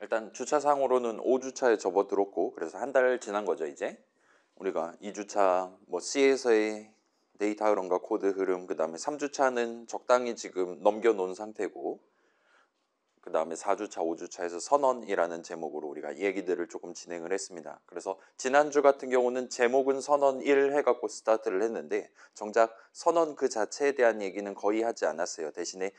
일단 주차상으로는 5주차에 접어들었고, 그래서 한 달 지난 거죠 이제. 우리가 2주차 뭐 C에서의 데이터 흐름과 코드 흐름, 그 다음에 3주차는 적당히 지금 넘겨놓은 상태고, 그 다음에 4주차, 5주차에서 선언이라는 제목으로 우리가 얘기들을 조금 진행을 했습니다. 그래서 지난주 같은 경우는 제목은 선언 1 해갖고 스타트를 했는데, 정작 선언 그 자체에 대한 얘기는 거의 하지 않았어요. 대신에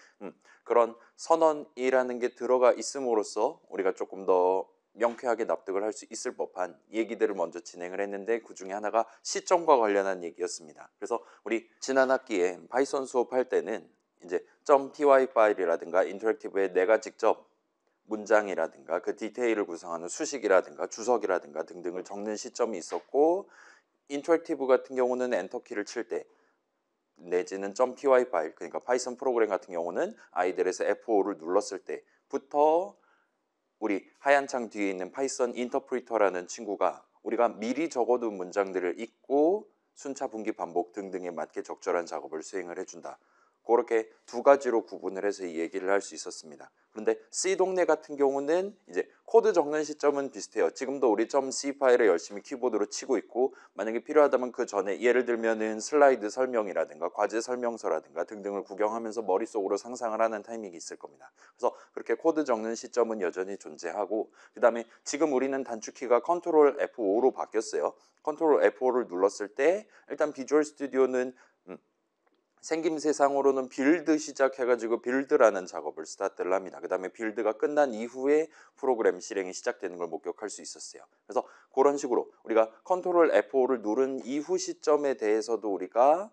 그런 선언이라는 게 들어가 있음으로써 우리가 조금 더 명쾌하게 납득을 할 수 있을 법한 얘기들을 먼저 진행을 했는데, 그 중에 하나가 시점과 관련한 얘기였습니다. 그래서 우리 지난 학기에 파이썬 수업할 때는 이제 .py 파일이라든가 인터랙티브에 내가 직접 문장이라든가 그 디테일을 구성하는 수식이라든가 주석이라든가 등등을 적는 시점이 있었고, 인터랙티브 같은 경우는 엔터키를 칠 때 내지는 .py 파일, 그러니까 파이썬 프로그램 같은 경우는 아이들에서 F5를 눌렀을 때부터 우리 하얀 창 뒤에 있는 파이썬 인터프리터라는 친구가 우리가 미리 적어둔 문장들을 읽고 순차 분기 반복 등등에 맞게 적절한 작업을 수행을 해준다. 그렇게 두 가지로 구분을 해서 이 얘기를 할 수 있었습니다. 그런데 C 동네 같은 경우는 이제 코드 적는 시점은 비슷해요. 지금도 우리 .c 파일을 열심히 키보드로 치고 있고, 만약에 필요하다면 그 전에 예를 들면은 슬라이드 설명이라든가 과제 설명서라든가 등등을 구경하면서 머릿속으로 상상을 하는 타이밍이 있을 겁니다. 그래서 그렇게 코드 적는 시점은 여전히 존재하고, 그 다음에 지금 우리는 단축키가 컨트롤 F5로 바뀌었어요. 컨트롤 F5를 눌렀을 때 일단 비주얼 스튜디오는 생김새상으로는 빌드 시작해가지고 빌드라는 작업을 스타트를 합니다. 그 다음에 빌드가 끝난 이후에 프로그램 실행이 시작되는 걸 목격할 수 있었어요. 그래서 그런 식으로 우리가 컨트롤 F5를 누른 이후 시점에 대해서도 우리가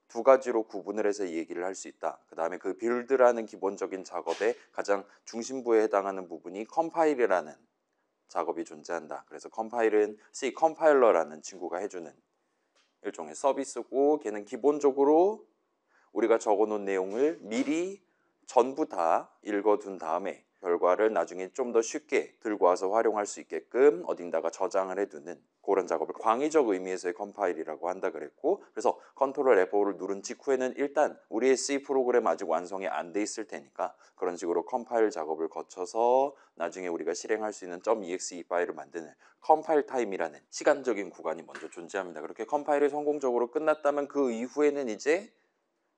두 가지로 구분을 해서 얘기를 할 수 있다. 그 다음에 그 빌드라는 기본적인 작업의 가장 중심부에 해당하는 부분이 컴파일이라는 작업이 존재한다. 그래서 컴파일은 C 컴파일러라는 친구가 해주는 일종의 서비스고, 걔는 기본적으로 우리가 적어놓은 내용을 미리 전부 다 읽어둔 다음에 결과를 나중에 좀 더 쉽게 들고 와서 활용할 수 있게끔 어딘가가 저장을 해두는 그런 작업을 광의적 의미에서의 컴파일이라고 한다 그랬고, 그래서 컨트롤 F5를 누른 직후에는 일단 우리의 C 프로그램 아직 완성이 안 돼 있을 테니까 그런 식으로 컴파일 작업을 거쳐서 나중에 우리가 실행할 수 있는 .exe 파일을 만드는 컴파일 타임이라는 시간적인 구간이 먼저 존재합니다. 그렇게 컴파일이 성공적으로 끝났다면 그 이후에는 이제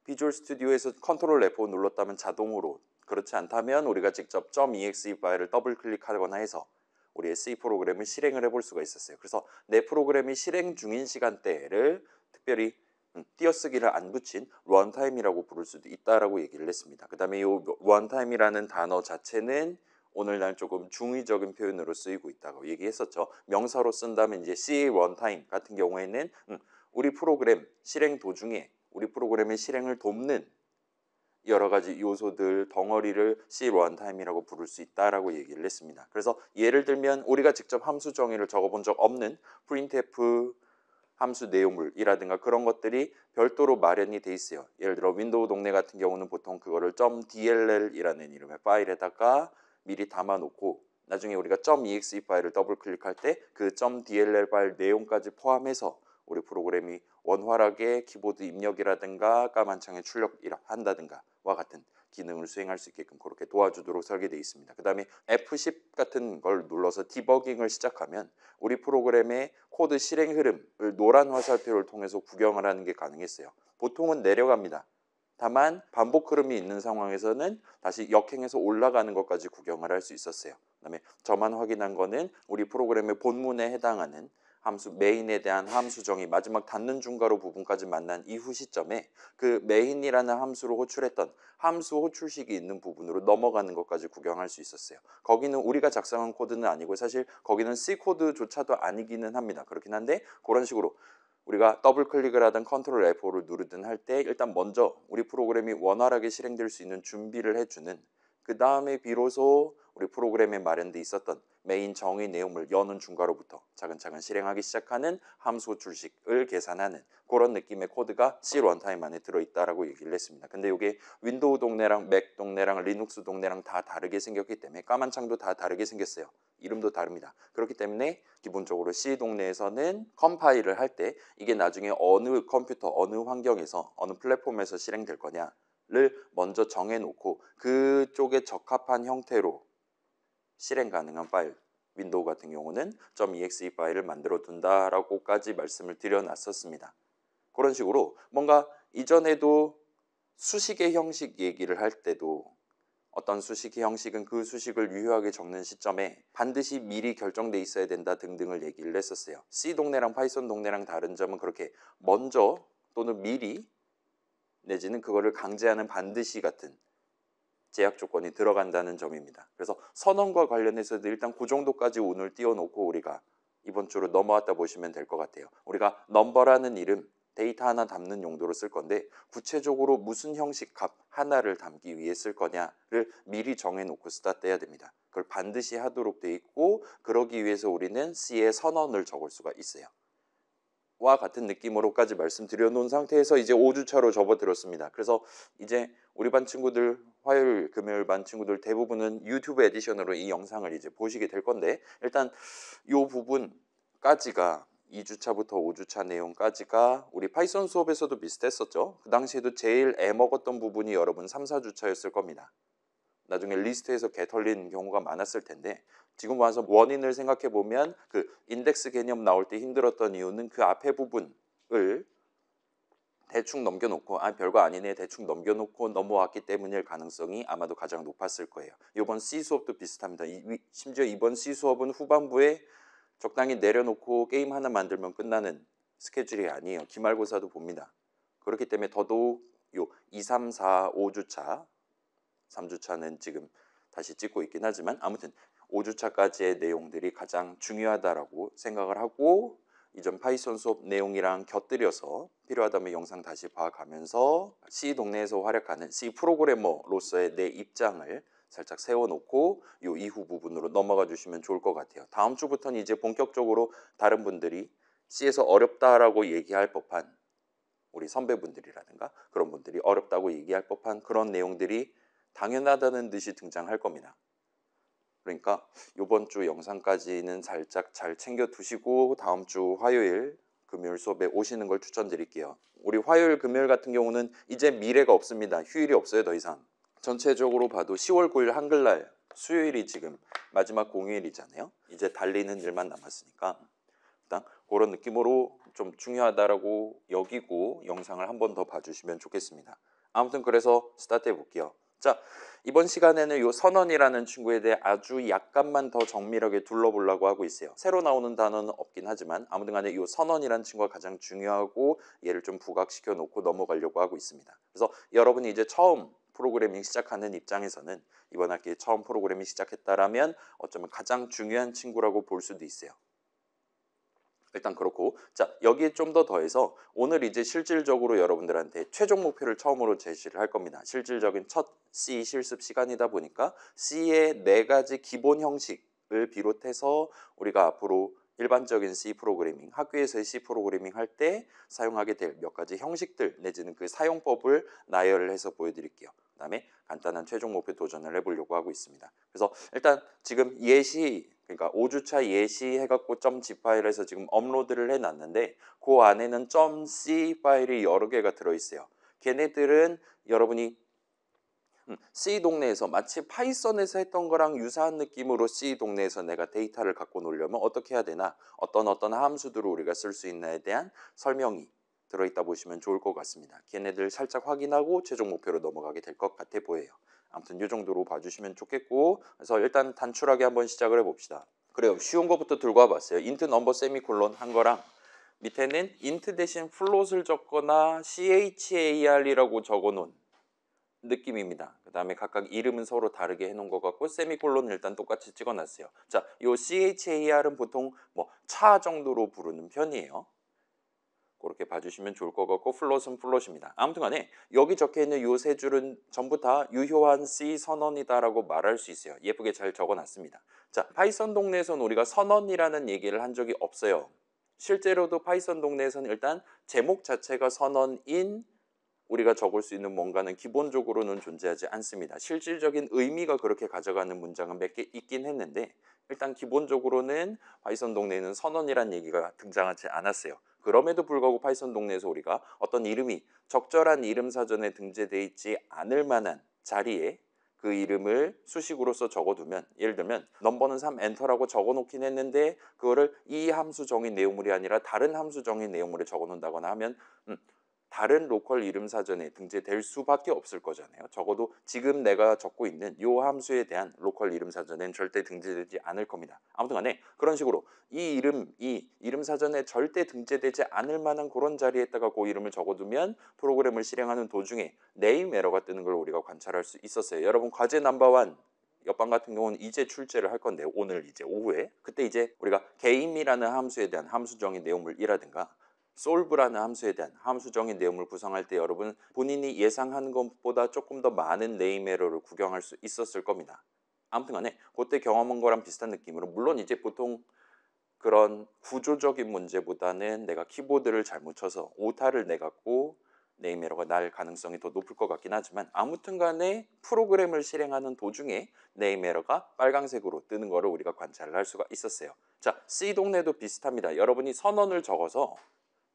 비주얼 스튜디오에서 컨트롤 F5 눌렀다면 자동으로, 그렇지 않다면 우리가 직접 .exe 파일을 더블 클릭하거나 해서 우리의 C 프로그램을 실행을 해볼 수가 있었어요. 그래서 내 프로그램이 실행 중인 시간대를 특별히 띄어쓰기를 안 붙인 런타임이라고 부를 수도 있다라고 얘기를 했습니다. 그 다음에 이 런타임이라는 단어 자체는 오늘날 조금 중의적인 표현으로 쓰이고 있다고 얘기했었죠. 명사로 쓴다면 이제 C 런타임 같은 경우에는 우리 프로그램 실행 도중에 우리 프로그램의 실행을 돕는 여러 가지 요소들 덩어리를 C 런타임이라고 부를 수 있다라고 얘기를 했습니다. 그래서 예를 들면 우리가 직접 함수 정의를 적어본 적 없는 printf 함수 내용물이라든가 그런 것들이 별도로 마련이 돼 있어요. 예를 들어 윈도우 동네 같은 경우는 보통 그거를 .dll이라는 이름의 파일에다가 미리 담아놓고 나중에 우리가 .exe 파일을 더블 클릭할 때 그 .dll 파일 내용까지 포함해서 우리 프로그램이 원활하게 키보드 입력이라든가 까만 창에 출력한다든가 와 같은 기능을 수행할 수 있게끔 그렇게 도와주도록 설계되어 있습니다. 그 다음에 F10 같은 걸 눌러서 디버깅을 시작하면 우리 프로그램의 코드 실행 흐름을 노란 화살표를 통해서 구경을 하는 게 가능했어요. 보통은 내려갑니다. 다만 반복 흐름이 있는 상황에서는 다시 역행해서 올라가는 것까지 구경을 할 수 있었어요. 그다음에 저만 확인한 거는 우리 프로그램의 본문에 해당하는 함수 메인에 대한 함수 정의 마지막 닫는 중괄호 부분까지 만난 이후 시점에 그 메인이라는 함수로 호출했던 함수 호출식이 있는 부분으로 넘어가는 것까지 구경할 수 있었어요. 거기는 우리가 작성한 코드는 아니고 사실 거기는 C 코드조차도 아니기는 합니다. 그렇긴 한데 그런 식으로 우리가 더블 클릭을 하든 컨트롤 F5를 누르든 할 때 일단 먼저 우리 프로그램이 원활하게 실행될 수 있는 준비를 해주는, 그 다음에 비로소 우리 프로그램에 마련돼 있었던 메인 정의 내용물 여는 중괄호부터 차근차근 실행하기 시작하는 함수 호출식을 계산하는 그런 느낌의 코드가 C 런타임 안에 들어있다라고 얘기를 했습니다. 근데 이게 윈도우 동네랑 맥 동네랑 리눅스 동네랑 다 다르게 생겼기 때문에 까만 창도 다 다르게 생겼어요. 이름도 다릅니다. 그렇기 때문에 기본적으로 C 동네에서는 컴파일을 할 때 이게 나중에 어느 컴퓨터, 어느 환경에서, 어느 플랫폼에서 실행될 거냐를 먼저 정해놓고 그쪽에 적합한 형태로 실행 가능한 파일, 윈도우 같은 경우는 .exe 파일을 만들어 둔다라고까지 말씀을 드려놨었습니다. 그런 식으로 뭔가 이전에도 수식의 형식 얘기를 할 때도 어떤 수식의 형식은 그 수식을 유효하게 적는 시점에 반드시 미리 결정돼 있어야 된다 등등을 얘기를 했었어요. C 동네랑 파이썬 동네랑 다른 점은 그렇게 먼저 또는 미리 내지는 그거를 강제하는 반드시 같은 제약 조건이 들어간다는 점입니다. 그래서 선언과 관련해서도 일단 그 정도까지 오늘 띄워놓고 우리가 이번 주로 넘어왔다 보시면 될 것 같아요. 우리가 넘버라는 이름 데이터 하나 담는 용도로 쓸 건데 구체적으로 무슨 형식 값 하나를 담기 위해 쓸 거냐를 미리 정해놓고 스타트 해야 됩니다. 그걸 반드시 하도록 돼 있고 그러기 위해서 우리는 C에 선언을 적을 수가 있어요. 와 같은 느낌으로까지 말씀드려 놓은 상태에서 이제 5주차로 접어들었습니다. 그래서 이제 우리 반 친구들 화요일 금요일 반 친구들 대부분은 유튜브 에디션으로 이 영상을 이제 보시게 될 건데 일단 이 부분까지가 2주차부터 5주차 내용까지가 우리 파이썬 수업에서도 비슷했었죠. 그 당시에도 제일 애먹었던 부분이 여러분 3, 4주차였을 겁니다. 나중에 리스트에서 개 털린 경우가 많았을 텐데 지금 와서 원인을 생각해 보면 그 인덱스 개념 나올 때 힘들었던 이유는 그 앞에 부분을 대충 넘겨놓고 별거 아니네 대충 넘겨놓고 넘어왔기 때문일 가능성이 아마도 가장 높았을 거예요. 이번 C 수업도 비슷합니다. 심지어 이번 C 수업은 후반부에 적당히 내려놓고 게임 하나 만들면 끝나는 스케줄이 아니에요. 기말고사도 봅니다. 그렇기 때문에 더더욱 요 2, 3, 4, 5주차 3주차는 지금 다시 찍고 있긴 하지만 아무튼 5주차까지의 내용들이 가장 중요하다라고 생각을 하고 이전 파이썬 수업 내용이랑 곁들여서 필요하다면 영상 다시 봐가면서 C 동네에서 활약하는 C 프로그래머로서의 내 입장을 살짝 세워놓고 이 이후 부분으로 넘어가 주시면 좋을 것 같아요. 다음 주부터는 이제 본격적으로 다른 분들이 C에서 어렵다라고 얘기할 법한 우리 선배분들이라든가 그런 분들이 어렵다고 얘기할 법한 그런 내용들이 당연하다는 듯이 등장할 겁니다. 그러니까 이번 주 영상까지는 살짝 잘 챙겨 두시고 다음 주 화요일 금요일 수업에 오시는 걸 추천드릴게요. 우리 화요일 금요일 같은 경우는 이제 미래가 없습니다. 휴일이 없어요. 더 이상. 전체적으로 봐도 10월 9일 한글날 수요일이 지금 마지막 공휴일이잖아요. 이제 달리는 일만 남았으니까 일단 그런 느낌으로 좀 중요하다라고 여기고 영상을 한 번 더 봐주시면 좋겠습니다. 아무튼 그래서 스타트 해볼게요. 자, 이번 시간에는 이 선언이라는 친구에 대해 아주 약간만 더 정밀하게 둘러보려고 하고 있어요. 새로 나오는 단어는 없긴 하지만 아무튼 간에 이 선언이라는 친구가 가장 중요하고 얘를 좀 부각시켜 놓고 넘어가려고 하고 있습니다. 그래서 여러분이 이제 처음 프로그래밍 시작하는 입장에서는 이번 학기에 처음 프로그래밍 시작했다라면 어쩌면 가장 중요한 친구라고 볼 수도 있어요. 일단 그렇고 자 여기에 좀 더 더해서 오늘 이제 실질적으로 여러분들한테 최종 목표를 처음으로 제시를 할 겁니다. 실질적인 첫 C 실습 시간이다 보니까 C의 4가지 기본 형식을 비롯해서 우리가 앞으로 일반적인 C 프로그래밍, 학교에서의 C 프로그래밍 할 때 사용하게 될 몇 가지 형식들 내지는 그 사용법을 나열을 해서 보여드릴게요. 그 다음에 간단한 최종 목표 도전을 해보려고 하고 있습니다. 그래서 일단 지금 예시 그러니까 5주차 예시 해갖고 .g 파일에서 지금 업로드를 해놨는데 그 안에는 .c 파일이 여러 개가 들어있어요. 걔네들은 여러분이 C 동네에서 마치 파이썬에서 했던 거랑 유사한 느낌으로 C 동네에서 내가 데이터를 갖고 놀려면 어떻게 해야 되나 어떤 함수들을 우리가 쓸 수 있나에 대한 설명이 들어있다 보시면 좋을 것 같습니다. 걔네들 살짝 확인하고 최종 목표로 넘어가게 될 것 같아 보여요. 아무튼 이 정도로 봐주시면 좋겠고 그래서 일단 단출하게 한번 시작을 해봅시다. 그래요. 쉬운 거부터 들고 와봤어요. int 넘버 세미콜론 한 거랑 밑에는 int 대신 플롯을 적거나 char이라고 적어놓은 느낌입니다. 그 다음에 각각 이름은 서로 다르게 해놓은 것 같고 세미콜론을 일단 똑같이 찍어놨어요. 자, 요 char은 보통 뭐 차 정도로 부르는 편이에요. 그렇게 봐주시면 좋을 것 같고 플롯은 플롯입니다. 아무튼 간에 여기 적혀있는 요 세 줄은 전부 다 유효한 C 선언이다라고 말할 수 있어요. 예쁘게 잘 적어놨습니다. 자, 파이썬 동네에서는 우리가 선언이라는 얘기를 한 적이 없어요. 실제로도 파이썬 동네에서는 일단 제목 자체가 선언인 우리가 적을 수 있는 뭔가는 기본적으로는 존재하지 않습니다. 실질적인 의미가 그렇게 가져가는 문장은 몇 개 있긴 했는데 일단 기본적으로는 파이썬 동네에는 선언이란 얘기가 등장하지 않았어요. 그럼에도 불구하고 파이썬 동네에서 우리가 어떤 이름이 적절한 이름 사전에 등재되어 있지 않을 만한 자리에 그 그 이름을 수식으로서 적어두면 예를 들면 넘버는 3 엔터라고 적어놓긴 했는데 그거를 이 함수 정의 내용물이 아니라 다른 함수 정의 내용물에 적어놓는다거나 하면 다른 로컬 이름 사전에 등재될 수밖에 없을 거잖아요. 적어도 지금 내가 적고 있는 이 함수에 대한 로컬 이름 사전엔 절대 등재되지 않을 겁니다. 아무튼 간에 그런 식으로 이 이름 사전에 절대 등재되지 않을 만한 그런 자리에다가 그 이름을 적어두면 프로그램을 실행하는 도중에 네임 에러가 뜨는 걸 우리가 관찰할 수 있었어요. 여러분 과제 넘버1 옆반 같은 경우는 이제 출제를 할 건데요. 오늘 이제 오후에 그때 이제 우리가 game이라는 함수에 대한 함수 정의 내용물이라든가 solve라는 함수에 대한 함수 정의 내용을 구성할 때 여러분 본인이 예상하는 것보다 조금 더 많은 네임 에러를 구경할 수 있었을 겁니다. 아무튼 간에 그때 경험한 거랑 비슷한 느낌으로 물론 이제 보통 그런 구조적인 문제보다는 내가 키보드를 잘못 쳐서 오타를 내갖고 네임 에러가 날 가능성이 더 높을 것 같긴 하지만 아무튼 간에 프로그램을 실행하는 도중에 네임 에러가 빨강색으로 뜨는 거를 우리가 관찰을 할 수가 있었어요. 자, C 동네도 비슷합니다. 여러분이 선언을 적어서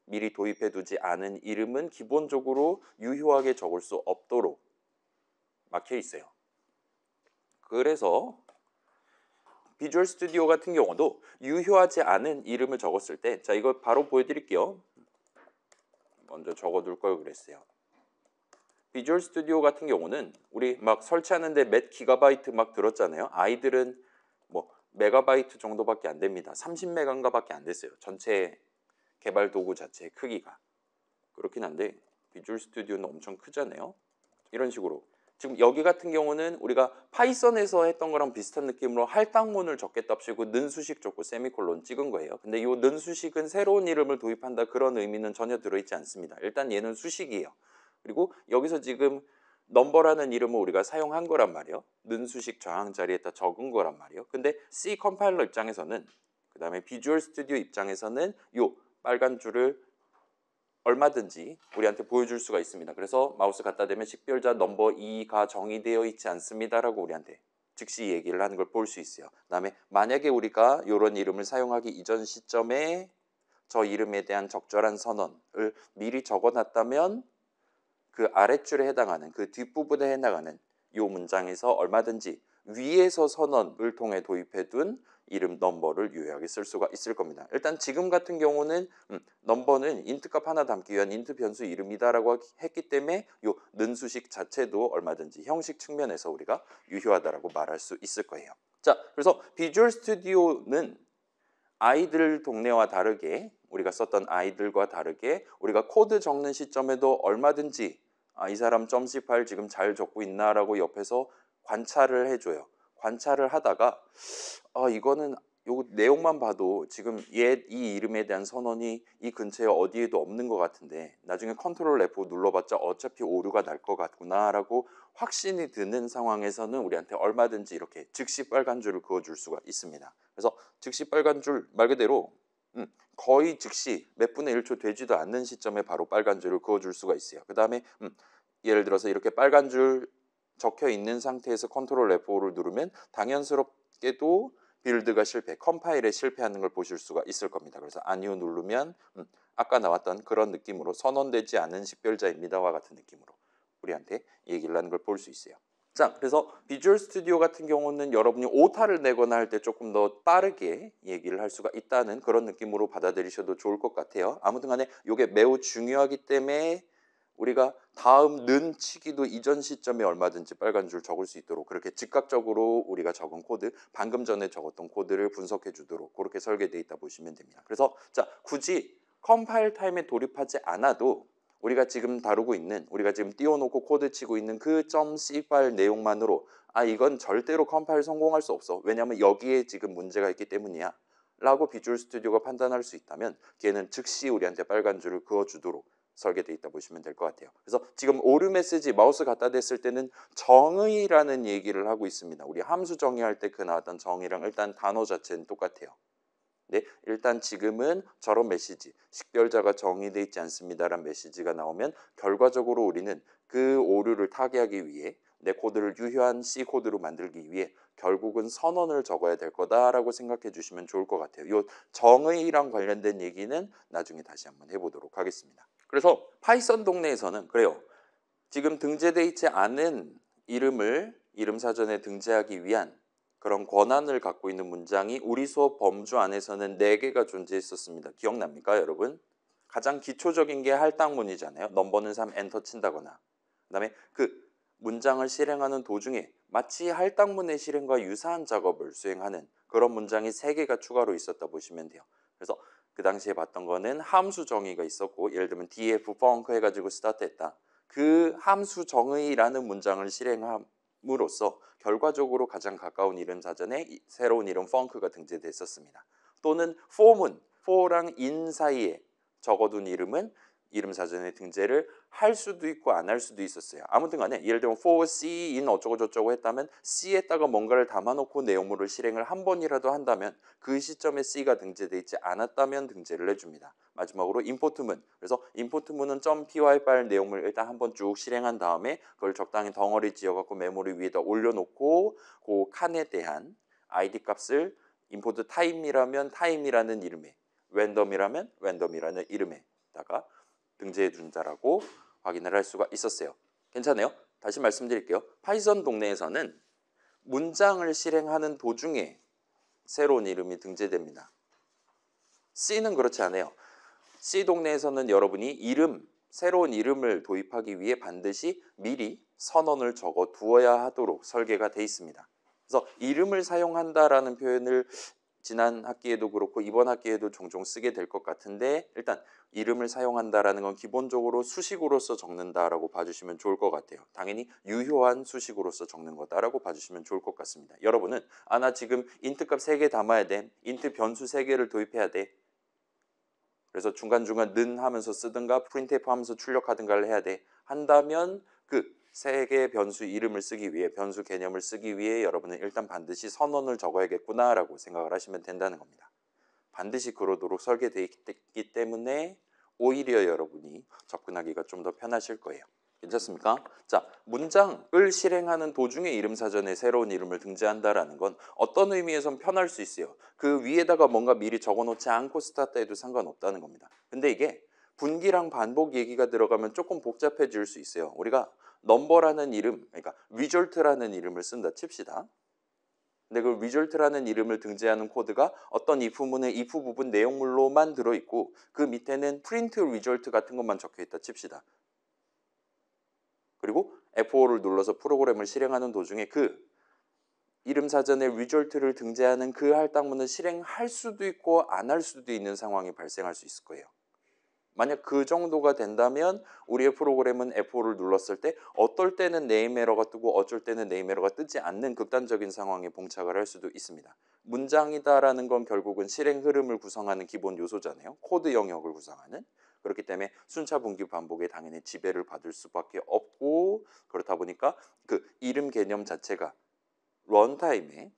미리 도입해두지 않은 이름은 기본적으로 유효하게 적을 수 없도록 막혀 있어요. 그래서 비주얼 스튜디오 같은 경우도 유효하지 않은 이름을 적었을 때 자 이거 바로 보여드릴게요. 먼저 적어둘 걸 그랬어요. 비주얼 스튜디오 같은 경우는 우리 막 설치하는데 몇 기가바이트 막 들었잖아요. 아이들은 뭐 메가바이트 정도밖에 안 됩니다. 30메가인가밖에 안 됐어요. 전체 개발 도구 자체의 크기가. 그렇긴 한데 비주얼 스튜디오는 엄청 크잖아요. 이런 식으로 지금 여기 같은 경우는 우리가 파이썬에서 했던 거랑 비슷한 느낌으로 할당문을 적겠답시고 는수식 적고 세미콜론 찍은 거예요. 근데 이 는수식은 새로운 이름을 도입한다 그런 의미는 전혀 들어있지 않습니다. 일단 얘는 수식이에요. 그리고 여기서 지금 넘버라는 이름을 우리가 사용한 거란 말이에요. 는수식 저항 자리에다 적은 거란 말이에요. 근데 C 컴파일러 입장에서는 그 다음에 비주얼 스튜디오 입장에서는 요 빨간 줄을 얼마든지 우리한테 보여줄 수가 있습니다. 그래서 마우스 갖다 대면 식별자 넘버 2가 정의되어 있지 않습니다라고 우리한테 즉시 얘기를 하는 걸 볼 수 있어요. 그다음에 만약에 우리가 이런 이름을 사용하기 이전 시점에 저 이름에 대한 적절한 선언을 미리 적어놨다면 그 아랫줄에 해당하는 그 뒷부분에 해당하는 이 문장에서 얼마든지 위에서 선언을 통해 도입해둔 이름 넘버를 유효하게 쓸 수가 있을 겁니다. 일단 지금 같은 경우는 넘버는 인트 값 하나 담기 위한 인트 변수 이름이다라고 했기 때문에 이 는수식 자체도 얼마든지 형식 측면에서 우리가 유효하다라고 말할 수 있을 거예요. 자, 그래서 비주얼 스튜디오는 아이들 동네와 다르게 우리가 썼던 아이들과 다르게 우리가 코드 적는 시점에도 얼마든지 이 사람 점C 파일 지금 잘 적고 있나라고 옆에서 관찰을 해줘요. 관찰을 하다가 이거는 요 내용만 봐도 지금 이 이름에 대한 선언이 이 근처에 어디에도 없는 것 같은데 나중에 컨트롤 F 눌러봤자 어차피 오류가 날 것 같구나라고 확신이 드는 상황에서는 우리한테 얼마든지 이렇게 즉시 빨간 줄을 그어줄 수가 있습니다. 그래서 즉시 빨간 줄 말 그대로 거의 즉시 몇 분의 1초 되지도 않는 시점에 바로 빨간 줄을 그어줄 수가 있어요. 그 다음에 예를 들어서 이렇게 빨간 줄 적혀 있는 상태에서 컨트롤 F5를 누르면 당연스럽게도 빌드가 실패, 컴파일에 실패하는 걸 보실 수가 있을 겁니다. 그래서 아니오 누르면 아까 나왔던 그런 느낌으로 선언되지 않은 식별자입니다와 같은 느낌으로 우리한테 얘기를 하는 걸 볼 수 있어요. 자, 그래서 비주얼 스튜디오 같은 경우는 여러분이 오타를 내거나 할 때 조금 더 빠르게 얘기를 할 수가 있다는 그런 느낌으로 받아들이셔도 좋을 것 같아요. 아무튼 간에 이게 매우 중요하기 때문에 우리가 다음 는 치기도 이전 시점에 얼마든지 빨간 줄 적을 수 있도록 그렇게 즉각적으로 우리가 적은 코드, 방금 전에 적었던 코드를 분석해 주도록 그렇게 설계되어 있다 보시면 됩니다. 그래서 자, 굳이 컴파일 타임에 돌입하지 않아도 우리가 지금 다루고 있는, 우리가 지금 띄워놓고 코드 치고 있는 그 .c 파일 내용만으로 이건 절대로 컴파일 성공할 수 없어. 왜냐하면 여기에 지금 문제가 있기 때문이야. 라고 비주얼 스튜디오가 판단할 수 있다면 걔는 즉시 우리한테 빨간 줄을 그어주도록 설계되어 있다 보시면 될 것 같아요. 그래서 지금 오류 메시지 마우스 갖다 댔을 때는 정의라는 얘기를 하고 있습니다. 우리 함수 정의할 때 그 나왔던 정의랑 일단 단어 자체는 똑같아요. 네, 일단 지금은 저런 메시지, 식별자가 정의되어 있지 않습니다라는 메시지가 나오면 결과적으로 우리는 그 오류를 타개하기 위해 내 코드를 유효한 C 코드로 만들기 위해 결국은 선언을 적어야 될 거다라고 생각해 주시면 좋을 것 같아요. 이 정의랑 관련된 얘기는 나중에 다시 한번 해보도록 하겠습니다. 그래서 파이썬 동네에서는 그래요. 지금 등재되어 있지 않은 이름을 이름 사전에 등재하기 위한 그런 권한을 갖고 있는 문장이 우리 수업 범주 안에서는 4개가 존재했었습니다. 기억납니까, 여러분? 가장 기초적인 게 할당문이잖아요. 넘버는 3 엔터 친다거나. 그다음에 그 문장을 실행하는 도중에 마치 할당문의 실행과 유사한 작업을 수행하는 그런 문장이 3개가 추가로 있었다 보시면 돼요. 그래서 그 당시에 봤던 거는 함수 정의가 있었고, 예를 들면 df func 해가지고 스타트했다. 그 함수 정의라는 문장을 실행함으로써 결과적으로 가장 가까운 이름 사전에 새로운 이름 func가 등재됐었습니다. 또는 for문, for랑 in 사이에 적어둔 이름은 이름 사전에 등재를 할 수도 있고 안 할 수도 있었어요. 아무튼 간에 예를 들면 for C in 어쩌고 저쩌고 했다면 C에다가 뭔가를 담아놓고 내용물을 실행을 한 번이라도 한다면 그 시점에 C가 등재되어 있지 않았다면 등재를 해줍니다. 마지막으로 임포트문. 그래서 임포트문은 .py 파일 내용물을 일단 한번 쭉 실행한 다음에 그걸 적당히 덩어리 지어갖고 메모리 위에다 올려놓고 그 칸에 대한 id 값을 임포트 타임이라면 타임이라는 이름에, 랜덤이라면 랜덤이라는 이름에다가 등재해 준다라고 확인을 할 수가 있었어요. 괜찮아요? 다시 말씀드릴게요. 파이썬 동네에서는 문장을 실행하는 도중에 새로운 이름이 등재됩니다. C는 그렇지 않아요. C 동네에서는 여러분이 새로운 이름을 도입하기 위해 반드시 미리 선언을 적어 두어야 하도록 설계가 돼 있습니다. 그래서 이름을 사용한다라는 표현을 지난 학기에도 그렇고 이번 학기에도 종종 쓰게 될 것 같은데, 일단 이름을 사용한다라는 건 기본적으로 수식으로서 적는다라고 봐주시면 좋을 것 같아요. 당연히 유효한 수식으로서 적는 거다라고 봐주시면 좋을 것 같습니다. 여러분은 나 지금 인트 값 3개 담아야 돼. 인트 변수 3개를 도입해야 돼. 그래서 중간중간 는 하면서 쓰든가 printf 하면서 출력하든가를 해야 돼. 한다면 그 3개의 변수 이름을 쓰기 위해, 변수 개념을 쓰기 위해 여러분은 일단 반드시 선언을 적어야겠구나라고 생각을 하시면 된다는 겁니다. 반드시 그러도록 설계되어 있기 때문에 오히려 여러분이 접근하기가 좀 더 편하실 거예요. 괜찮습니까? 자, 문장을 실행하는 도중에 이름 사전에 새로운 이름을 등재한다라는 건 어떤 의미에선 편할 수 있어요. 그 위에다가 뭔가 미리 적어놓지 않고 스타트해도 상관없다는 겁니다. 근데 이게 분기랑 반복 얘기가 들어가면 조금 복잡해질 수 있어요. 우리가 넘버라는 이름, 그러니까 result라는 이름을 쓴다 칩시다. 근데 그 result라는 이름을 등재하는 코드가 어떤 if문의 if 부분 내용물로만 들어있고 그 밑에는 print result 같은 것만 적혀있다 칩시다. 그리고 F5를 눌러서 프로그램을 실행하는 도중에 그 이름 사전에 result를 등재하는 그 할당문을 실행할 수도 있고 안 할 수도 있는 상황이 발생할 수 있을 거예요. 만약 그 정도가 된다면 우리의 프로그램은 F5를 눌렀을 때 어떨 때는 네임 에러가 뜨고 어쩔 때는 네임 에러가 뜨지 않는 극단적인 상황에 봉착을 할 수도 있습니다. 문장이다라는 건 결국은 실행 흐름을 구성하는 기본 요소잖아요. 코드 영역을 구성하는. 그렇기 때문에 순차 분기 반복에 당연히 지배를 받을 수밖에 없고, 그렇다 보니까 그 이름 개념 자체가 런타임에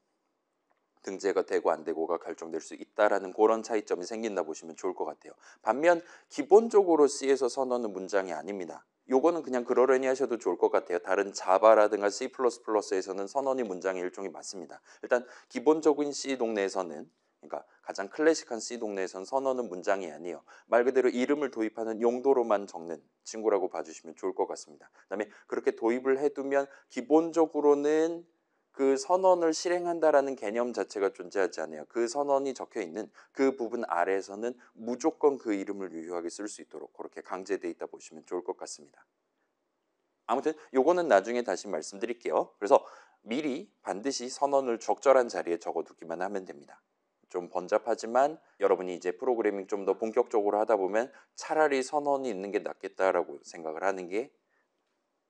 등재가 되고 안 되고가 결정될 수 있다라는 그런 차이점이 생긴다 보시면 좋을 것 같아요. 반면 기본적으로 C에서 선언은 문장이 아닙니다. 요거는 그냥 그러려니 하셔도 좋을 것 같아요. 다른 자바라든가 C++에서는 선언이 문장의 일종이 맞습니다. 일단 기본적인 C 동네에서는, 그러니까 가장 클래식한 C 동네에서는 선언은 문장이 아니에요. 말 그대로 이름을 도입하는 용도로만 적는 친구라고 봐주시면 좋을 것 같습니다. 그다음에 그렇게 도입을 해두면 기본적으로는 그 선언을 실행한다라는 개념 자체가 존재하지 않아요. 그 선언이 적혀있는 그 부분 아래에서는 무조건 그 이름을 유효하게 쓸 수 있도록 그렇게 강제되어 있다 보시면 좋을 것 같습니다. 아무튼 요거는 나중에 다시 말씀드릴게요. 그래서 미리 반드시 선언을 적절한 자리에 적어두기만 하면 됩니다. 좀 번잡하지만 여러분이 이제 프로그래밍 좀 더 본격적으로 하다 보면 차라리 선언이 있는 게 낫겠다라고 생각을 하는 게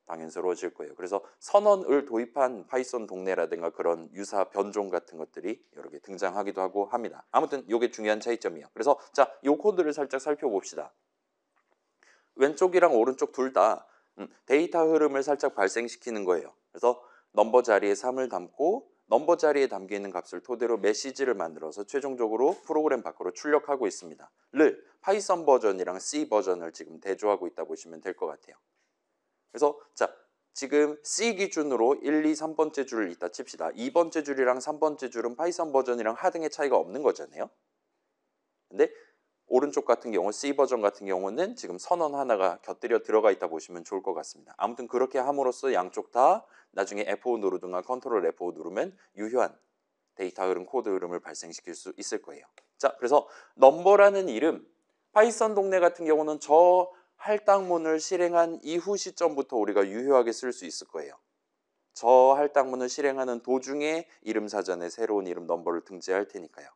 당연스러워질 거예요. 그래서 선언을 도입한 파이썬 동네라든가 그런 유사 변종 같은 것들이 여러 개 등장하기도 하고 합니다. 아무튼 이게 중요한 차이점이에요. 그래서 자, 이 코드를 살짝 살펴봅시다. 왼쪽이랑 오른쪽 둘 다 데이터 흐름을 살짝 발생시키는 거예요. 그래서 넘버 자리에 3을 담고 넘버 자리에 담겨있는 값을 토대로 메시지를 만들어서 최종적으로 프로그램 밖으로 출력하고 있습니다. 를 파이썬 버전이랑 C 버전을 지금 대조하고 있다 보시면 될 것 같아요. 그래서 자, 지금 C 기준으로 1, 2, 3번째 줄을 있다 칩시다. 2번째 줄이랑 3번째 줄은 파이썬 버전이랑 하등의 차이가 없는 거잖아요. 근데 오른쪽 같은 경우 C 버전 같은 경우는 지금 선언 하나가 곁들여 들어가 있다 보시면 좋을 것 같습니다. 아무튼 그렇게 함으로써 양쪽 다 나중에 F5 누르든가 컨트롤 F5 누르면 유효한 데이터 흐름, 코드 흐름을 발생시킬 수 있을 거예요. 자, 그래서 넘버라는 이름, 파이썬 동네 같은 경우는 저 할당문을 실행한 이후 시점부터 우리가 유효하게 쓸 수 있을 거예요. 저 할당문을 실행하는 도중에 이름 사전에 새로운 이름 넘버를 등재할 테니까요.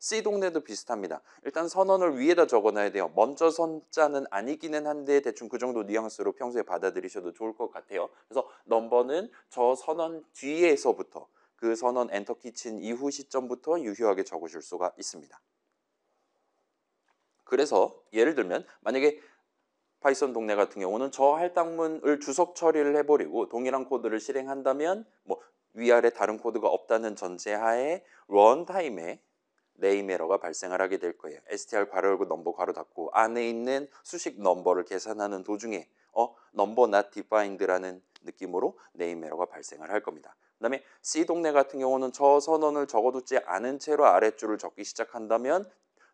C 동네도 비슷합니다. 일단 선언을 위에다 적어놔야 돼요. 먼저 선자는 아니기는 한데 대충 그 정도 뉘앙스로 평소에 받아들이셔도 좋을 것 같아요. 그래서 넘버는 저 선언 뒤에서부터 그 선언 엔터키 친 이후 시점부터 유효하게 적으실 수가 있습니다. 그래서 예를 들면 만약에 파이썬 동네 같은 경우는 저 할당문을 주석 처리를 해버리고 동일한 코드를 실행한다면 뭐 위아래 다른 코드가 없다는 전제하에 런타임에 네임 에러가 발생을 하게 될 거예요. str 괄호 열고 넘버 괄호 닫고 안에 있는 수식 넘버를 계산하는 도중에 넘버 not defined라는 느낌으로 네임 에러가 발생을 할 겁니다. 그 다음에 C 동네 같은 경우는 저 선언을 적어두지 않은 채로 아랫줄을 적기 시작한다면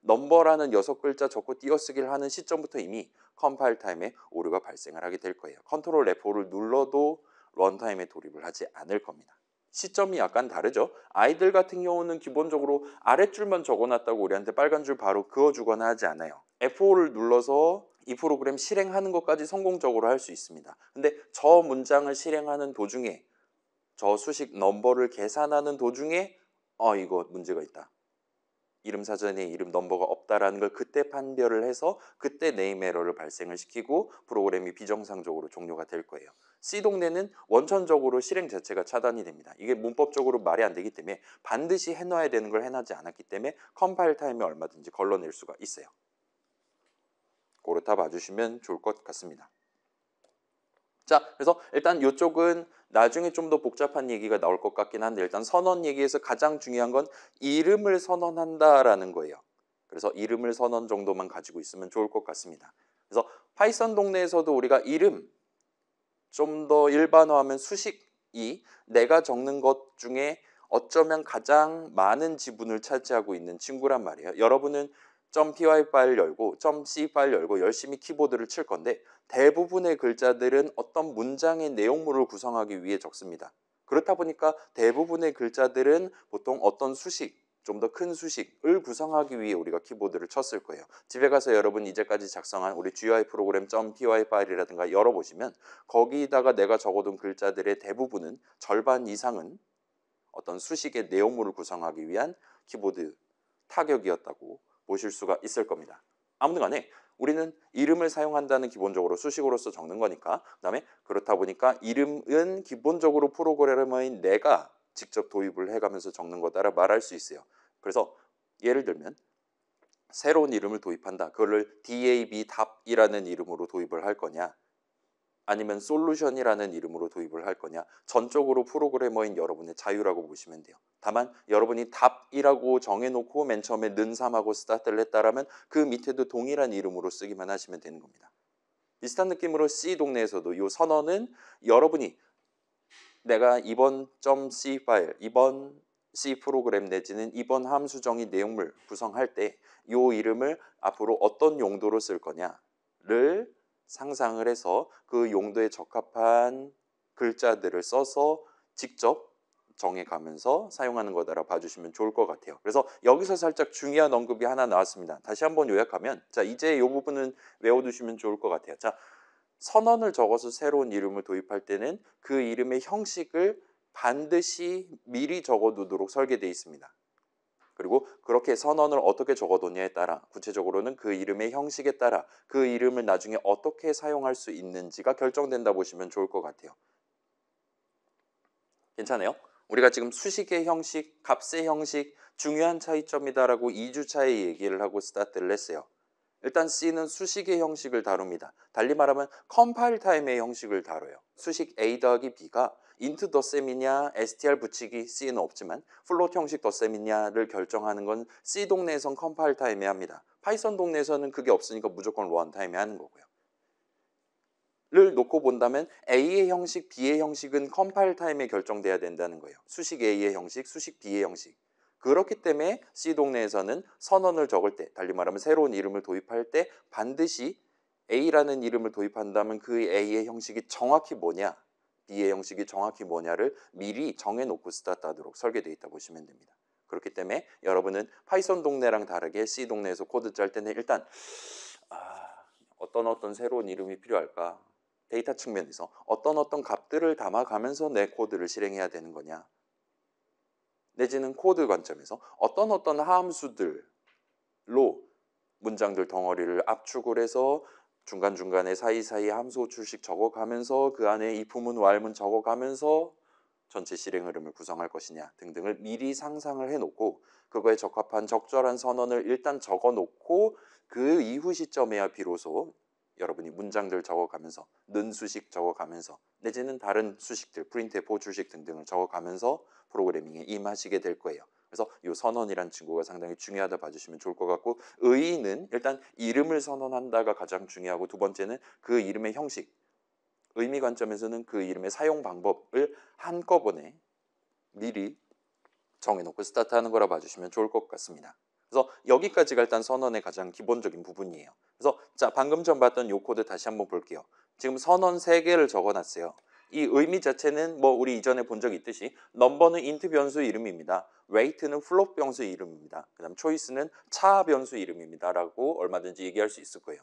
넘버라는 6글자 적고 띄어쓰기를 하는 시점부터 이미 컴파일 타임에 오류가 발생을 하게 될 거예요. 컨트롤 F5를 눌러도 런타임에 돌입을 하지 않을 겁니다. 시점이 약간 다르죠. 아이들 같은 경우는 기본적으로 아랫줄만 적어놨다고 우리한테 빨간 줄 바로 그어주거나 하지 않아요. F5를 눌러서 이 프로그램 실행하는 것까지 성공적으로 할 수 있습니다. 근데 저 문장을 실행하는 도중에 저 수식 넘버를 계산하는 도중에 이거 문제가 있다. 이름 사전에 이름 넘버가 없다라는 걸 그때 판별을 해서 그때 네임 에러를 발생을 시키고 프로그램이 비정상적으로 종료가 될 거예요. C 동네는 원천적으로 실행 자체가 차단이 됩니다. 이게 문법적으로 말이 안 되기 때문에 반드시 해놔야 되는 걸 해놨지 않았기 때문에 컴파일 타임에 얼마든지 걸러낼 수가 있어요. 그렇다 봐주시면 좋을 것 같습니다. 자, 그래서 일단 이쪽은 나중에 좀 더 복잡한 얘기가 나올 것 같긴 한데 일단 선언 얘기에서 가장 중요한 건 이름을 선언한다라는 거예요. 그래서 이름을 선언 정도만 가지고 있으면 좋을 것 같습니다. 그래서 파이썬 동네에서도 우리가 이름 좀 더 일반화하면 수식이 내가 적는 것 중에 어쩌면 가장 많은 지분을 차지하고 있는 친구란 말이에요. 여러분은 .py 파일 열고 .c 파일 열고 열심히 키보드를 칠 건데 대부분의 글자들은 어떤 문장의 내용물을 구성하기 위해 적습니다. 그렇다 보니까 대부분의 글자들은 보통 어떤 수식, 좀 더 큰 수식을 구성하기 위해 우리가 키보드를 쳤을 거예요. 집에 가서 여러분 이제까지 작성한 우리 GUI 프로그램 .py 파일이라든가 열어보시면 거기다가 내가 적어둔 글자들의 대부분은 절반 이상은 어떤 수식의 내용물을 구성하기 위한 키보드 타격이었다고 보실 수가 있을 겁니다. 아무튼 간에 우리는 이름을 사용한다는 기본적으로 수식으로서 적는 거니까 그다음에 그렇다 보니까 이름은 기본적으로 프로그래머인 내가 직접 도입을 해가면서 적는 거다라 말할 수 있어요. 그래서 예를 들면 새로운 이름을 도입한다. 그거를 DAB 답이라는 이름으로 도입을 할 거냐 아니면 솔루션이라는 이름으로 도입을 할 거냐 전적으로 프로그래머인 여러분의 자유라고 보시면 돼요. 다만 여러분이 답이라고 정해놓고 맨 처음에 는3하고 스타트를 했다라면 그 밑에도 동일한 이름으로 쓰기만 하시면 되는 겁니다. 비슷한 느낌으로 C 동네에서도 이 선언은 여러분이 내가 이번 .c 파일, 이번 C 프로그램 내지는 이번 함수 정의 내용물 구성할 때 이 이름을 앞으로 어떤 용도로 쓸 거냐를 상상을 해서 그 용도에 적합한 글자들을 써서 직접 정해가면서 사용하는 거다라 봐주시면 좋을 것 같아요. 그래서 여기서 살짝 중요한 언급이 하나 나왔습니다. 다시 한번 요약하면 자 이제 이 부분은 외워두시면 좋을 것 같아요. 자 선언을 적어서 새로운 이름을 도입할 때는 그 이름의 형식을 반드시 미리 적어두도록 설계되어 있습니다. 그리고 그렇게 선언을 어떻게 적어뒀냐에 따라 구체적으로는 그 이름의 형식에 따라 그 이름을 나중에 어떻게 사용할 수 있는지가 결정된다 보시면 좋을 것 같아요. 괜찮아요? 우리가 지금 수식의 형식, 값의 형식 중요한 차이점이다라고 2주차에 얘기를 하고 스타트를 했어요. 일단 C는 수식의 형식을 다룹니다. 달리 말하면 컴파일 타임의 형식을 다뤄요. 수식 A 더하기 B가 int 덧셈이냐 str 붙이기 C는 없지만 플롯 형식 덧셈이냐를 결정하는 건 C 동네에선 컴파일 타임에 합니다. 파이썬 동네에서는 그게 없으니까 무조건 런타임에 하는 거고요. 를 놓고 본다면 A의 형식, B의 형식은 컴파일 타임에 결정돼야 된다는 거예요. 수식 A의 형식, 수식 B의 형식. 그렇기 때문에 C 동네에서는 선언을 적을 때, 달리 말하면 새로운 이름을 도입할 때 반드시 A라는 이름을 도입한다면 그 A의 형식이 정확히 뭐냐, B의 형식이 정확히 뭐냐를 미리 정해놓고 스타트하도록 설계되어 있다 보시면 됩니다. 그렇기 때문에 여러분은 파이썬 동네랑 다르게 C 동네에서 코드 짤 때는 일단 어떤 새로운 이름이 필요할까? 데이터 측면에서 어떤 값들을 담아가면서 내 코드를 실행해야 되는 거냐? 내지는 코드 관점에서 어떤 함수들로 문장들 덩어리를 압축을 해서 중간중간에 사이사이 함수 출식 적어가면서 그 안에 if문, while문 적어가면서 전체 실행 흐름을 구성할 것이냐 등등을 미리 상상을 해놓고 그거에 적합한 적절한 선언을 일단 적어놓고 그 이후 시점에야 비로소 여러분이 문장들 적어가면서 는 수식 적어가면서 내지는 다른 수식들 프린트F 출식 등등을 적어가면서 프로그래밍에 임하시게 될 거예요. 그래서 이 선언이란 친구가 상당히 중요하다 봐주시면 좋을 것 같고, 의의는 일단 이름을 선언한다가 가장 중요하고, 두 번째는 그 이름의 형식, 의미 관점에서는 그 이름의 사용 방법을 한꺼번에 미리 정해놓고 스타트하는 거라 봐주시면 좋을 것 같습니다. 그래서 여기까지가 일단 선언의 가장 기본적인 부분이에요. 그래서 자, 방금 전 봤던 이 코드 다시 한번 볼게요. 지금 선언 3개를 적어놨어요. 이 의미 자체는 뭐 우리 이전에 본 적 있듯이 넘버는 인트 변수 이름입니다. weight는 플롯 변수 이름입니다. 그 다음 choice는 차 변수 이름입니다. 라고 얼마든지 얘기할 수 있을 거예요.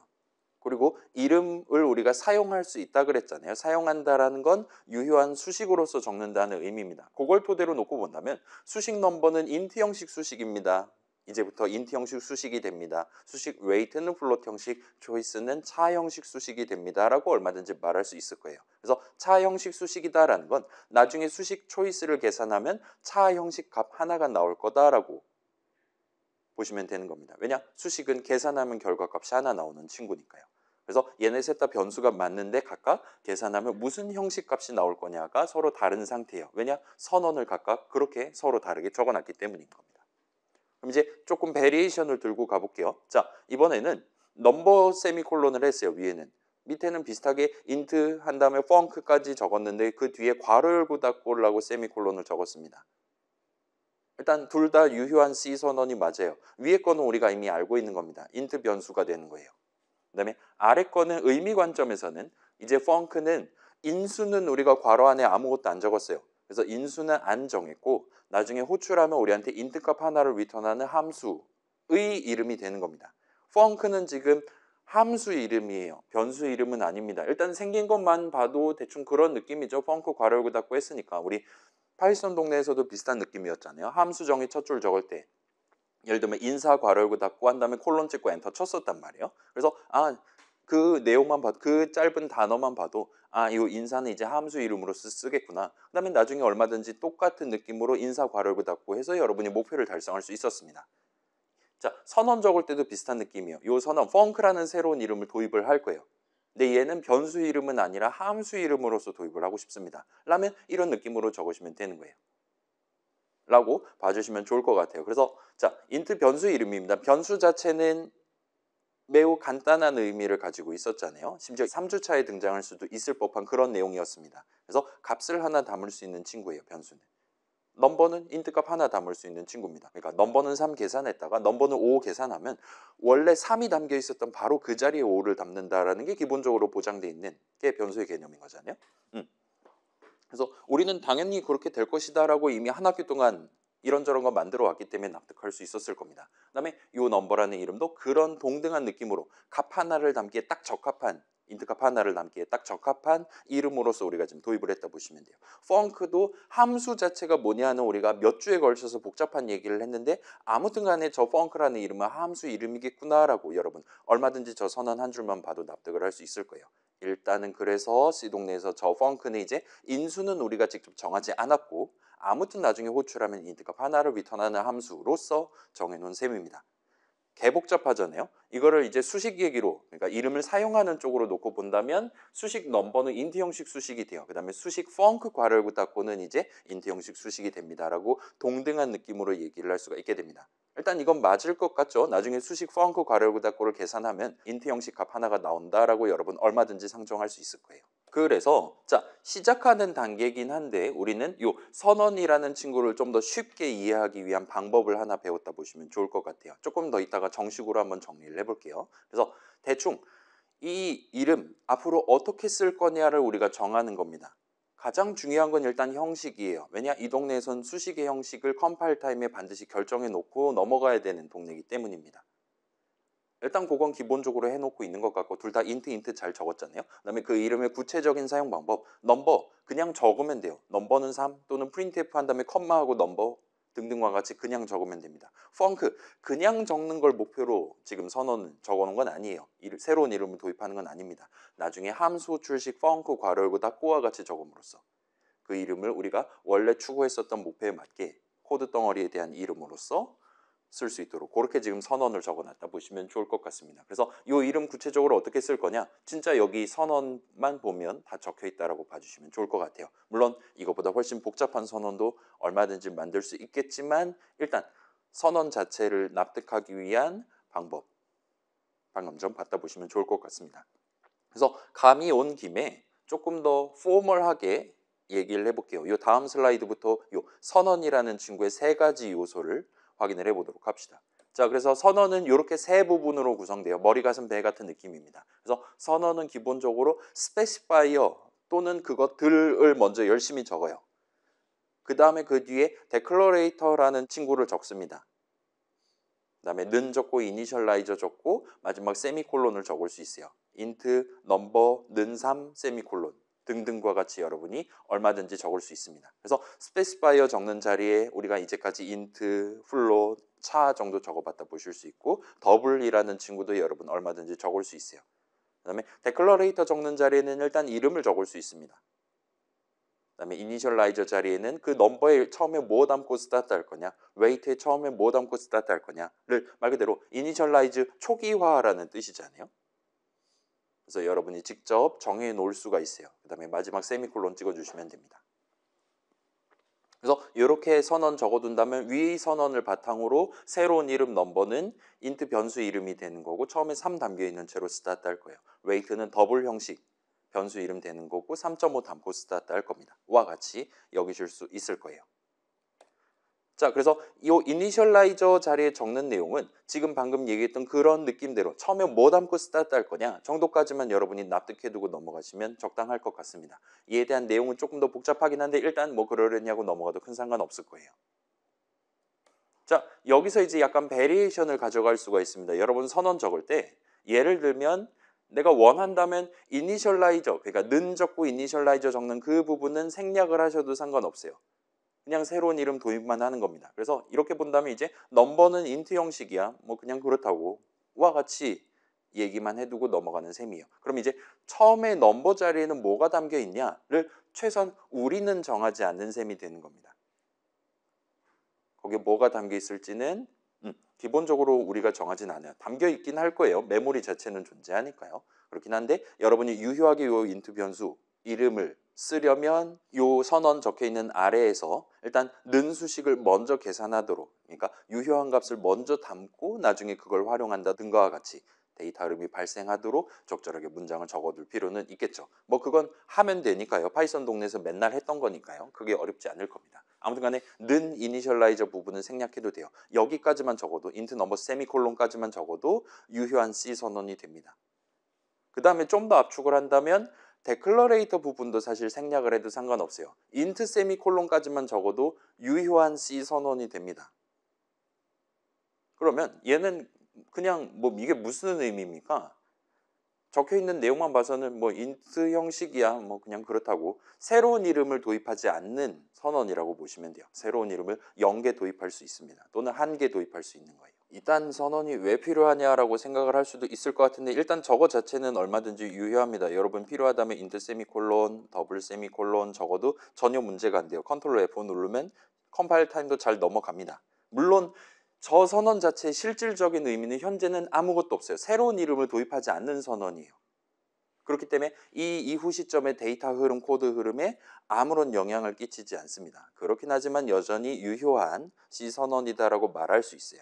그리고 이름을 우리가 사용할 수 있다 그랬잖아요. 사용한다라는 건 유효한 수식으로서 적는다는 의미입니다. 그걸 토대로 놓고 본다면 수식 넘버는 인트 형식 수식입니다. 이제부터 인트 형식 수식이 됩니다. 수식 weight는 플롯 형식, choice는 차 형식 수식이 됩니다. 라고 얼마든지 말할 수 있을 거예요. 그래서 차 형식 수식이다라는 건 나중에 수식 choice를 계산하면 차 형식 값 하나가 나올 거다라고 보시면 되는 겁니다. 왜냐? 수식은 계산하면 결과값이 하나 나오는 친구니까요. 그래서 얘네 셋 다 변수가 맞는데 각각 계산하면 무슨 형식 값이 나올 거냐가 서로 다른 상태예요. 왜냐? 선언을 각각 그렇게 서로 다르게 적어놨기 때문인 겁니다. 그럼 이제 조금 베리에이션을 들고 가볼게요. 자, 이번에는 넘버 세미콜론을 했어요. 위에는. 밑에는 비슷하게 인트 한 다음에 펑크까지 적었는데 그 뒤에 괄호 열고 닫고라고 세미콜론을 적었습니다. 일단 둘 다 유효한 C 선언이 맞아요. 위에 거는 우리가 이미 알고 있는 겁니다. 인트 변수가 되는 거예요. 그 다음에 아래 거는 의미 관점에서는 이제 func는 인수는 우리가 괄호 안에 아무것도 안 적었어요. 그래서 인수는 안 정했고 나중에 호출하면 우리한테 인트 값 하나를 리턴하는 함수의 이름이 되는 겁니다. func는 지금 함수 이름이에요. 변수 이름은 아닙니다. 일단 생긴 것만 봐도 대충 그런 느낌이죠. 펑크 괄호 열고 닫고 했으니까. 우리 파이썬 동네에서도 비슷한 느낌이었잖아요. 함수 정의 첫 줄 적을 때 예를 들면 인사 괄호 열고 닫고 한 다음에 콜론 찍고 엔터 쳤었단 말이에요. 그래서 그 내용만 봐도 그 짧은 단어만 봐도 이 인사는 이제 함수 이름으로서 쓰겠구나. 그 다음에 나중에 얼마든지 똑같은 느낌으로 인사 괄호 열고 닫고 해서 여러분이 목표를 달성할 수 있었습니다. 자, 선언 적을 때도 비슷한 느낌이에요. 이 선언 func라는 새로운 이름을 도입을 할 거예요. 근데 얘는 변수 이름은 아니라 함수 이름으로서 도입을 하고 싶습니다. 라면 이런 느낌으로 적으시면 되는 거예요. 라고 봐주시면 좋을 것 같아요. 그래서 자, int 변수 이름입니다. 변수 자체는 매우 간단한 의미를 가지고 있었잖아요. 심지어 3주차에 등장할 수도 있을 법한 그런 내용이었습니다. 그래서 값을 하나 담을 수 있는 친구예요. 변수는. 넘버는 int 값 하나 담을 수 있는 친구입니다. 그러니까 넘버는 3 계산했다가 넘버는 5 계산하면 원래 3이 담겨 있었던 바로 그 자리에 5를 담는다라는 게 기본적으로 보장되어 있는 게 변수의 개념인 거잖아요. 그래서 우리는 당연히 그렇게 될 것이다라고 이미 한 학기 동안 이런저런 거 만들어 왔기 때문에 납득할 수 있었을 겁니다. 그다음에 이 넘버라는 이름도 그런 동등한 느낌으로 값 하나를 담기에 딱 적합한 인트 값 하나를 담기에 딱 적합한 이름으로서 우리가 지금 도입을 했다 보시면 돼요. func도 함수 자체가 뭐냐는 우리가 몇 주에 걸쳐서 복잡한 얘기를 했는데 아무튼 간에 저 func라는 이름은 함수 이름이겠구나라고 여러분 얼마든지 저 선언 한 줄만 봐도 납득을 할 수 있을 거예요. 일단은 그래서 C 동네에서 저 func는 이제 인수는 우리가 직접 정하지 않았고 아무튼 나중에 호출하면 int 값 하나를 리턴하는 함수로서 정해놓은 셈입니다. 개복잡하잖아요. 이거를 이제 수식 얘기로 그러니까 이름을 사용하는 쪽으로 놓고 본다면 수식 넘버는 int 형식 수식이 돼요. 그 다음에 수식 func 괄호 열고 닫고는 이제 int 형식 수식이 됩니다라고 동등한 느낌으로 얘기를 할 수가 있게 됩니다. 일단 이건 맞을 것 같죠. 나중에 수식 func 괄호 열고 닫고를 계산하면 int 형식 값 하나가 나온다라고 여러분 얼마든지 상정할 수 있을 거예요. 그래서 자, 시작하는 단계이긴 한데 우리는 요 선언이라는 친구를 좀 더 쉽게 이해하기 위한 방법을 하나 배웠다 보시면 좋을 것 같아요. 조금 더 이따가 정식으로 한번 정리를 해볼게요. 그래서 대충 이 이름 앞으로 어떻게 쓸 거냐를 우리가 정하는 겁니다. 가장 중요한 건 일단 형식이에요. 왜냐? 이 동네에선 수식의 형식을 컴파일 타임에 반드시 결정해 놓고 넘어가야 되는 동네이기 때문입니다. 일단 그건 기본적으로 해놓고 있는 것 같고 둘 다 인트 잘 적었잖아요. 그다음에 그 이름의 구체적인 사용 방법 넘버 그냥 적으면 돼요. 넘버는 3 또는 printf 한 다음에 컴마하고 넘버 등등과 같이 그냥 적으면 됩니다. 펑크 그냥 적는 걸 목표로 지금 선언 적어놓은 건 아니에요. 새로운 이름을 도입하는 건 아닙니다. 나중에 함수 출식 펑크 괄호 열고 닫고와 같이 적음으로써 그 이름을 우리가 원래 추구했었던 목표에 맞게 코드 덩어리에 대한 이름으로써 쓸 수 있도록 그렇게 지금 선언을 적어놨다 보시면 좋을 것 같습니다. 그래서 이 이름 구체적으로 어떻게 쓸 거냐 진짜 여기 선언만 보면 다 적혀 있다라고 봐주시면 좋을 것 같아요. 물론 이것보다 훨씬 복잡한 선언도 얼마든지 만들 수 있겠지만 일단 선언 자체를 납득하기 위한 방법 방금 좀 봤다 보시면 좋을 것 같습니다. 그래서 감이 온 김에 조금 더 포멀하게 얘기를 해볼게요. 이 다음 슬라이드부터 이 선언이라는 친구의 세 가지 요소를 확인을 해보도록 합시다. 자, 그래서 선언은 이렇게 세 부분으로 구성돼요. 머리, 가슴, 배 같은 느낌입니다. 그래서 선언은 기본적으로 스페시파이어 또는 그것들을 먼저 열심히 적어요. 그 다음에 그 뒤에 데클러레이터라는 친구를 적습니다. 그 다음에 는 적고 이니셜라이저 적고 마지막 세미콜론을 적을 수 있어요. 인트, 넘버, 는 3, 세미콜론 등등과 같이 여러분이 얼마든지 적을 수 있습니다. 그래서 스페시파이어 적는 자리에 우리가 이제까지 인트, 플로, 차 정도 적어봤다 보실 수 있고 더블이라는 친구도 여러분 얼마든지 적을 수 있어요. 그 다음에 데클러레이터 적는 자리에는 일단 이름을 적을 수 있습니다. 그 다음에 이니셜라이저 자리에는 그 넘버에 처음에 뭐 담고 스타트 할 거냐 웨이트에 처음에 뭐 담고 스타트 할 거냐를 말 그대로 이니셜라이즈 초기화라는 뜻이잖아요. 그래서 여러분이 직접 정해 놓을 수가 있어요. 그 다음에 마지막 세미콜론 찍어주시면 됩니다. 그래서 이렇게 선언 적어둔다면 위 선언을 바탕으로 새로운 이름 넘버는 인트 변수 이름이 되는 거고 처음에 3 담겨있는 채로 스타트 할 거예요. 웨이트는 더블 형식 변수 이름 되는 거고 3.5 담고 스타트 할 겁니다. 와 같이 여기실 수 있을 거예요. 자, 그래서 이 이니셜라이저 자리에 적는 내용은 지금 방금 얘기했던 그런 느낌대로 처음에 뭐 담고 스타트 할 거냐 정도까지만 여러분이 납득해두고 넘어가시면 적당할 것 같습니다. 이에 대한 내용은 조금 더 복잡하긴 한데 일단 뭐 그러려냐고 넘어가도 큰 상관없을 거예요. 자, 여기서 이제 약간 베리에이션을 가져갈 수가 있습니다. 여러분 선언 적을 때 예를 들면 내가 원한다면 이니셜라이저 그러니까 는 적고 이니셜라이저 적는 그 부분은 생략을 하셔도 상관없어요. 그냥 새로운 이름 도입만 하는 겁니다. 그래서 이렇게 본다면 이제 넘버는 인트 형식이야. 뭐 그냥 그렇다고 와 같이 얘기만 해두고 넘어가는 셈이에요. 그럼 이제 처음에 넘버 자리에는 뭐가 담겨 있냐를 최소한 우리는 정하지 않는 셈이 되는 겁니다. 거기에 뭐가 담겨 있을지는 기본적으로 우리가 정하진 않아요. 담겨 있긴 할 거예요. 메모리 자체는 존재하니까요. 그렇긴 한데 여러분이 유효하게 요 인트 변수 이름을 쓰려면 요 선언 적혀 있는 아래에서 일단 는 수식을 먼저 계산하도록 그러니까 유효한 값을 먼저 담고 나중에 그걸 활용한다 등과 같이 데이터 흐름이 발생하도록 적절하게 문장을 적어둘 필요는 있겠죠. 뭐 그건 하면 되니까요. 파이썬 동네에서 맨날 했던 거니까요. 그게 어렵지 않을 겁니다. 아무튼 간에 는 이니셜라이저 부분은 생략해도 돼요. 여기까지만 적어도 인트 넘버 세미콜론까지만 적어도 유효한 C 선언이 됩니다. 그 다음에 좀 더 압축을 한다면 데클러레이터 부분도 사실 생략을 해도 상관없어요. 인트 세미콜론까지만 적어도 유효한 C 선언이 됩니다. 그러면 얘는 그냥 뭐 이게 무슨 의미입니까? 적혀 있는 내용만 봐서는 뭐 인트 형식이야 뭐 그냥 그렇다고 새로운 이름을 도입하지 않는 선언이라고 보시면 돼요. 새로운 이름을 0개 도입할 수 있습니다. 또는 1개 도입할 수 있는 거예요. 일단 선언이 왜 필요하냐라고 생각을 할 수도 있을 것 같은데 일단 저거 자체는 얼마든지 유효합니다. 여러분 필요하다면 인트 세미콜론, 더블 세미콜론 적어도 전혀 문제가 안 돼요. 컨트롤 F 누르면 컴파일 타임도 잘 넘어갑니다. 물론 저 선언 자체의 실질적인 의미는 현재는 아무것도 없어요. 새로운 이름을 도입하지 않는 선언이에요. 그렇기 때문에 이 이후 시점의 데이터 흐름, 코드 흐름에 아무런 영향을 끼치지 않습니다. 그렇긴 하지만 여전히 유효한 C 선언이다라고 말할 수 있어요.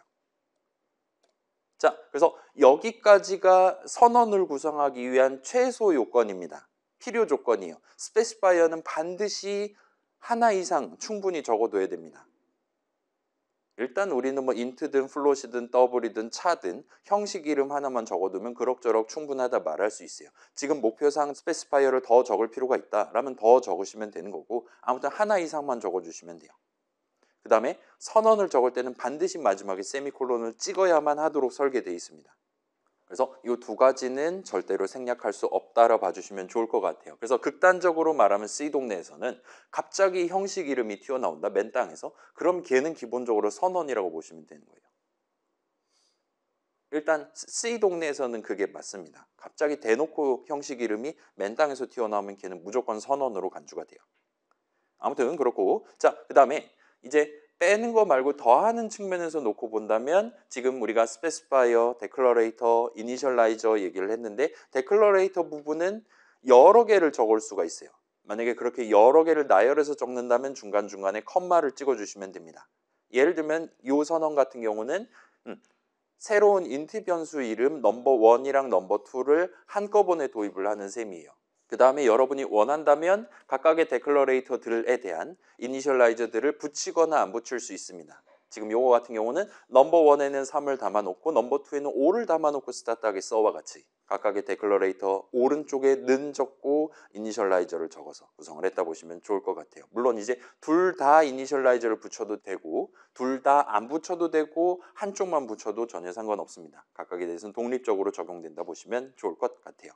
자, 그래서 여기까지가 선언을 구성하기 위한 최소 요건입니다. 필요 조건이에요. 스페시파이어는 반드시 하나 이상 충분히 적어둬야 됩니다. 일단 우리는 뭐 인트든 플롯이든 더블이든 차든 형식 이름 하나만 적어두면 그럭저럭 충분하다 말할 수 있어요. 지금 목표상 스페시파이어를 더 적을 필요가 있다라면 더 적으시면 되는 거고 아무튼 하나 이상만 적어주시면 돼요. 그 다음에 선언을 적을 때는 반드시 마지막에 세미콜론을 찍어야만 하도록 설계되어 있습니다. 그래서 이 두 가지는 절대로 생략할 수 없다라 봐주시면 좋을 것 같아요. 그래서 극단적으로 말하면 C 동네에서는 갑자기 형식 이름이 튀어나온다, 맨 땅에서. 그럼 걔는 기본적으로 선언이라고 보시면 되는 거예요. 일단 C 동네에서는 그게 맞습니다. 갑자기 대놓고 형식 이름이 맨 땅에서 튀어나오면 걔는 무조건 선언으로 간주가 돼요. 아무튼 그렇고, 자, 그 다음에 이제 빼는 거 말고 더하는 측면에서 놓고 본다면 지금 우리가 스페시파이어, 데클러레이터, 이니셜라이저 얘기를 했는데 데클러레이터 부분은 여러 개를 적을 수가 있어요. 만약에 그렇게 여러 개를 나열해서 적는다면 중간중간에 컴마를 찍어주시면 됩니다. 예를 들면 이 선언 같은 경우는 새로운 인트 변수 이름 넘버1이랑 넘버2를 한꺼번에 도입을 하는 셈이에요. 그 다음에 여러분이 원한다면 각각의 데클러레이터들에 대한 이니셜라이저들을 붙이거나 안 붙일 수 있습니다. 지금 요거 같은 경우는 넘버1에는 3을 담아놓고 넘버2에는 5를 담아놓고 스타트하게 써와 같이 각각의 데클러레이터 오른쪽에 는 적고 이니셜라이저를 적어서 구성을 했다 보시면 좋을 것 같아요. 물론 이제 둘 다 이니셜라이저를 붙여도 되고 둘 다 안 붙여도 되고 한쪽만 붙여도 전혀 상관없습니다. 각각에 대해서는 독립적으로 적용된다 보시면 좋을 것 같아요.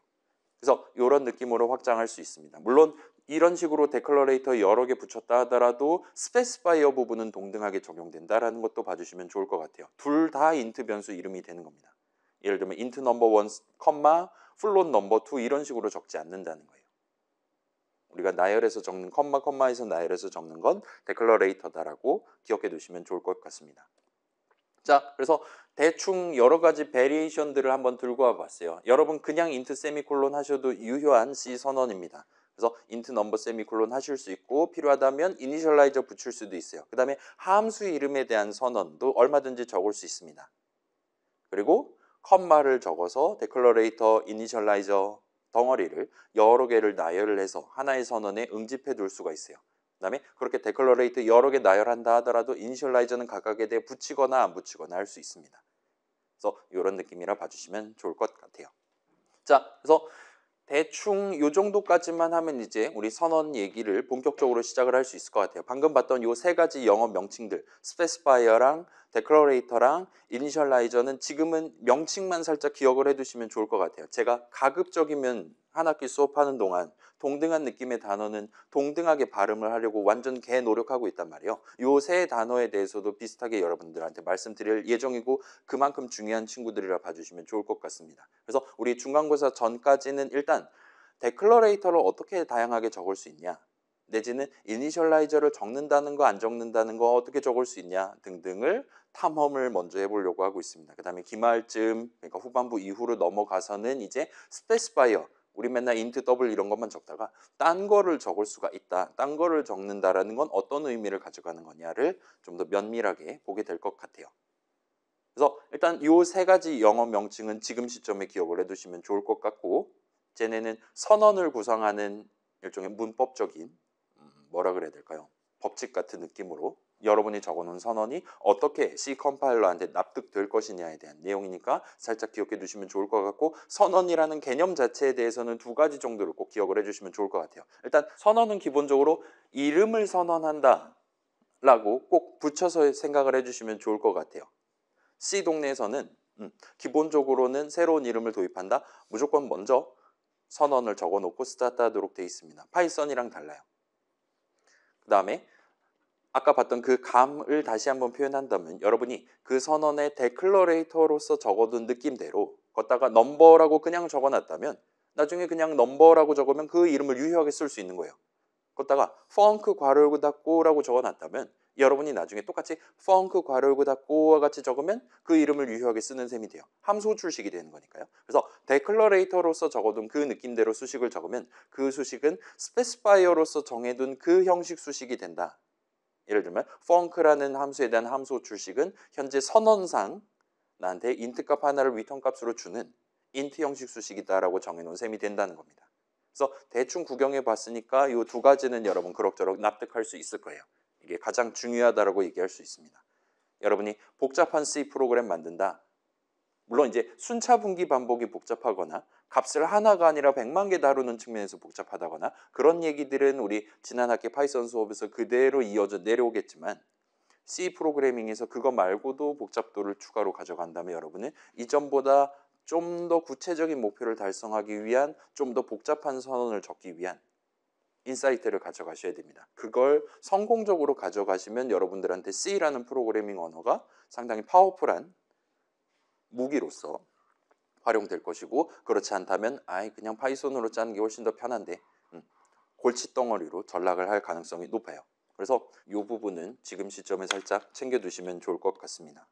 그래서 이런 느낌으로 확장할 수 있습니다. 물론 이런 식으로 데클러레이터 여러 개 붙였다 하더라도 스페시파이어 부분은 동등하게 적용된다라는 것도 봐주시면 좋을 것 같아요. 둘 다 인트 변수 이름이 되는 겁니다. 예를 들면 인트 넘버 1, 컴마, 플롯 넘버 2 이런 식으로 적지 않는다는 거예요. 우리가 나열해서 적는 컴마에서 나열해서 적는 건 데클러레이터다라고 기억해 두시면 좋을 것 같습니다. 자, 그래서 대충 여러 가지 베리에이션들을 한번 들고 와봤어요. 여러분 그냥 인트 세미콜론 하셔도 유효한 C 선언입니다. 그래서 인트 넘버 세미콜론 하실 수 있고 필요하다면 이니셜라이저 붙일 수도 있어요. 그 다음에 함수 이름에 대한 선언도 얼마든지 적을 수 있습니다. 그리고 컴마를 적어서 데클러레이터, 이니셜라이저 덩어리를 여러 개를 나열을 해서 하나의 선언에 응집해 둘 수가 있어요. 그 다음에 그렇게 데클러레이터 여러 개 나열한다 하더라도 이니셜라이저는 각각에 대해 붙이거나 안 붙이거나 할 수 있습니다. 그래서 이런 느낌이라 봐주시면 좋을 것 같아요. 자, 그래서 대충 요 정도까지만 하면 이제 우리 선언 얘기를 본격적으로 시작을 할 수 있을 것 같아요. 방금 봤던 요 세 가지 영어 명칭들, 스페시파이어랑 데클러레이터랑 이니셜라이저는 지금은 명칭만 살짝 기억을 해두시면 좋을 것 같아요. 제가 가급적이면 한 학기 수업하는 동안 동등한 느낌의 단어는 동등하게 발음을 하려고 완전 개 노력하고 있단 말이에요. 요 세 단어에 대해서도 비슷하게 여러분들한테 말씀드릴 예정이고 그만큼 중요한 친구들이라 봐주시면 좋을 것 같습니다. 그래서 우리 중간고사 전까지는 일단 데클러레이터를 어떻게 다양하게 적을 수 있냐, 내지는 이니셜라이저를 적는다는 거 안 적는다는 거 어떻게 적을 수 있냐 등등을 탐험을 먼저 해보려고 하고 있습니다. 그 다음에 기말쯤, 그러니까 후반부 이후로 넘어가서는 이제 스페시파이어, 우리 맨날 인트 더블 이런 것만 적다가 딴 거를 적을 수가 있다, 딴 거를 적는다라는 건 어떤 의미를 가져가는 거냐를 좀 더 면밀하게 보게 될 것 같아요. 그래서 일단 이 세 가지 영어 명칭은 지금 시점에 기억을 해두시면 좋을 것 같고, 쟤네는 선언을 구성하는 일종의 문법적인 뭐라 그래야 될까요? 법칙 같은 느낌으로 여러분이 적어놓은 선언이 어떻게 C 컴파일러한테 납득될 것이냐에 대한 내용이니까 살짝 기억해 두시면 좋을 것 같고, 선언이라는 개념 자체에 대해서는 두 가지 정도를 꼭 기억을 해주시면 좋을 것 같아요. 일단 선언은 기본적으로 이름을 선언한다 라고 꼭 붙여서 생각을 해주시면 좋을 것 같아요. C 동네에서는 기본적으로는 새로운 이름을 도입한다, 무조건 먼저 선언을 적어놓고 스타트하도록 되어 있습니다. 파이썬이랑 달라요. 그 다음에 아까 봤던 그 감을 다시 한번 표현한다면 여러분이 그 선언의 데클러레이터로서 적어둔 느낌대로 걷다가 넘버라고 그냥 적어놨다면 나중에 그냥 넘버라고 적으면 그 이름을 유효하게 쓸 수 있는 거예요. 걷다가 펑크 괄호 열고 닫고라고 적어놨다면 여러분이 나중에 똑같이 펑크 괄호 열고 닫고와 같이 적으면 그 이름을 유효하게 쓰는 셈이 돼요. 함수 호출식이 되는 거니까요. 그래서 데클러레이터로서 적어둔 그 느낌대로 수식을 적으면 그 수식은 스페시파이어로서 정해둔 그 형식 수식이 된다. 예를 들면 func라는 함수에 대한 함수 호출식은 현재 선언상 나한테 int 값 하나를 return 값으로 주는 int 형식 수식이다라고 정해놓은 셈이 된다는 겁니다. 그래서 대충 구경해 봤으니까 이 두 가지는 여러분 그럭저럭 납득할 수 있을 거예요. 이게 가장 중요하다라고 얘기할 수 있습니다. 여러분이 복잡한 C 프로그램 만든다. 물론 이제 순차 분기 반복이 복잡하거나 값을 하나가 아니라 100만 개 다루는 측면에서 복잡하다거나 그런 얘기들은 우리 지난 학기 파이썬 수업에서 그대로 이어져 내려오겠지만 C 프로그래밍에서 그거 말고도 복잡도를 추가로 가져간다면 여러분은 이전보다 좀 더 구체적인 목표를 달성하기 위한 좀 더 복잡한 선언을 적기 위한 인사이트를 가져가셔야 됩니다. 그걸 성공적으로 가져가시면 여러분들한테 C라는 프로그래밍 언어가 상당히 파워풀한 무기로서 활용될 것이고 그렇지 않다면 그냥 파이썬으로 짜는 게 훨씬 더 편한데 골칫덩어리로 전락을 할 가능성이 높아요. 그래서 이 부분은 지금 시점에 살짝 챙겨두시면 좋을 것 같습니다.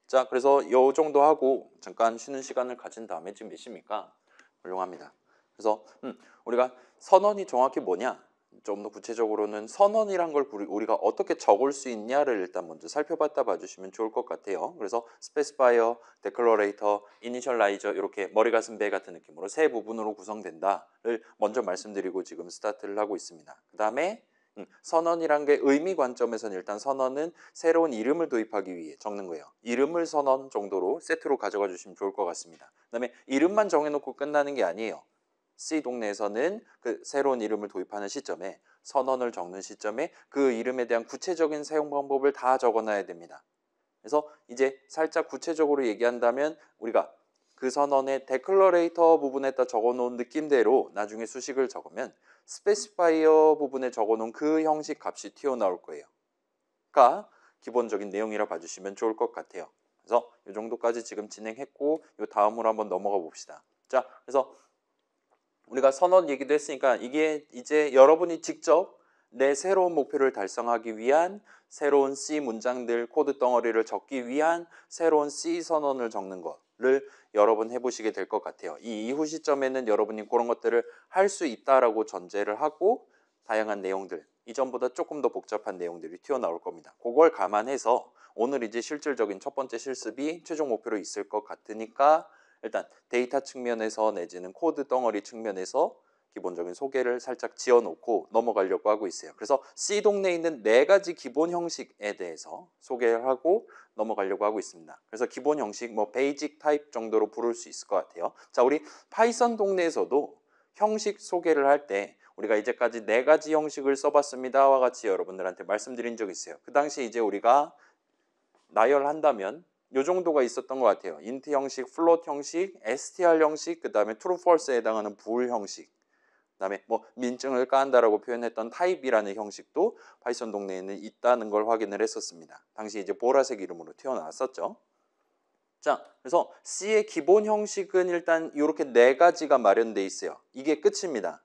자, 그래서 이 정도 하고 잠깐 쉬는 시간을 가진 다음에 지금 몇 시입니까? 훌륭합니다. 그래서 우리가 선언이 정확히 뭐냐? 좀 더 구체적으로는 선언이란 걸 우리가 어떻게 적을 수 있냐를 일단 먼저 살펴봤다 봐주시면 좋을 것 같아요. 그래서 스페시파이어, 데클러레이터, 이니셜라이저 이렇게 머리 가슴 배 같은 느낌으로 세 부분으로 구성된다를 먼저 말씀드리고 지금 스타트를 하고 있습니다. 그 다음에 선언이란 게 의미 관점에서는 일단 선언은 새로운 이름을 도입하기 위해 적는 거예요. 이름을 선언 정도로 세트로 가져가 주시면 좋을 것 같습니다. 그 다음에 이름만 정해놓고 끝나는 게 아니에요. C 동네에서는 그 새로운 이름을 도입하는 시점에 선언을 적는 시점에 그 이름에 대한 구체적인 사용 방법을 다 적어놔야 됩니다. 그래서 이제 살짝 구체적으로 얘기한다면 우리가 그 선언의 데클러레이터 부분에다 적어놓은 느낌대로 나중에 수식을 적으면 스페시파이어 부분에 적어놓은 그 형식 값이 튀어나올 거예요. 가 기본적인 내용이라 봐주시면 좋을 것 같아요. 그래서 이 정도까지 지금 진행했고 이 다음으로 한번 넘어가 봅시다. 자, 그래서 우리가 선언 얘기도 했으니까 이게 이제 여러분이 직접 내 새로운 목표를 달성하기 위한 새로운 C 문장들, 코드 덩어리를 적기 위한 새로운 C 선언을 적는 거를 여러분 해보시게 될 것 같아요. 이 이후 시점에는 여러분이 그런 것들을 할 수 있다라고 전제를 하고 다양한 내용들, 이전보다 조금 더 복잡한 내용들이 튀어나올 겁니다. 그걸 감안해서 오늘 이제 실질적인 첫 번째 실습이 최종 목표로 있을 것 같으니까 일단 데이터 측면에서 내지는 코드 덩어리 측면에서 기본적인 소개를 살짝 지어놓고 넘어가려고 하고 있어요. 그래서 C 동네에 있는 4가지 기본 형식에 대해서 소개를 하고 넘어가려고 하고 있습니다. 그래서 기본 형식, 뭐 베이직 타입 정도로 부를 수 있을 것 같아요. 자, 우리 파이썬 동네에서도 형식 소개를 할 때 우리가 이제까지 4가지 형식을 써봤습니다와 같이 여러분들한테 말씀드린 적이 있어요. 그 당시 이제 우리가 나열한다면 이 정도가 있었던 것 같아요. 인트 형식, 플롯 형식, str 형식, 그 다음에 true, false에 해당하는 bool 형식, 그 다음에 뭐 민증을 까한다라고 표현했던 타입이라는 형식도 파이썬 동네에는 있다는 걸 확인을 했었습니다. 당시 이제 보라색 이름으로 튀어나왔었죠. 자, 그래서 C의 기본 형식은 일단 이렇게 4가지가 마련돼 있어요. 이게 끝입니다.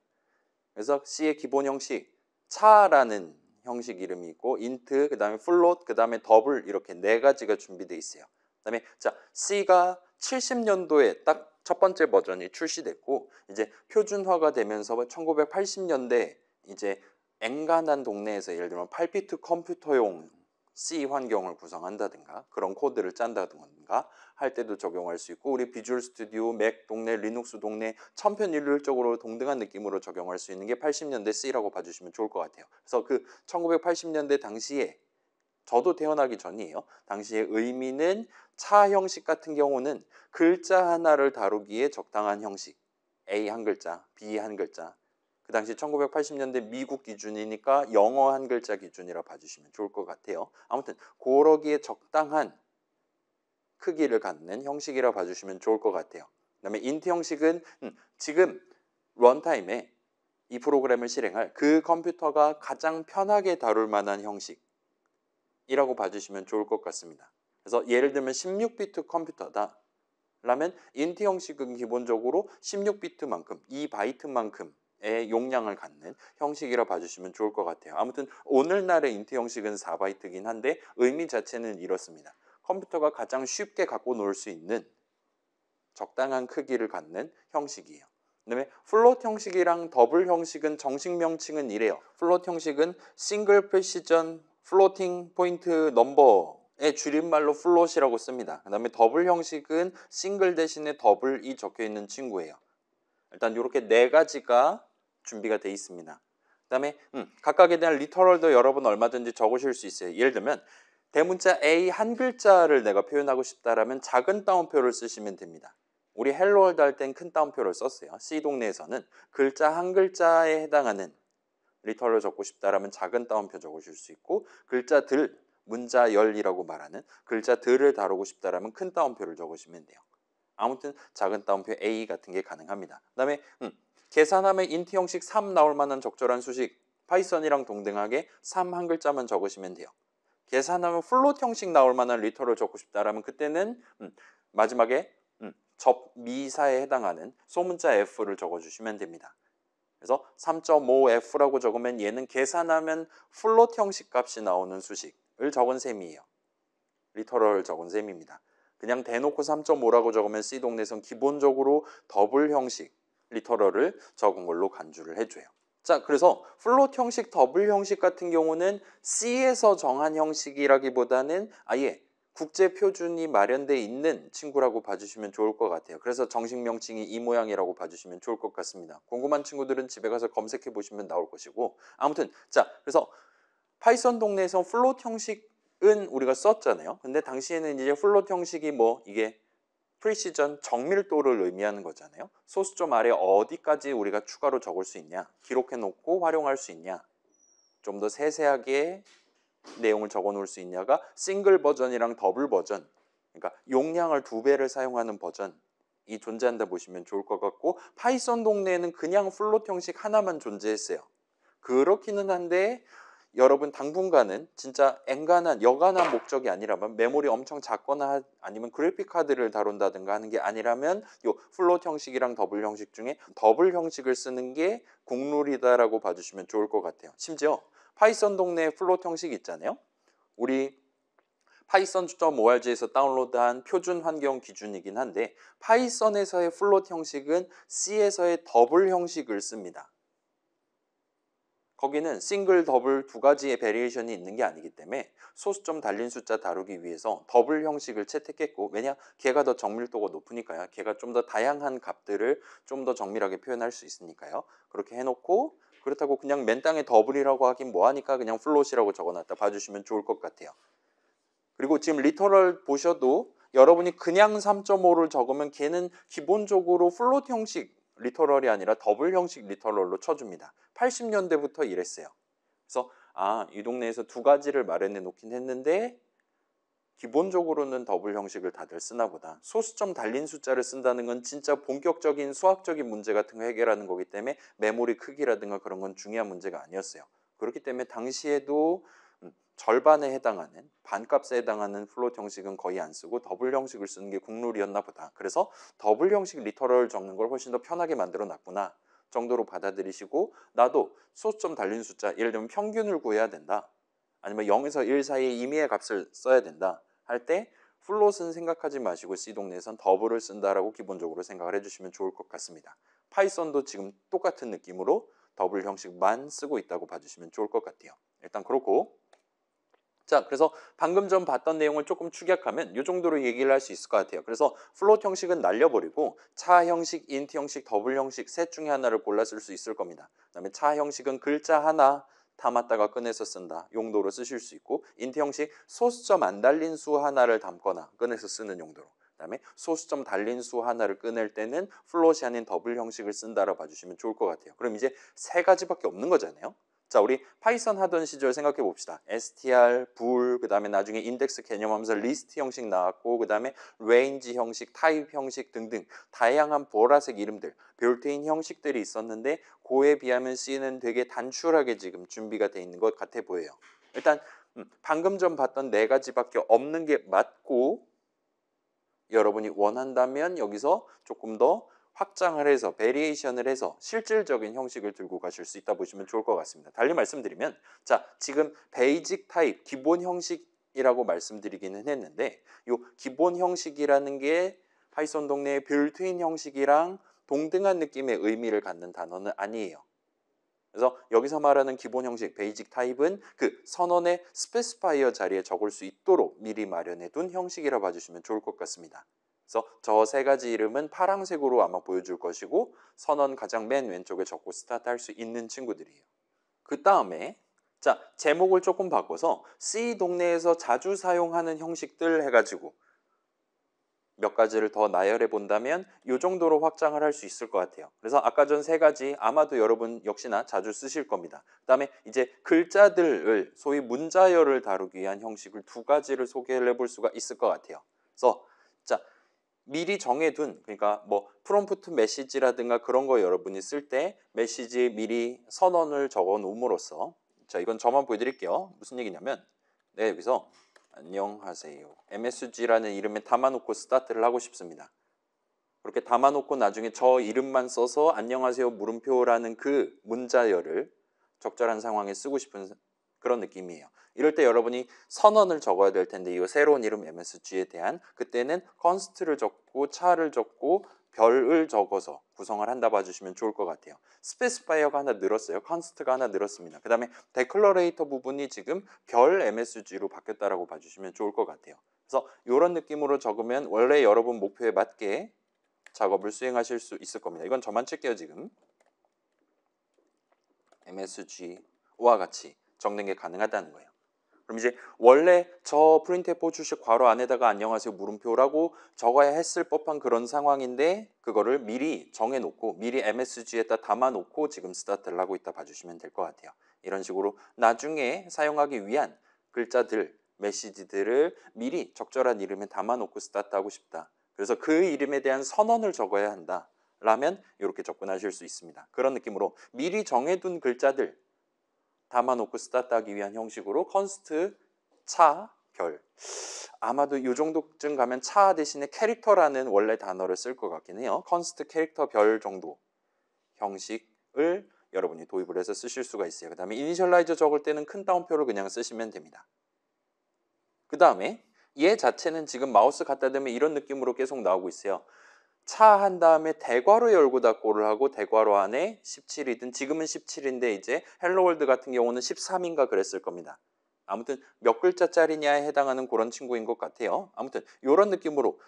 그래서 C의 기본 형식, 차라는 형식 이름이 있고 인트, 그 다음에 플롯, 그 다음에 더블 이렇게 4가지가 준비되어 있어요. 그 다음에 자, C가 70년도에 딱 첫 번째 버전이 출시됐고 이제 표준화가 되면서 1980년대 이제 엔간한 동네에서 예를 들면 8비트 컴퓨터용 C 환경을 구성한다든가 그런 코드를 짠다든가 할 때도 적용할 수 있고 우리 비주얼 스튜디오, 맥 동네, 리눅스 동네 천편일률적으로 동등한 느낌으로 적용할 수 있는 게 80년대 C라고 봐주시면 좋을 것 같아요. 그래서 그 1980년대 당시에 저도 태어나기 전이에요. 당시의 의미는 차 형식 같은 경우는 글자 하나를 다루기에 적당한 형식. A 한 글자, B 한 글자. 그 당시 1980년대 미국 기준이니까 영어 한 글자 기준이라 봐주시면 좋을 것 같아요. 아무튼 그러기에 적당한 크기를 갖는 형식이라 봐주시면 좋을 것 같아요. 그 다음에 인트 형식은 지금 런타임에 이 프로그램을 실행할 그 컴퓨터가 가장 편하게 다룰 만한 형식이라고 봐주시면 좋을 것 같습니다. 그래서 예를 들면 16비트 컴퓨터다 라면 인트 형식은 기본적으로 16비트만큼 2바이트만큼의 용량을 갖는 형식이라 봐주시면 좋을 것 같아요. 아무튼 오늘날의 인트 형식은 4바이트긴 한데 의미 자체는 이렇습니다. 컴퓨터가 가장 쉽게 갖고 놀 수 있는 적당한 크기를 갖는 형식이에요. 그다음에 플롯 형식이랑 더블 형식은 정식 명칭은 이래요. 플롯 형식은 싱글 프리시전 플로팅 포인트 넘버의 줄임말로 플롯이라고 씁니다. 그 다음에 더블 형식은 싱글 대신에 더블이 적혀 있는 친구예요. 일단 이렇게 4가지가 준비가 돼 있습니다. 그다음에 각각에 대한 리터럴도 여러분 얼마든지 적으실 수 있어요. 예를 들면 대문자 A 한 글자를 내가 표현하고 싶다라면 작은 따옴표를 쓰시면 됩니다. 우리 헬로월드 할 땐 큰 따옴표를 썼어요. C 동네에서는 글자 한 글자에 해당하는 리터럴 적고 싶다라면 작은 따옴표 적으실 수 있고, 글자들, 문자열이라고 말하는 글자들을 다루고 싶다라면 큰 따옴표를 적으시면 돼요. 아무튼 작은 따옴표 A 같은 게 가능합니다. 그다음에 계산하면 인트 형식 3 나올 만한 적절한 수식, 파이썬이랑 동등하게 3 한 글자만 적으시면 돼요. 계산하면 플롯 형식 나올 만한 리터럴 적고 싶다라면 그때는 마지막에 접미사에 해당하는 소문자 F를 적어주시면 됩니다. 그래서 3.5F라고 적으면 얘는 계산하면 플롯 형식 값이 나오는 수식을 적은 셈이에요. 리터럴 적은 셈입니다. 그냥 대놓고 3.5라고 적으면 C 동네에선 기본적으로 더블 형식 리터럴을 적은 걸로 간주를 해줘요. 자, 그래서 플롯 형식, 더블 형식 같은 경우는 C에서 정한 형식이라기보다는 아예 국제 표준이 마련되어 있는 친구라고 봐주시면 좋을 것 같아요. 그래서 정식 명칭이 이 모양이라고 봐주시면 좋을 것 같습니다. 궁금한 친구들은 집에 가서 검색해 보시면 나올 것이고, 아무튼 자, 그래서 파이썬 동네에서 플롯 형식은 우리가 썼잖아요. 근데 당시에는 이제 플롯 형식이 뭐 이게 프리시전, 정밀도를 의미하는 거잖아요. 소수점 아래 어디까지 우리가 추가로 적을 수 있냐, 기록해 놓고 활용할 수 있냐, 좀 더 세세하게 내용을 적어 놓을 수 있냐가 싱글 버전이랑 더블 버전, 그러니까 용량을 2배를 사용하는 버전이 존재한다 보시면 좋을 것 같고, 파이썬 동네에는 그냥 플롯 형식 하나만 존재했어요. 그렇기는 한데 여러분 당분간은 진짜 엔간한 여간한 목적이 아니라면, 메모리 엄청 작거나 아니면 그래픽 카드를 다룬다든가 하는 게 아니라면 요 플롯 형식이랑 더블 형식 중에 더블 형식을 쓰는 게 국룰이다라고 봐주시면 좋을 것 같아요. 심지어 파이썬 동네에 플롯 형식 있잖아요. 우리 python.org에서 다운로드한 표준 환경 기준이긴 한데, 파이썬에서의 플롯 형식은 C에서의 더블 형식을 씁니다. 거기는 싱글, 더블 두 가지의 베리에이션이 있는 게 아니기 때문에 소수점 달린 숫자 다루기 위해서 더블 형식을 채택했고, 왜냐? 걔가 더 정밀도가 높으니까요. 걔가 좀 더 다양한 값들을 좀 더 정밀하게 표현할 수 있으니까요. 그렇게 해놓고, 그렇다고 그냥 맨땅에 더블이라고 하긴 뭐하니까 그냥 플롯이라고 적어놨다 봐주시면 좋을 것 같아요. 그리고 지금 리터럴 보셔도 여러분이 그냥 3.5를 적으면 걔는 기본적으로 플롯 형식 리터럴이 아니라 더블 형식 리터럴로 쳐줍니다. 80년대부터 이랬어요. 그래서 이 동네에서 두 가지를 마련해 놓긴 했는데 기본적으로는 더블 형식을 다들 쓰나 보다. 소수점 달린 숫자를 쓴다는 건 진짜 본격적인 수학적인 문제 같은 거 해결하는 거기 때문에 메모리 크기라든가 그런 건 중요한 문제가 아니었어요. 그렇기 때문에 당시에도 절반에 해당하는, 반값에 해당하는 플롯 형식은 거의 안 쓰고 더블 형식을 쓰는 게 국룰이었나 보다. 그래서 더블 형식 리터럴 적는 걸 훨씬 더 편하게 만들어 놨구나 정도로 받아들이시고, 나도 소수점 달린 숫자, 예를 들면 평균을 구해야 된다, 아니면 0에서 1 사이의 임의의 값을 써야 된다 할 때 플롯은 생각하지 마시고 C 동네에선 더블을 쓴다라고 기본적으로 생각을 해주시면 좋을 것 같습니다. 파이썬도 지금 똑같은 느낌으로 더블 형식만 쓰고 있다고 봐주시면 좋을 것 같아요. 일단 그렇고, 자, 그래서 방금 전 봤던 내용을 조금 축약하면 이 정도로 얘기를 할 수 있을 것 같아요. 그래서 플롯 형식은 날려버리고 차 형식, 인트 형식, 더블 형식 셋 중에 하나를 골라 쓸 수 있을 겁니다. 그다음에 차 형식은 글자 하나 담았다가 꺼내서 쓴다 용도로 쓰실 수 있고, 인트 형식 소수점 안 달린 수 하나를 담거나 꺼내서 쓰는 용도로, 그다음에 소수점 달린 수 하나를 꺼낼 때는 플롯이 아닌 더블 형식을 쓴다라고 봐주시면 좋을 것 같아요. 그럼 이제 세 가지밖에 없는 거잖아요. 자, 우리 파이썬 하던 시절 생각해 봅시다. str, bool, 그 다음에 나중에 인덱스 개념하면서 리스트 형식 나왔고, 그 다음에 range 형식, 타입 형식 등등 다양한 보라색 이름들, 빌트인 형식들이 있었는데 그에 비하면 C는 되게 단출하게 지금 준비가 돼 있는 것 같아 보여요. 일단 방금 전 봤던 네 가지밖에 없는 게 맞고, 여러분이 원한다면 여기서 조금 더 확장을 해서 베리에이션을 해서 실질적인 형식을 들고 가실 수 있다 보시면 좋을 것 같습니다. 달리 말씀드리면, 자, 지금 베이직 타입 기본 형식이라고 말씀드리기는 했는데, 이 기본 형식이라는 게 파이썬 동네의 빌트인 형식이랑 동등한 느낌의 의미를 갖는 단어는 아니에요. 그래서 여기서 말하는 기본 형식, 베이직 타입은 그 선언의 스페시파이어 자리에 적을 수 있도록 미리 마련해 둔 형식이라 봐주시면 좋을 것 같습니다. 그래서 저 세 가지 이름은 파란색으로 아마 보여줄 것이고 선언 가장 맨 왼쪽에 적고 스타트할 수 있는 친구들이에요. 그 다음에 자 제목을 조금 바꿔서 C 동네에서 자주 사용하는 형식들 해가지고 몇 가지를 더 나열해 본다면 이 정도로 확장을 할 수 있을 것 같아요. 그래서 아까 전 세 가지 아마도 여러분 역시나 자주 쓰실 겁니다. 그 다음에 이제 글자들을 소위 문자열을 다루기 위한 형식을 두 가지를 소개를 해볼 수가 있을 것 같아요. 그래서 자 미리 정해둔 그러니까 뭐 프롬프트 메시지라든가 그런 거 여러분이 쓸 때 메시지에 미리 선언을 적어 놓음으로써 자 이건 저만 보여드릴게요. 무슨 얘기냐면 내가 여기서 안녕하세요 MSG라는 이름에 담아놓고 스타트를 하고 싶습니다. 그렇게 담아놓고 나중에 저 이름만 써서 안녕하세요 물음표라는 그 문자열을 적절한 상황에 쓰고 싶은 그런 느낌이에요. 이럴 때 여러분이 선언을 적어야 될 텐데 이 새로운 이름 MSG에 대한 그때는 const를 적고 char를 적고 별을 적어서 구성을 한다 봐주시면 좋을 것 같아요. 스페시파이어가 하나 늘었어요. const가 하나 늘었습니다. 그 다음에 데클러레이터 부분이 지금 별 MSG로 바뀌었다라고 봐주시면 좋을 것 같아요. 그래서 이런 느낌으로 적으면 원래 여러분 목표에 맞게 작업을 수행하실 수 있을 겁니다. 이건 저만 칠게요 지금. MSG와 같이 적는 게 가능하다는 거예요. 그럼 이제 원래 저 프린트F 주식 괄호 안에다가 안녕하세요 물음표라고 적어야 했을 법한 그런 상황인데 그거를 미리 정해놓고 미리 MSG에다 담아놓고 지금 스타트를 하고 있다 봐주시면 될 것 같아요. 이런 식으로 나중에 사용하기 위한 글자들, 메시지들을 미리 적절한 이름에 담아놓고 스타트하고 싶다. 그래서 그 이름에 대한 선언을 적어야 한다. 라면 이렇게 접근하실 수 있습니다. 그런 느낌으로 미리 정해둔 글자들 담아놓고 스타트하기 위한 형식으로 컨스트, 차, 별 아마도 이 정도쯤 가면 차 대신에 캐릭터라는 원래 단어를 쓸 것 같긴 해요. 컨스트, 캐릭터, 별 정도 형식을 여러분이 도입을 해서 쓰실 수가 있어요. 그 다음에 이니셜라이저 적을 때는 큰 따옴표를 그냥 쓰시면 됩니다. 그 다음에 얘 자체는 지금 마우스 갖다 대면 이런 느낌으로 계속 나오고 있어요. 차 한 다음에 대괄호 열고 닫고를 하고 대괄호 안에 17이든 지금은 17인데 이제 헬로월드 같은 경우는 13인가 그랬을 겁니다. 아무튼 몇 글자짜리냐에 해당하는 그런 친구인 것 같아요. 아무튼 이런 느낌으로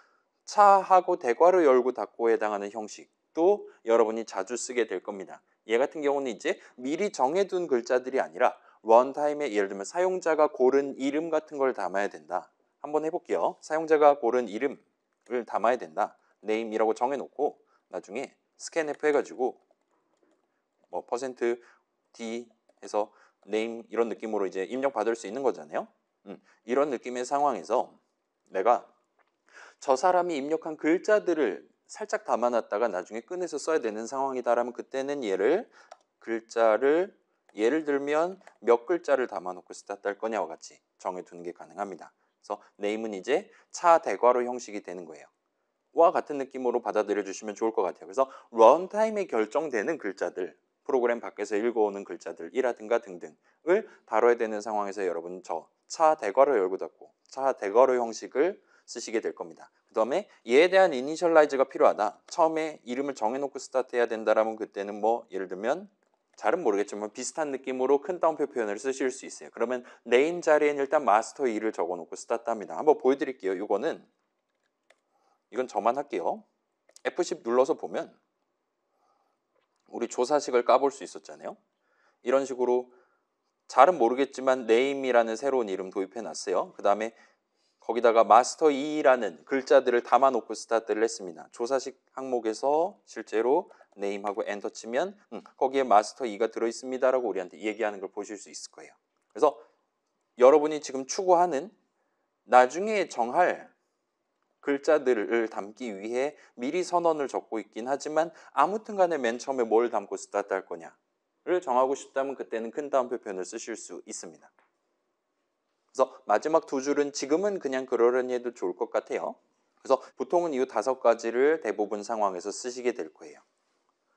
차하고 대괄호 열고 닫고에 해당하는 형식도 여러분이 자주 쓰게 될 겁니다. 얘 같은 경우는 이제 미리 정해둔 글자들이 아니라 런타임에 예를 들면 사용자가 고른 이름 같은 걸 담아야 된다. 한번 해볼게요. 사용자가 고른 이름을 담아야 된다. name이라고 정해놓고 나중에 스캔F 해가지고 뭐 %d 해서 name 이런 느낌으로 이제 입력받을 수 있는 거잖아요. 이런 느낌의 상황에서 내가 저 사람이 입력한 글자들을 살짝 담아놨다가 나중에 꺼내서 써야 되는 상황이다라면 그때는 얘를 글자를 예를 들면 몇 글자를 담아놓고 스타트할 거냐와 같이 정해두는 게 가능합니다. 그래서 name은 이제 차 대괄호 형식이 되는 거예요. 와 같은 느낌으로 받아들여 주시면 좋을 것 같아요. 그래서 런타임에 결정되는 글자들, 프로그램 밖에서 읽어오는 글자들이라든가 등등을 다뤄야 되는 상황에서 여러분 저 차 대괄호 열고 닫고 차 대괄호 형식을 쓰시게 될 겁니다. 그 다음에 얘에 대한 이니셜라이즈가 필요하다. 처음에 이름을 정해놓고 스타트해야 된다라면 그때는 뭐 예를 들면 잘은 모르겠지만 비슷한 느낌으로 큰 따옴표 표현을 쓰실 수 있어요. 그러면 name 자리에는 일단 마스터 2를 적어놓고 스타트합니다. 한번 보여드릴게요. 이건 저만 할게요. F10 눌러서 보면 우리 조사식을 까볼 수 있었잖아요. 이런 식으로 잘은 모르겠지만 name이라는 새로운 이름 도입해 놨어요. 그 다음에 거기다가 마스터 2라는 글자들을 담아놓고 스타트를 했습니다. 조사식 항목에서 실제로 name하고 엔터 치면 거기에 마스터 2가 들어있습니다라고 우리한테 얘기하는 걸 보실 수 있을 거예요. 그래서 여러분이 지금 추구하는 나중에 정할 글자들을 담기 위해 미리 선언을 적고 있긴 하지만 아무튼 간에 맨 처음에 뭘 담고 스타트할 거냐를 정하고 싶다면 그때는 큰 따옴표 표현을 쓰실 수 있습니다. 그래서 마지막 두 줄은 지금은 그냥 그러려니 해도 좋을 것 같아요. 그래서 보통은 이 5가지를 대부분 상황에서 쓰시게 될 거예요.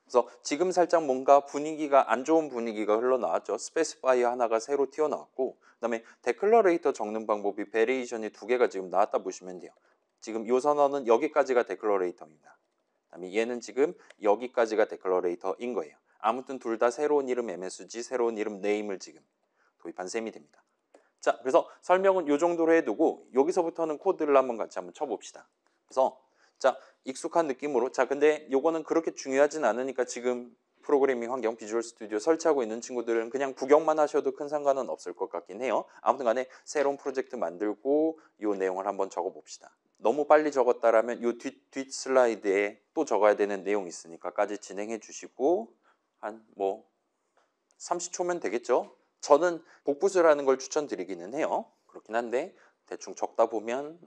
그래서 지금 살짝 뭔가 분위기가 안 좋은 분위기가 흘러나왔죠. 스페시파이어 하나가 새로 튀어나왔고 그다음에 데클러레이터 적는 방법이 베리에이션이 2개가 지금 나왔다 보시면 돼요. 지금 이 선언은 여기까지가 데클러레이터입니다. 그다음에 얘는 지금 여기까지가 데클러레이터인 거예요. 아무튼 둘 다 새로운 이름 MSG, 새로운 이름 name을 지금 도입한 셈이 됩니다. 자, 그래서 설명은 이 정도로 해두고 여기서부터는 코드를 한번 같이 쳐봅시다. 그래서 자, 익숙한 느낌으로. 자, 근데 요거는 그렇게 중요하진 않으니까 지금 프로그래밍 환경 비주얼 스튜디오 설치하고 있는 친구들은 그냥 구경만 하셔도 큰 상관은 없을 것 같긴 해요. 아무튼 간에 새로운 프로젝트 만들고 요 내용을 한번 적어 봅시다. 너무 빨리 적었다라면 요 뒷 슬라이드에 또 적어야 되는 내용이 있으니까까지 진행해 주시고 한 뭐 30초면 되겠죠? 저는 복붙을 하는 걸 추천드리기는 해요. 그렇긴 한데 대충 적다 보면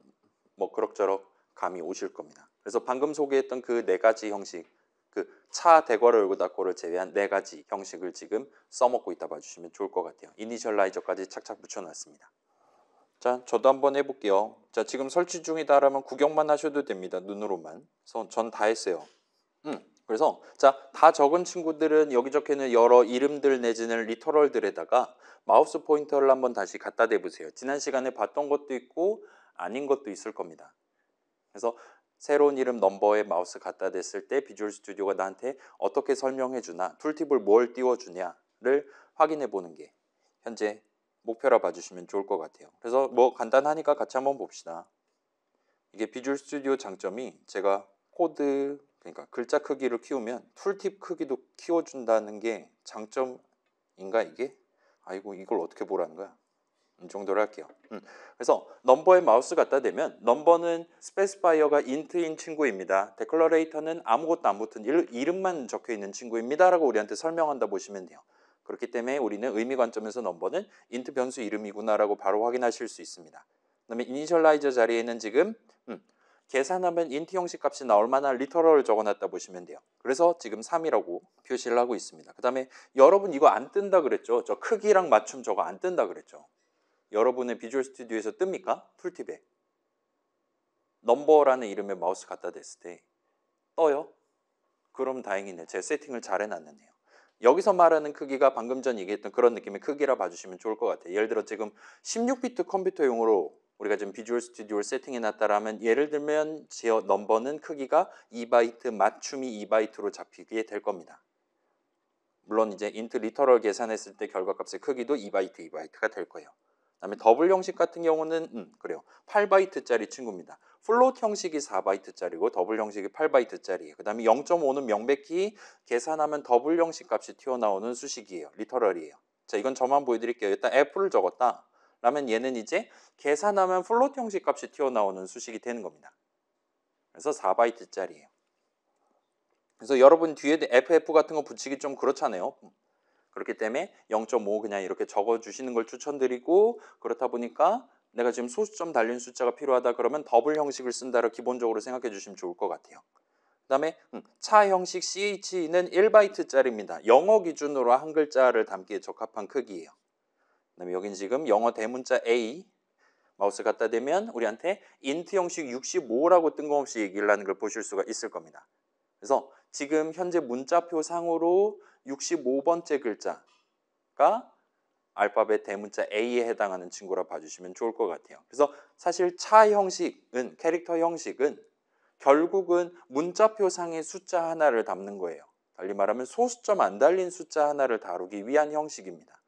뭐 그럭저럭 감이 오실 겁니다. 그래서 방금 소개했던 그 네 가지 형식, 그 차, 대괄호, 열고 닫고를 제외한 네 가지 형식을 지금 써먹고 있다 봐주시면 좋을 것 같아요. 이니셜라이저까지 착착 붙여놨습니다. 자, 저도 한번 해볼게요. 자, 지금 설치 중이다라면 구경만 하셔도 됩니다. 눈으로만. 그래서 전 다 했어요. 그래서 자, 다 적은 친구들은 여기 적혀있는 여러 이름들 내지는 리터럴들에다가 마우스 포인터를 한번 다시 갖다 대보세요. 지난 시간에 봤던 것도 있고 아닌 것도 있을 겁니다. 그래서 새로운 이름 넘버에 마우스 갖다 댔을 때 비주얼 스튜디오가 나한테 어떻게 설명해 주나, 툴팁을 뭘 띄워주냐를 확인해 보는 게 현재 목표라 봐주시면 좋을 것 같아요. 그래서 뭐 간단하니까 같이 한번 봅시다. 이게 비주얼 스튜디오 장점이 제가 코드, 그러니까 글자 크기를 키우면 툴팁 크기도 키워준다는 게 장점인가 이게? 아이고, 이걸 어떻게 보라는 거야? 이 정도로 할게요. 그래서 넘버에 마우스 갖다 대면 넘버는 스페시파이어가 인트인 친구입니다. 데클러레이터는 아무것도 안 붙은 이름만 적혀 있는 친구입니다 라고 우리한테 설명한다 보시면 돼요. 그렇기 때문에 우리는 의미 관점에서 넘버는 인트 변수 이름이구나 라고 바로 확인하실 수 있습니다. 그다음에 이니셜라이저 자리에는 지금 계산하면 인트 형식 값이 나올 만한 리터럴을 적어놨다 보시면 돼요. 그래서 지금 3이라고 표시를 하고 있습니다. 그 다음에 여러분 이거 안 뜬다 그랬죠? 저 크기랑 맞춤 저거 안 뜬다 그랬죠? 여러분의 비주얼 스튜디오에서 뜹니까? 툴팁에 넘버라는 이름의 마우스 갖다 댔을 때 떠요? 그럼 다행이네. 제가 세팅을 잘 해놨네요. 여기서 말하는 크기가 방금 전 얘기했던 그런 느낌의 크기라 봐주시면 좋을 것 같아요. 예를 들어 지금 16비트 컴퓨터용으로 우리가 지금 비주얼 스튜디오를 세팅해놨다라면 예를 들면 제 넘버는 크기가 2바이트, 맞춤이 2바이트로 잡히게 될 겁니다. 물론 이제 인트 리터럴 계산했을 때 결과값의 크기도 2바이트가 될 거예요. 그다음에 더블 형식 같은 경우는 그래요. 8바이트짜리 친구입니다. 플롯 형식이 4바이트짜리고 더블 형식이 8바이트짜리예요. 그다음에 0.5는 명백히 계산하면 더블 형식 값이 튀어나오는 수식이에요. 리터럴이에요. 자, 이건 저만 보여드릴게요. 일단 F를 적었다. 라면 얘는 이제 계산하면 플롯 형식 값이 튀어나오는 수식이 되는 겁니다. 그래서 4바이트짜리예요. 그래서 여러분 뒤에 FF 같은 거 붙이기 좀 그렇잖아요. 그렇기 때문에 0.5 그냥 이렇게 적어주시는 걸 추천드리고, 그렇다 보니까 내가 지금 소수점 달린 숫자가 필요하다 그러면 더블 형식을 쓴다를 기본적으로 생각해 주시면 좋을 것 같아요. 그 다음에 차 형식 CH는 1바이트짜리입니다. 영어 기준으로 한 글자를 담기에 적합한 크기예요. 그 다음에 여긴 지금 영어 대문자 A 마우스 갖다 대면 우리한테 인트 형식 65라고 뜬금없이 얘기를 하는 걸 보실 수가 있을 겁니다. 그래서 지금 현재 문자표 상으로 65번째 글자가 알파벳 대문자 A에 해당하는 친구라 봐주시면 좋을 것 같아요. 그래서 사실 차 형식은, 캐릭터 형식은 결국은 문자표 상의 숫자 하나를 담는 거예요. 달리 말하면 소수점 안 달린 숫자 하나를 다루기 위한 형식입니다.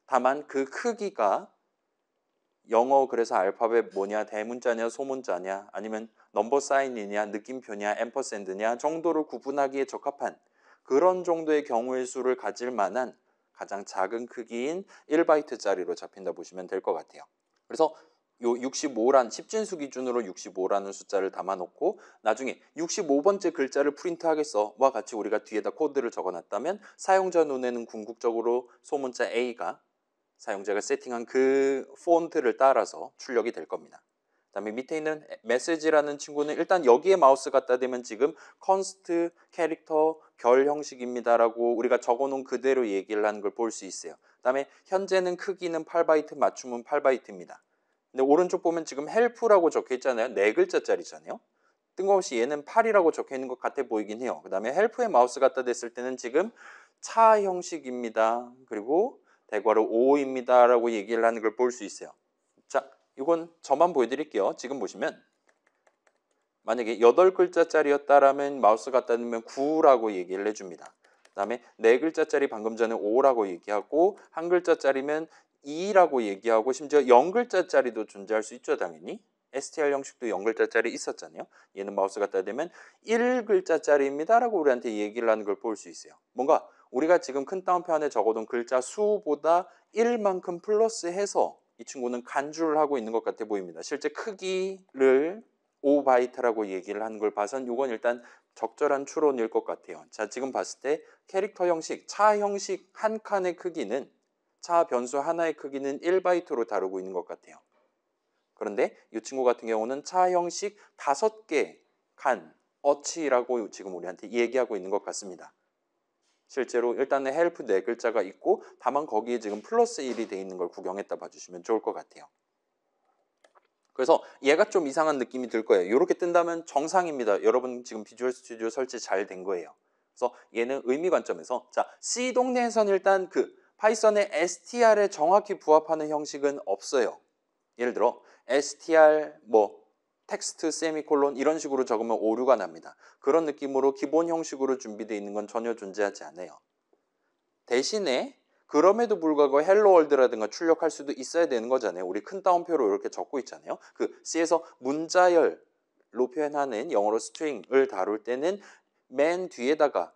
다만 그 크기가 영어 그래서 알파벳 뭐냐, 대문자냐, 소문자냐, 아니면 넘버 사인이냐, 느낌표냐, 앰퍼샌드냐 정도를 구분하기에 적합한 그런 정도의 경우의 수를 가질 만한 가장 작은 크기인 1바이트짜리로 잡힌다 보시면 될 것 같아요. 그래서 요 65란 10진수 기준으로 65라는 숫자를 담아놓고 나중에 65번째 글자를 프린트하겠어와 같이 우리가 뒤에다 코드를 적어놨다면 사용자 눈에는 궁극적으로 소문자 A가 사용자가 세팅한 그 폰트를 따라서 출력이 될 겁니다. 그 다음에 밑에 있는 메시지라는 친구는 일단 여기에 마우스 갖다 대면 지금 컨스트 캐릭터 별 형식입니다 라고 우리가 적어놓은 그대로 얘기를 하는 걸 볼 수 있어요. 그 다음에 현재는 크기는 8바이트, 맞춤은 8바이트입니다. 근데 오른쪽 보면 지금 헬프라고 적혀 있잖아요. 4글자짜리잖아요. 뜬금없이 얘는 8이라고 적혀 있는 것 같아 보이긴 해요. 그 다음에 헬프에 마우스 갖다 댔을 때는 지금 차 형식입니다. 그리고 대괄호 5입니다 라고 얘기를 하는 걸 볼 수 있어요. 자, 이건 저만 보여드릴게요. 지금 보시면 만약에 8글자짜리였다라면 마우스 갖다 대면 9라고 얘기를 해줍니다. 그 다음에 4글자짜리 방금 전에 5라고 얘기하고 한 글자짜리면 2라고 얘기하고 심지어 0글자짜리도 존재할 수 있죠. 당연히 str 형식도 0글자짜리 있었잖아요. 얘는 마우스 갖다 대면 1글자짜리입니다 라고 우리한테 얘기를 하는 걸 볼 수 있어요. 뭔가 우리가 지금 큰 따옴표 안에 적어둔 글자 수보다 1만큼 플러스해서 이 친구는 간주를 하고 있는 것 같아 보입니다. 실제 크기를 5바이트라고 얘기를 하는 걸 봐선 이건 일단 적절한 추론일 것 같아요. 자, 지금 봤을 때 캐릭터 형식, 차 형식 한 칸의 크기는 차 변수 하나의 크기는 1바이트로 다루고 있는 것 같아요. 그런데 이 친구 같은 경우는 차 형식 5개 칸, 어치라고 지금 우리한테 얘기하고 있는 것 같습니다. 실제로 일단은 헬프 4글자가 있고 다만 거기에 지금 플러스 1이 돼 있는 걸 구경했다 봐주시면 좋을 것 같아요. 그래서 얘가 좀 이상한 느낌이 들 거예요. 이렇게 뜬다면 정상입니다. 여러분 지금 비주얼 스튜디오 설치 잘 된 거예요. 그래서 얘는 의미 관점에서 자, C 동네에서는 일단 그 파이썬의 str에 정확히 부합하는 형식은 없어요. 예를 들어 str 뭐 텍스트 세미콜론 이런 식으로 적으면 오류가 납니다. 그런 느낌으로 기본 형식으로 준비되어 있는 건 전혀 존재하지 않아요. 대신에 그럼에도 불구하고 헬로 월드라든가 출력할 수도 있어야 되는 거잖아요. 우리 큰 따옴표로 이렇게 적고 있잖아요. 그 C에서 문자열로 표현하는 영어로 스트링을 다룰 때는 맨 뒤에다가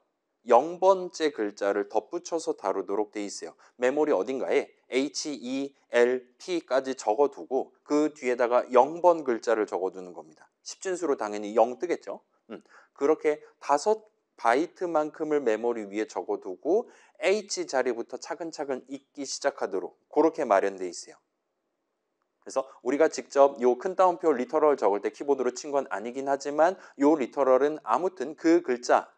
0번째 글자를 덧붙여서 다루도록 돼 있어요. 메모리 어딘가에 HELP까지 적어두고 그 뒤에다가 0번 글자를 적어두는 겁니다. 10진수로 당연히 0 뜨겠죠. 그렇게 5바이트만큼을 메모리 위에 적어두고 H 자리부터 차근차근 읽기 시작하도록 그렇게 마련돼 있어요. 그래서 우리가 직접 요 큰 따옴표 리터럴 적을 때 키보드로 친 건 아니긴 하지만 요 리터럴은 아무튼 그 글자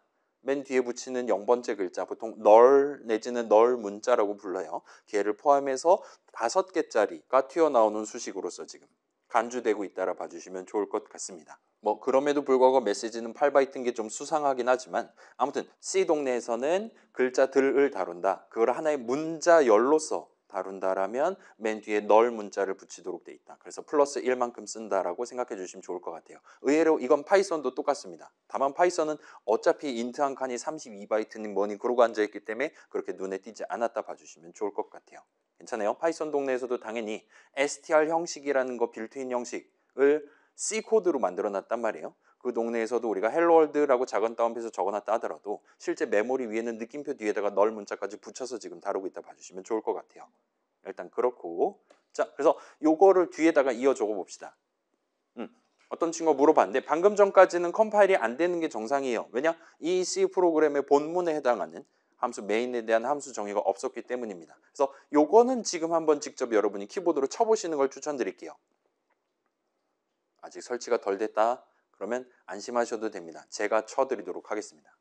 맨 뒤에 붙이는 0번째 글자 보통 널 내지는 널 문자라고 불러요. 걔를 포함해서 5개짜리가 튀어나오는 수식으로서 지금 간주되고 있다라 봐주시면 좋을 것 같습니다. 뭐 그럼에도 불구하고 메시지는 8바이트인 게 좀 수상하긴 하지만 아무튼 C 동네에서는 글자들을 다룬다. 그걸 하나의 문자열로서 다룬다라면 맨 뒤에 널 문자를 붙이도록 돼 있다. 그래서 플러스 1만큼 쓴다라고 생각해 주시면 좋을 것 같아요. 의외로 이건 파이썬도 똑같습니다. 다만 파이썬은 어차피 인트 한 칸이 32바이트니 뭐니 그러고 앉아있기 때문에 그렇게 눈에 띄지 않았다 봐주시면 좋을 것 같아요. 괜찮아요. 파이썬 동네에서도 당연히 str 형식이라는 거 빌트인 형식을 C 코드로 만들어 놨단 말이에요. 그 동네에서도 우리가 헬로월드라고 작은 따옴표에서 적어놨다 하더라도 실제 메모리 위에는 느낌표 뒤에다가 널 문자까지 붙여서 지금 다루고 있다 봐주시면 좋을 것 같아요. 일단 그렇고 자 그래서 요거를 뒤에다가 이어 적어 봅시다. 어떤 친구가 물어봤는데 방금 전까지는 컴파일이 안 되는 게 정상이에요. 왜냐? 이 C 프로그램의 본문에 해당하는 함수 메인에 대한 함수 정의가 없었기 때문입니다. 그래서 요거는 지금 한번 직접 여러분이 키보드로 쳐보시는 걸 추천드릴게요. 아직 설치가 덜 됐다. 그러면 안심하셔도 됩니다. 제가 쳐드리도록 하겠습니다.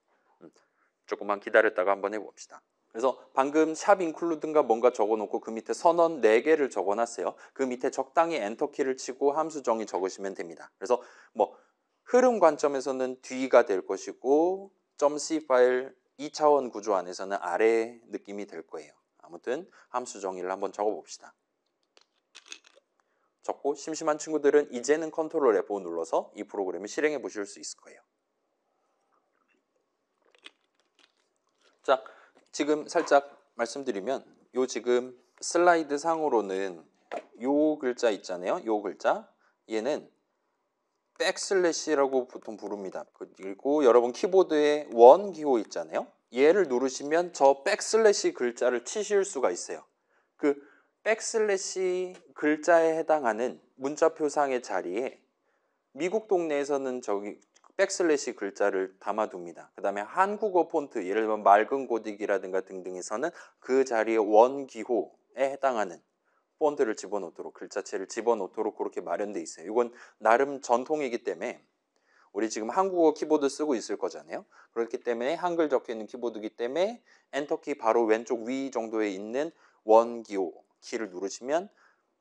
조금만 기다렸다가 한번 해봅시다. 그래서 방금 샵 인클루드인가 뭔가 적어놓고 그 밑에 선언 4개를 적어놨어요. 그 밑에 적당히 엔터키를 치고 함수 정의 적으시면 됩니다. 그래서 뭐 흐름 관점에서는 뒤가 될 것이고 .c 파일 2차원 구조 안에서는 아래 느낌이 될 거예요. 아무튼 함수 정의를 한번 적어봅시다. 적고 심심한 친구들은 이제는 컨트롤 F5 눌러서 이 프로그램을 실행해 보실 수 있을 거예요. 자, 지금 살짝 말씀드리면 요 지금 슬라이드 상으로는 요 글자 있잖아요. 요 글자 얘는 백슬래시라고 보통 부릅니다. 그리고 여러분 키보드에 원 기호 있잖아요. 얘를 누르시면 저 백슬래시 글자를 치실 수가 있어요. 그 백슬래시 글자에 해당하는 문자표상의 자리에 미국 동네에서는 저기 백슬래시 글자를 담아둡니다. 그 다음에 한국어 폰트, 예를 들면 맑은 고딕이라든가 등등에서는 그 자리에 원기호에 해당하는 폰트를 집어넣도록, 글자체를 집어넣도록 그렇게 마련돼 있어요. 이건 나름 전통이기 때문에 우리 지금 한국어 키보드 쓰고 있을 거잖아요. 그렇기 때문에 한글 적혀있는 키보드이기 때문에 엔터키 바로 왼쪽 위 정도에 있는 원기호 키를 누르시면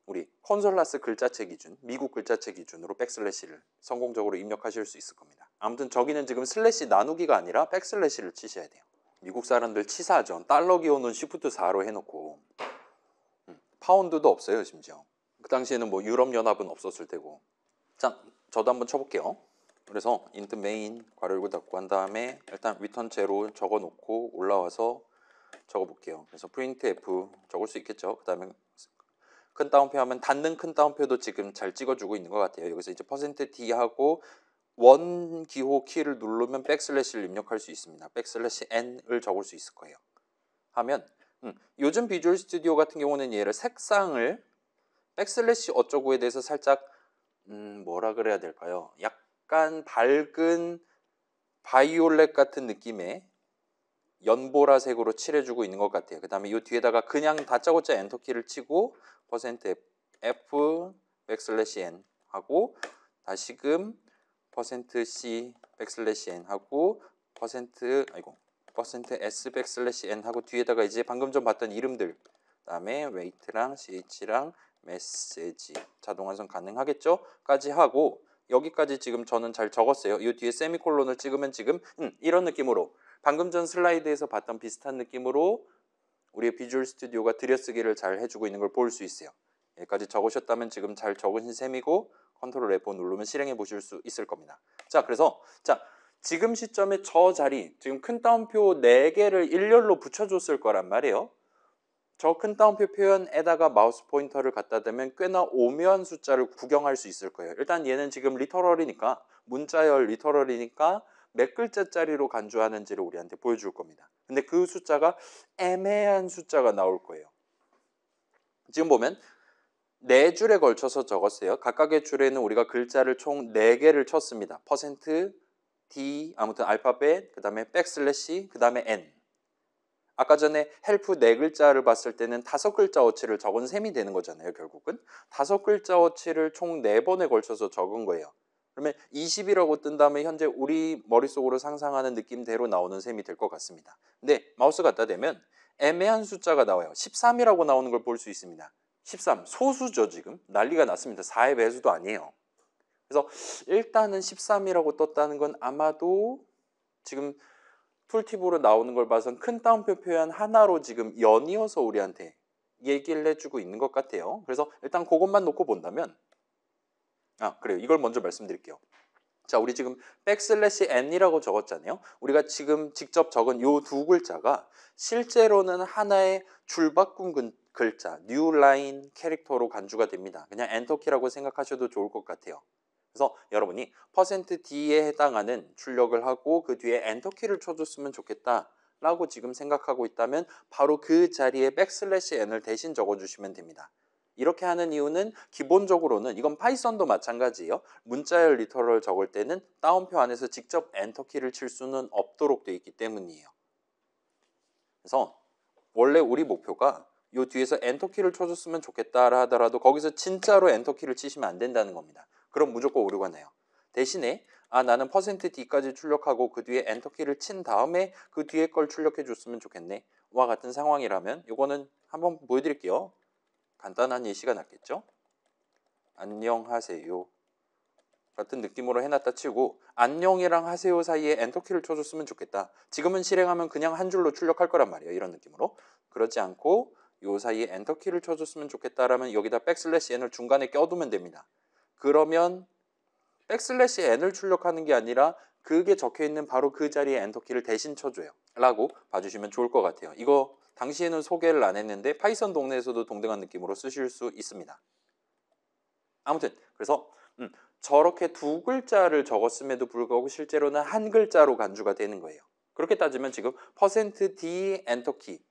우리 콘솔라스 글자체 기준, 미국 글자체 기준으로 백슬래시를 성공적으로 입력하실 수 있을 겁니다. 아무튼 저기는 지금 슬래시 나누기가 아니라 백슬래시를 치셔야 돼요. 미국 사람들 치사하죠. 달러 기호는 시프트 4로 해놓고 파운드도 없어요, 심지어. 그 당시에는 뭐 유럽연합은 없었을 테고. 자, 저도 한번 쳐볼게요. 그래서 int main 괄호 열고 닫고 한 다음에 일단 return 제로 적어놓고 올라와서 적어볼게요. 그래서 printf 적을 수 있겠죠. 그 다음에 큰 따옴표 하면 닫는 큰 따옴표도 지금 잘 찍어주고 있는 것 같아요. 여기서 이제 %D하고 원 기호 키를 누르면 백슬래시를 입력할 수 있습니다. 백슬래시 N을 적을 수 있을 거예요. 하면 요즘 비주얼 스튜디오 같은 경우는 얘를 색상을 백슬래시 어쩌고에 대해서 살짝 뭐라 그래야 될까요? 약간 밝은 바이올렛 같은 느낌의 연보라색으로 칠해주고 있는 것 같아요. 그 다음에 이 뒤에다가 그냥 다짜고짜 엔터키를 치고 %F 백슬래시 N 하고 다시금 %C 백슬래시 N 하고 %S 백슬래시 N 하고 뒤에다가 이제 방금 전 봤던 이름들 그다음에 웨이트랑 ch랑 메시지 자동 완성 가능하겠죠? 까지 하고 여기까지 지금 저는 잘 적었어요. 이 뒤에 세미콜론을 찍으면 지금 이런 느낌으로 방금 전 슬라이드에서 봤던 비슷한 느낌으로 우리의 비주얼 스튜디오가 들여쓰기를 잘 해주고 있는 걸 볼 수 있어요. 여기까지 적으셨다면 지금 잘 적으신 셈이고 컨트롤 F5 누르면 실행해 보실 수 있을 겁니다. 자, 그래서 지금 시점에 저 자리 지금 큰 따옴표 4개를 일렬로 붙여줬을 거란 말이에요. 저 큰 따옴표 표현에다가 마우스 포인터를 갖다 대면 꽤나 오묘한 숫자를 구경할 수 있을 거예요. 일단 얘는 지금 리터럴이니까 문자열 리터럴이니까 몇 글자짜리로 간주하는지를 우리한테 보여줄 겁니다. 근데 그 숫자가 애매한 숫자가 나올 거예요. 지금 보면 4줄에 걸쳐서 적었어요. 각각의 줄에는 우리가 글자를 총 4개를 쳤습니다. %D 아무튼 알파벳, 그 다음에 백슬래시, 그 다음에 N. 아까 전에 헬프 4글자를 봤을 때는 5글자 어치를 적은 셈이 되는 거잖아요. 결국은 5글자 어치를 총 4번에 걸쳐서 적은 거예요. 그러면 20이라고 뜬 다음에 현재 우리 머릿속으로 상상하는 느낌대로 나오는 셈이 될 것 같습니다. 근데 마우스 갖다 대면 애매한 숫자가 나와요. 13이라고 나오는 걸 볼 수 있습니다. 13 소수죠. 지금 난리가 났습니다. 4의 배수도 아니에요. 그래서 일단은 13이라고 떴다는 건 아마도 지금 툴팁으로 나오는 걸 봐선 큰 따옴표 표현 하나로 지금 연이어서 우리한테 얘기를 해주고 있는 것 같아요. 그래서 일단 그것만 놓고 본다면 그래요. 이걸 먼저 말씀드릴게요. 자, 우리 지금 백슬래시 N이라고 적었잖아요. 우리가 지금 직접 적은 요 2글자가 실제로는 하나의 줄바꾼 글자, 뉴 라인 캐릭터로 간주가 됩니다. 그냥 엔터키라고 생각하셔도 좋을 것 같아요. 그래서 여러분이 %D에 해당하는 출력을 하고 그 뒤에 엔터키를 쳐줬으면 좋겠다라고 지금 생각하고 있다면 바로 그 자리에 백슬래시 N을 대신 적어주시면 됩니다. 이렇게 하는 이유는 기본적으로는 이건 파이썬도 마찬가지예요. 문자열 리터럴 적을 때는 따옴표 안에서 직접 엔터키를 칠 수는 없도록 되어 있기 때문이에요. 그래서 원래 우리 목표가 이 뒤에서 엔터키를 쳐줬으면 좋겠다 하더라도 거기서 진짜로 엔터키를 치시면 안 된다는 겁니다. 그럼 무조건 오류가 나요. 대신에 나는 %D까지 출력하고 그 뒤에 엔터키를 친 다음에 그 뒤에 걸 출력해 줬으면 좋겠네 와 같은 상황이라면 이거는 한번 보여드릴게요. 간단한 예시가 낫겠죠? 안녕하세요 같은 느낌으로 해놨다 치고 안녕이랑 하세요 사이에 엔터키를 쳐줬으면 좋겠다. 지금은 실행하면 그냥 한 줄로 출력할 거란 말이에요. 이런 느낌으로. 그렇지 않고 요 사이에 엔터키를 쳐줬으면 좋겠다라면 여기다 백슬래시 N을 중간에 껴두면 됩니다. 그러면 백슬래시 N을 출력하는 게 아니라 그게 적혀있는 바로 그 자리에 엔터키를 대신 쳐줘요. 라고 봐주시면 좋을 것 같아요. 이거 당시에는 소개를 안 했는데 파이썬 동네에서도 동등한 느낌으로 쓰실 수 있습니다. 아무튼 그래서 저렇게 2글자를 적었음에도 불구하고 실제로는 한 글자로 간주가 되는 거예요. 그렇게 따지면 지금 %D 엔터키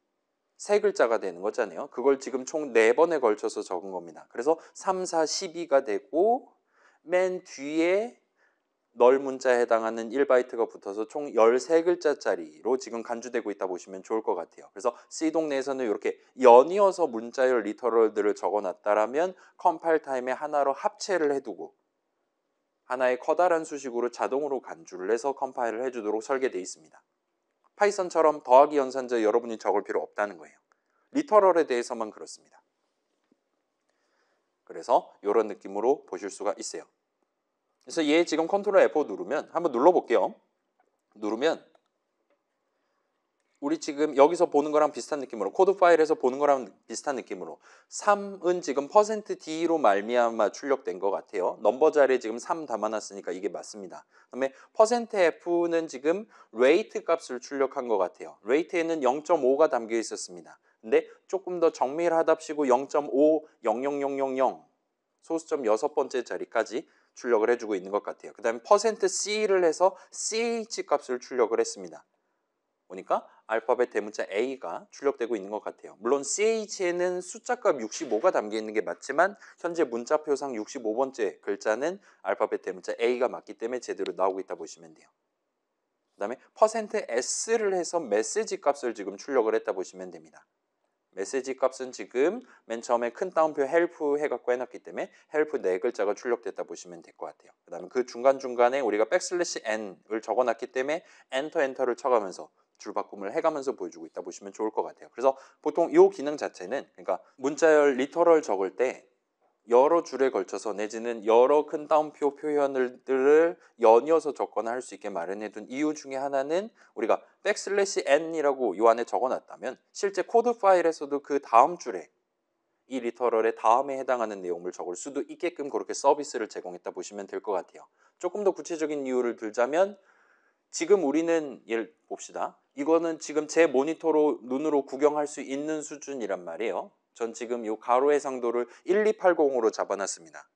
3글자가 되는 거잖아요. 그걸 지금 총 4번에 걸쳐서 적은 겁니다. 그래서 3, 4, 12가 되고 맨 뒤에 널 문자에 해당하는 1바이트가 붙어서 총 13글자짜리로 지금 간주되고 있다 보시면 좋을 것 같아요. 그래서 C 동네에서는 이렇게 연이어서 문자열 리터럴들을 적어놨다라면 컴파일 타임에 하나로 합체를 해두고 하나의 커다란 수식으로 자동으로 간주를 해서 컴파일을 해주도록 설계되어 있습니다. 파이썬처럼 더하기 연산자 여러분이 적을 필요 없다는 거예요. 리터럴에 대해서만 그렇습니다. 그래서 이런 느낌으로 보실 수가 있어요. 그래서 얘 지금 컨트롤 F5 누르면 한번 눌러볼게요. 누르면 우리 지금 여기서 보는 거랑 비슷한 느낌으로 코드 파일에서 보는 거랑 비슷한 느낌으로 3은 지금 %D로 말미암아 출력된 것 같아요. 넘버 자리에 지금 3 담아놨으니까 이게 맞습니다. 그다음에 %F는 지금 rate 값을 출력한 것 같아요. rate에는 0.5가 담겨 있었습니다. 근데 조금 더 정밀하답시고 0.5, 00000 소수점 6번째 자리까지 출력을 해주고 있는 것 같아요. 그 다음에 %C를 해서 CH 값을 출력을 했습니다. 보니까 알파벳 대문자 A가 출력되고 있는 것 같아요. 물론 CH에는 숫자값 65가 담겨 있는 게 맞지만 현재 문자표상 65번째 글자는 알파벳 대문자 A가 맞기 때문에 제대로 나오고 있다 보시면 돼요. 그 다음에 %S를 해서 메시지 값을 지금 출력을 했다 보시면 됩니다. 메시지 값은 지금 맨 처음에 큰 따옴표 help 해갖고 해놨기 때문에 help 4글자가 출력됐다 보시면 될 것 같아요. 그 다음에 그 중간중간에 우리가 \n을 적어놨기 때문에 엔터를 쳐가면서 줄바꿈을 해가면서 보여주고 있다 보시면 좋을 것 같아요. 그래서 보통 이 기능 자체는 그러니까 문자열 리터럴 적을 때 여러 줄에 걸쳐서 내지는 여러 큰 따옴표 표현들을 연이어서 적거나 할 수 있게 마련해둔 이유 중에 하나는 우리가 \n이라고 이 안에 적어놨다면 실제 코드 파일에서도 그 다음 줄에 이 리터럴의 다음에 해당하는 내용을 적을 수도 있게끔 그렇게 서비스를 제공했다 보시면 될 것 같아요. 조금 더 구체적인 이유를 들자면 지금 우리는 예를 봅시다. 이거는 지금 제 모니터로 눈으로 구경할 수 있는 수준이란 말이에요. 전 지금 이 가로의 상도를 1280으로 잡아놨습니다.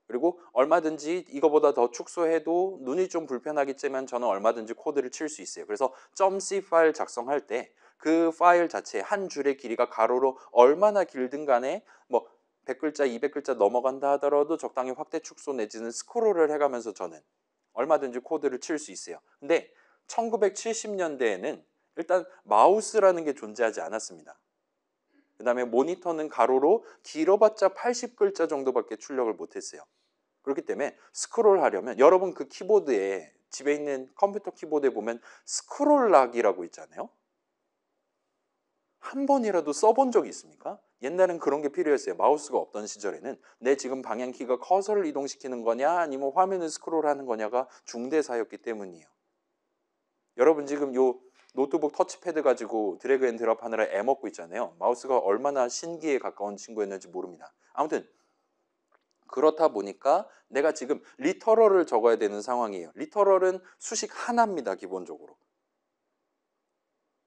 그리고 얼마든지 이거보다 더 축소해도 눈이 좀 불편하겠지만 저는 얼마든지 코드를 칠 수 있어요. 그래서 .c 파일 작성할 때 그 파일 자체 한 줄의 길이가 가로로 얼마나 길든 간에 뭐 100글자, 200글자 넘어간다 하더라도 적당히 확대 축소 내지는 스크롤을 해가면서 저는 얼마든지 코드를 칠 수 있어요. 근데 1970년대에는 일단 마우스라는 게 존재하지 않았습니다. 그 다음에 모니터는 가로로 길어봤자 80글자 정도밖에 출력을 못했어요. 그렇기 때문에 스크롤 하려면 여러분 그 키보드에 집에 있는 컴퓨터 키보드에 보면 스크롤락이라고 있잖아요. 한 번이라도 써본 적이 있습니까? 옛날엔 그런 게 필요했어요. 마우스가 없던 시절에는 내 지금 방향키가 커서를 이동시키는 거냐 아니면 화면을 스크롤하는 거냐가 중대사였기 때문이에요. 여러분 지금 요 노트북 터치패드 가지고 드래그 앤 드롭 하느라 애 먹고 있잖아요. 마우스가 얼마나 신기에 가까운 친구였는지 모릅니다. 아무튼 그렇다 보니까 내가 지금 리터럴을 적어야 되는 상황이에요. 리터럴은 수식 하나입니다. 기본적으로.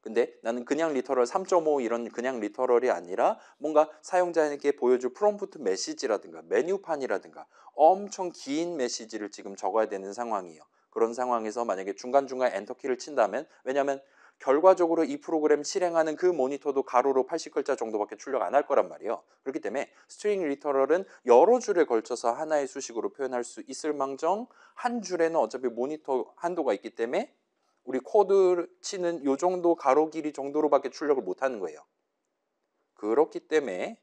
근데 나는 그냥 리터럴 3.5 이런 그냥 리터럴이 아니라 뭔가 사용자에게 보여줄 프롬프트 메시지라든가 메뉴판이라든가 엄청 긴 메시지를 지금 적어야 되는 상황이에요. 그런 상황에서 만약에 중간중간 엔터키를 친다면 왜냐하면 결과적으로 이 프로그램 실행하는 그 모니터도 가로로 80글자 정도밖에 출력 안 할 거란 말이에요. 그렇기 때문에 스트링 리터럴은 여러 줄에 걸쳐서 하나의 수식으로 표현할 수 있을 망정 한 줄에는 어차피 모니터 한도가 있기 때문에 우리 코드 치는 요 정도 가로 길이 정도로밖에 출력을 못하는 거예요. 그렇기 때문에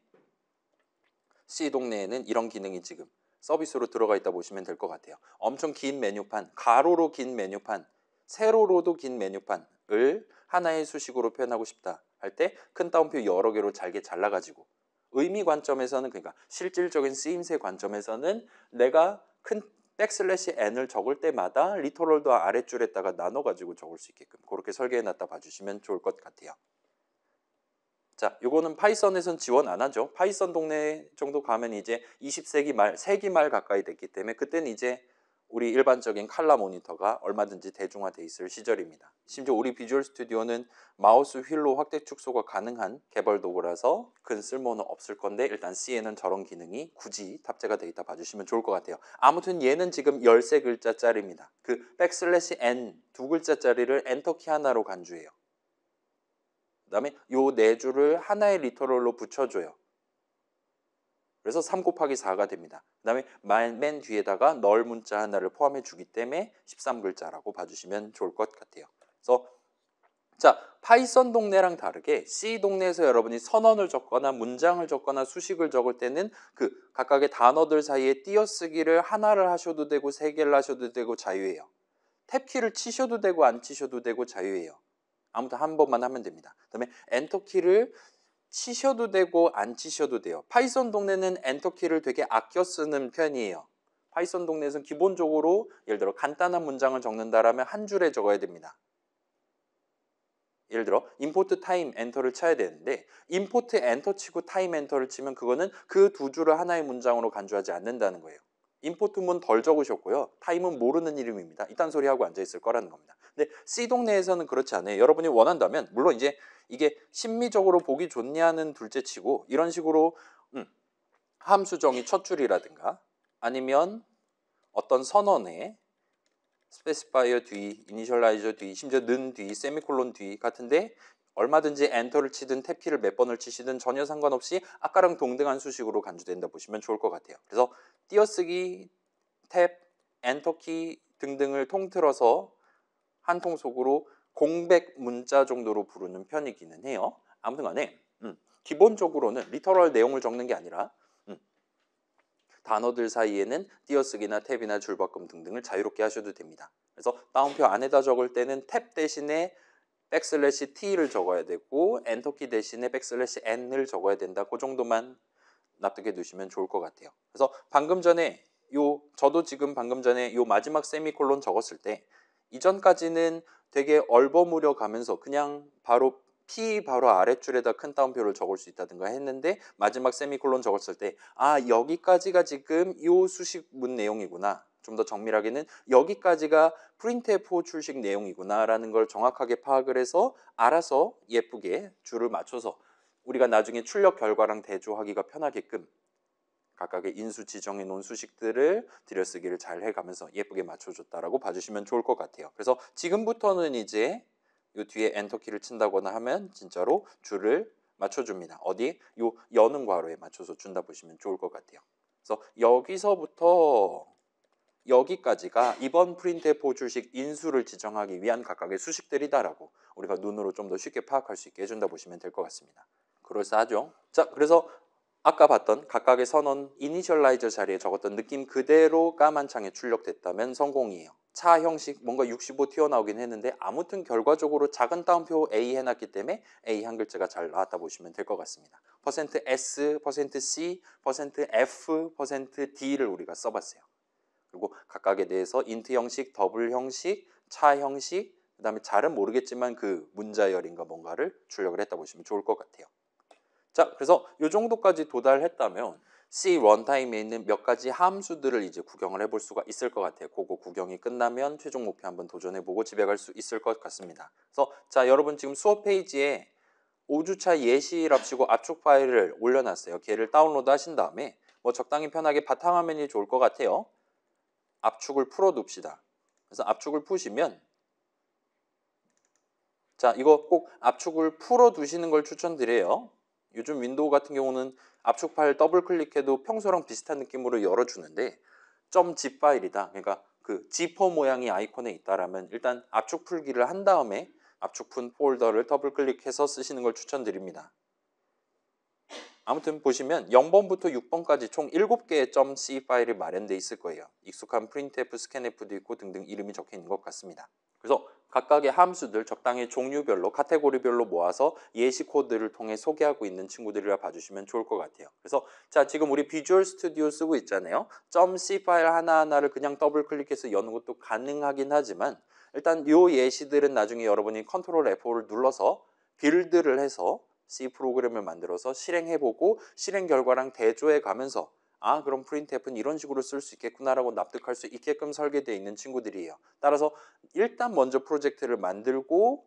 C 동네에는 이런 기능이 지금 서비스로 들어가 있다 보시면 될 것 같아요. 엄청 긴 메뉴판, 가로로 긴 메뉴판, 세로로도 긴 메뉴판을 하나의 수식으로 표현하고 싶다 할 때 큰 따옴표 여러 개로 잘게 잘라가지고 의미 관점에서는 그러니까 실질적인 쓰임새 관점에서는 내가 큰 \n을 적을 때마다 리터럴도 아랫줄에다가 나눠가지고 적을 수 있게끔 그렇게 설계해놨다 봐주시면 좋을 것 같아요. 자, 요거는 파이썬에선 지원 안 하죠. 파이썬 동네 정도 가면 이제 20세기 말, 세기 말 가까이 됐기 때문에 그때는 이제 우리 일반적인 칼라 모니터가 얼마든지 대중화돼 있을 시절입니다. 심지어 우리 비주얼 스튜디오는 마우스 휠로 확대 축소가 가능한 개발 도구라서 큰 쓸모는 없을 건데 일단 C에는 저런 기능이 굳이 탑재가 돼 있다 봐주시면 좋을 것 같아요. 아무튼 얘는 지금 13글자짜리입니다. 그 \n 2글자짜리를 엔터키 하나로 간주해요. 그 다음에 요 네 줄을 하나의 리터럴로 붙여줘요. 그래서 3 곱하기 4가 됩니다. 그 다음에 맨 뒤에다가 널 문자 하나를 포함해 주기 때문에 13글자라고 봐주시면 좋을 것 같아요. 그래서 자, 파이썬 동네랑 다르게 C 동네에서 여러분이 선언을 적거나 문장을 적거나 수식을 적을 때는 그 각각의 단어들 사이에 띄어쓰기를 하나를 하셔도 되고 3개를 하셔도 되고 자유예요. 탭키를 치셔도 되고 안 치셔도 되고 자유예요. 아무튼 한 번만 하면 됩니다. 그 다음에 엔터키를 치셔도 되고 안 치셔도 돼요. 파이썬 동네는 엔터키를 되게 아껴 쓰는 편이에요. 파이썬 동네에서는 기본적으로 예를 들어 간단한 문장을 적는다라면 한 줄에 적어야 됩니다. 예를 들어 임포트 타임 엔터를 쳐야 되는데 임포트 엔터 치고 타임 엔터를 치면 그거는 그 두 줄을 하나의 문장으로 간주하지 않는다는 거예요. 임포트문 덜 적으셨고요. 타임은 모르는 이름입니다. 이딴 소리 하고 앉아 있을 거라는 겁니다. 근데 C 동네에서는 그렇지 않아요. 여러분이 원한다면 물론 이제 이게 심미적으로 보기 좋냐는 둘째치고 이런 식으로 함수 정의 첫 줄이라든가 아니면 어떤 선언에 스페시파이어 뒤, 이니셜라이저 뒤, 심지어 는 뒤, 세미콜론 뒤 같은데 얼마든지 엔터를 치든 탭키를 몇 번을 치시든 전혀 상관없이 아까랑 동등한 수식으로 간주된다 보시면 좋을 것 같아요. 그래서 띄어쓰기, 탭, 엔터키 등등을 통틀어서 한 통속으로 공백 문자 정도로 부르는 편이기는 해요. 아무튼 간에 기본적으로는 리터럴 내용을 적는 게 아니라 단어들 사이에는 띄어쓰기나 탭이나 줄바꿈 등등을 자유롭게 하셔도 됩니다. 그래서 다운표 안에다 적을 때는 탭 대신에 백슬래시 t를 적어야 되고 엔터키 대신에 백슬래시 n을 적어야 된다. 그 정도만 납득해 두시면 좋을 것 같아요. 그래서 방금 전에 저도 지금 방금 전에 마지막 세미콜론 적었을 때 이전까지는 되게 얼버무려 가면서 그냥 바로 P 바로 아랫줄에다 큰 따옴표를 적을 수 있다든가 했는데 마지막 세미콜론 적었을 때 여기까지가 지금 이 수식문 내용이구나. 좀 더 정밀하게는 여기까지가 프린트F 출식 내용이구나 라는 걸 정확하게 파악을 해서 알아서 예쁘게 줄을 맞춰서 우리가 나중에 출력 결과랑 대조하기가 편하게끔 각각의 인수 지정해 놓은 수식들을 들여쓰기를 잘 해가면서 예쁘게 맞춰줬다라고 봐주시면 좋을 것 같아요. 그래서 지금부터는 이제 이 뒤에 엔터키를 친다거나 하면 진짜로 줄을 맞춰줍니다. 어디? 요 여는 괄호에 맞춰서 준다 보시면 좋을 것 같아요. 그래서 여기서부터 여기까지가 이번 프린트F 출식 인수를 지정하기 위한 각각의 수식들이다라고 우리가 눈으로 좀 더 쉽게 파악할 수 있게 해준다 보시면 될 것 같습니다. 그럴싸하죠? 자, 그래서 아까 봤던 각각의 선언 이니셜라이저 자리에 적었던 느낌 그대로 까만 창에 출력됐다면 성공이에요. 차 형식 뭔가 65 튀어나오긴 했는데 아무튼 결과적으로 작은 따옴표 A 해놨기 때문에 A 한 글자가 잘 나왔다 보시면 될 것 같습니다. %S, %C, %F, %D를 우리가 써봤어요. 그리고 각각에 대해서 인트 형식, 더블 형식, 차 형식, 그 다음에 잘은 모르겠지만 그 문자열인가 뭔가를 출력을 했다 보시면 좋을 것 같아요. 자, 그래서 이 정도까지 도달했다면 C 런타임에 있는 몇 가지 함수들을 이제 구경을 해볼 수가 있을 것 같아요. 그거 구경이 끝나면 최종 목표 한번 도전해보고 집에 갈 수 있을 것 같습니다. 그래서 자, 여러분 지금 수업 페이지에 5주차 예시랍시고 압축 파일을 올려놨어요. 걔를 다운로드 하신 다음에 뭐 적당히 편하게 바탕화면이 좋을 것 같아요. 압축을 풀어둡시다. 그래서 압축을 푸시면 자, 이거 꼭 압축을 풀어두시는 걸 추천드려요. 요즘 윈도우 같은 경우는 압축 파일 더블 클릭해도 평소랑 비슷한 느낌으로 열어주는데 .zip 파일이다. 그러니까 그 지퍼 모양이 아이콘에 있다라면 일단 압축 풀기를 한 다음에 압축 푼 폴더를 더블 클릭해서 쓰시는 걸 추천드립니다. 아무튼 보시면 0번부터 6번까지 총 7개의 .c 파일이 마련되어 있을 거예요. 익숙한 printf, scanf도 있고 등등 이름이 적혀 있는 것 같습니다. 그래서 각각의 함수들 적당히 종류별로 카테고리별로 모아서 예시 코드를 통해 소개하고 있는 친구들이라 봐주시면 좋을 것 같아요. 그래서 자, 지금 우리 비주얼 스튜디오 쓰고 있잖아요. .c 파일 하나하나를 그냥 더블 클릭해서 여는 것도 가능하긴 하지만 일단 이 예시들은 나중에 여러분이 컨트롤 F5를 눌러서 빌드를 해서 C 프로그램을 만들어서 실행해보고 실행 결과랑 대조해 가면서 그럼 프린트F는 이런 식으로 쓸 수 있겠구나라고 납득할 수 있게끔 설계되어 있는 친구들이에요. 따라서 일단 먼저 프로젝트를 만들고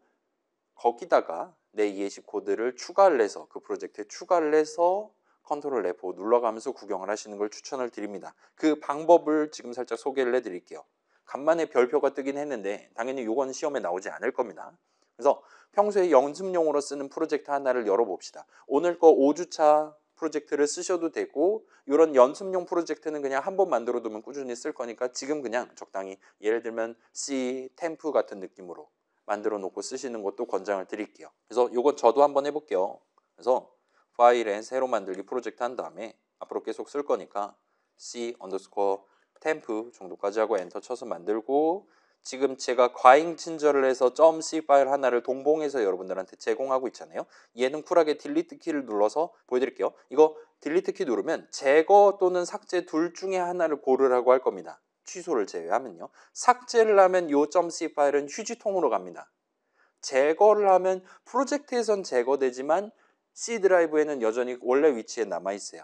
거기다가 내 예시 코드를 추가를 해서 그 프로젝트에 추가를 해서 컨트롤 F5 눌러가면서 구경을 하시는 걸 추천을 드립니다. 그 방법을 지금 살짝 소개를 해드릴게요. 간만에 별표가 뜨긴 했는데 당연히 이건 시험에 나오지 않을 겁니다. 그래서 평소에 연습용으로 쓰는 프로젝트 하나를 열어봅시다. 오늘 거 5주차 프로젝트를 쓰셔도 되고 이런 연습용 프로젝트는 그냥 한번 만들어 두면 꾸준히 쓸 거니까 지금 그냥 적당히 예를 들면 C, 템프 같은 느낌으로 만들어 놓고 쓰시는 것도 권장을 드릴게요. 그래서 이건 저도 한번 해볼게요. 그래서 파일에 새로 만들기 프로젝트 한 다음에 앞으로 계속 쓸 거니까 C 언더스코어 템프 정도까지 하고 엔터 쳐서 만들고 지금 제가 과잉 친절을 해서 .c 파일 하나를 동봉해서 여러분들한테 제공하고 있잖아요. 얘는 쿨하게 딜리트 키를 눌러서 보여드릴게요. 이거 딜리트 키 누르면 제거 또는 삭제 둘 중에 하나를 고르라고 할 겁니다. 취소를 제외하면요. 삭제를 하면 요 .c 파일은 휴지통으로 갑니다. 제거를 하면 프로젝트에선 제거되지만 C 드라이브에는 여전히 원래 위치에 남아있어요.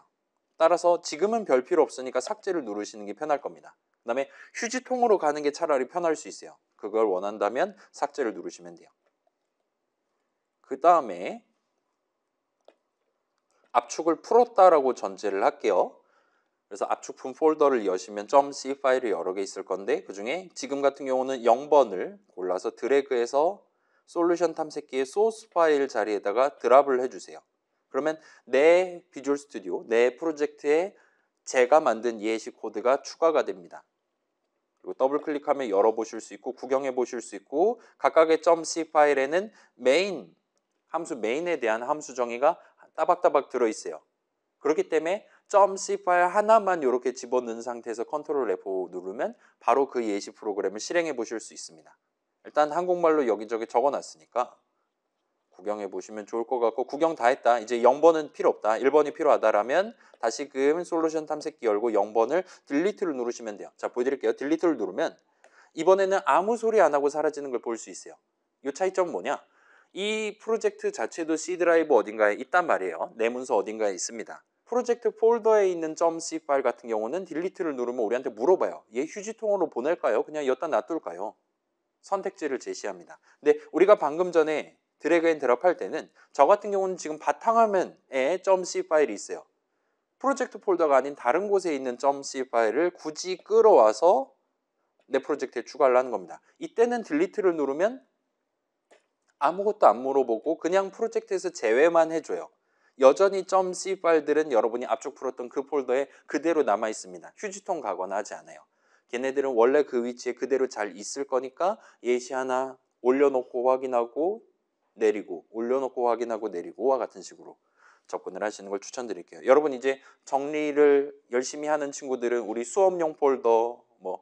따라서 지금은 별 필요 없으니까 삭제를 누르시는 게 편할 겁니다. 그 다음에 휴지통으로 가는 게 차라리 편할 수 있어요. 그걸 원한다면 삭제를 누르시면 돼요. 그 다음에 압축을 풀었다라고 전제를 할게요. 그래서 압축품 폴더를 여시면 .c 파일이 여러 개 있을 건데 그 중에 지금 같은 경우는 0번을 골라서 드래그해서 솔루션 탐색기의 소스 파일 자리에다가 드랍을 해주세요. 그러면 내 비주얼 스튜디오, 내 프로젝트에 제가 만든 예시 코드가 추가가 됩니다. 그리고 더블 클릭하면 열어보실 수 있고 구경해 보실 수 있고 각각의 .c 파일에는 메인, 함수 메인에 대한 함수 정의가 따박따박 들어있어요. 그렇기 때문에 .c 파일 하나만 이렇게 집어넣은 상태에서 컨트롤 F5 누르면 바로 그 예시 프로그램을 실행해 보실 수 있습니다. 일단 한국말로 여기저기 적어놨으니까 구경해 보시면 좋을 것 같고 구경 다 했다. 이제 0번은 필요 없다. 1번이 필요하다라면 다시금 솔루션 탐색기 열고 0번을 딜리트를 누르시면 돼요. 자, 보여드릴게요. 딜리트를 누르면 이번에는 아무 소리 안 하고 사라지는 걸 볼 수 있어요. 이 차이점은 뭐냐? 이 프로젝트 자체도 C 드라이브 어딘가에 있단 말이에요. 내 문서 어딘가에 있습니다. 프로젝트 폴더에 있는 .c 파일 같은 경우는 딜리트를 누르면 우리한테 물어봐요. 얘 휴지통으로 보낼까요? 그냥 여기다 놔둘까요? 선택지를 제시합니다. 근데 우리가 방금 전에 드래그 앤 드랍 할 때는 저 같은 경우는 지금 바탕화면에 .c 파일이 있어요. 프로젝트 폴더가 아닌 다른 곳에 있는 .c 파일을 굳이 끌어와서 내 프로젝트에 추가를 하는 겁니다. 이때는 딜리트를 누르면 아무것도 안 물어보고 그냥 프로젝트에서 제외만 해줘요. 여전히 .c 파일들은 여러분이 압축 풀었던 그 폴더에 그대로 남아 있습니다. 휴지통 가거나 하지 않아요. 걔네들은 원래 그 위치에 그대로 잘 있을 거니까 예시 하나 올려놓고 확인하고 내리고 올려놓고 확인하고 내리고와 같은 식으로 접근을 하시는 걸 추천드릴게요. 여러분 이제 정리를 열심히 하는 친구들은 우리 수업용 폴더 뭐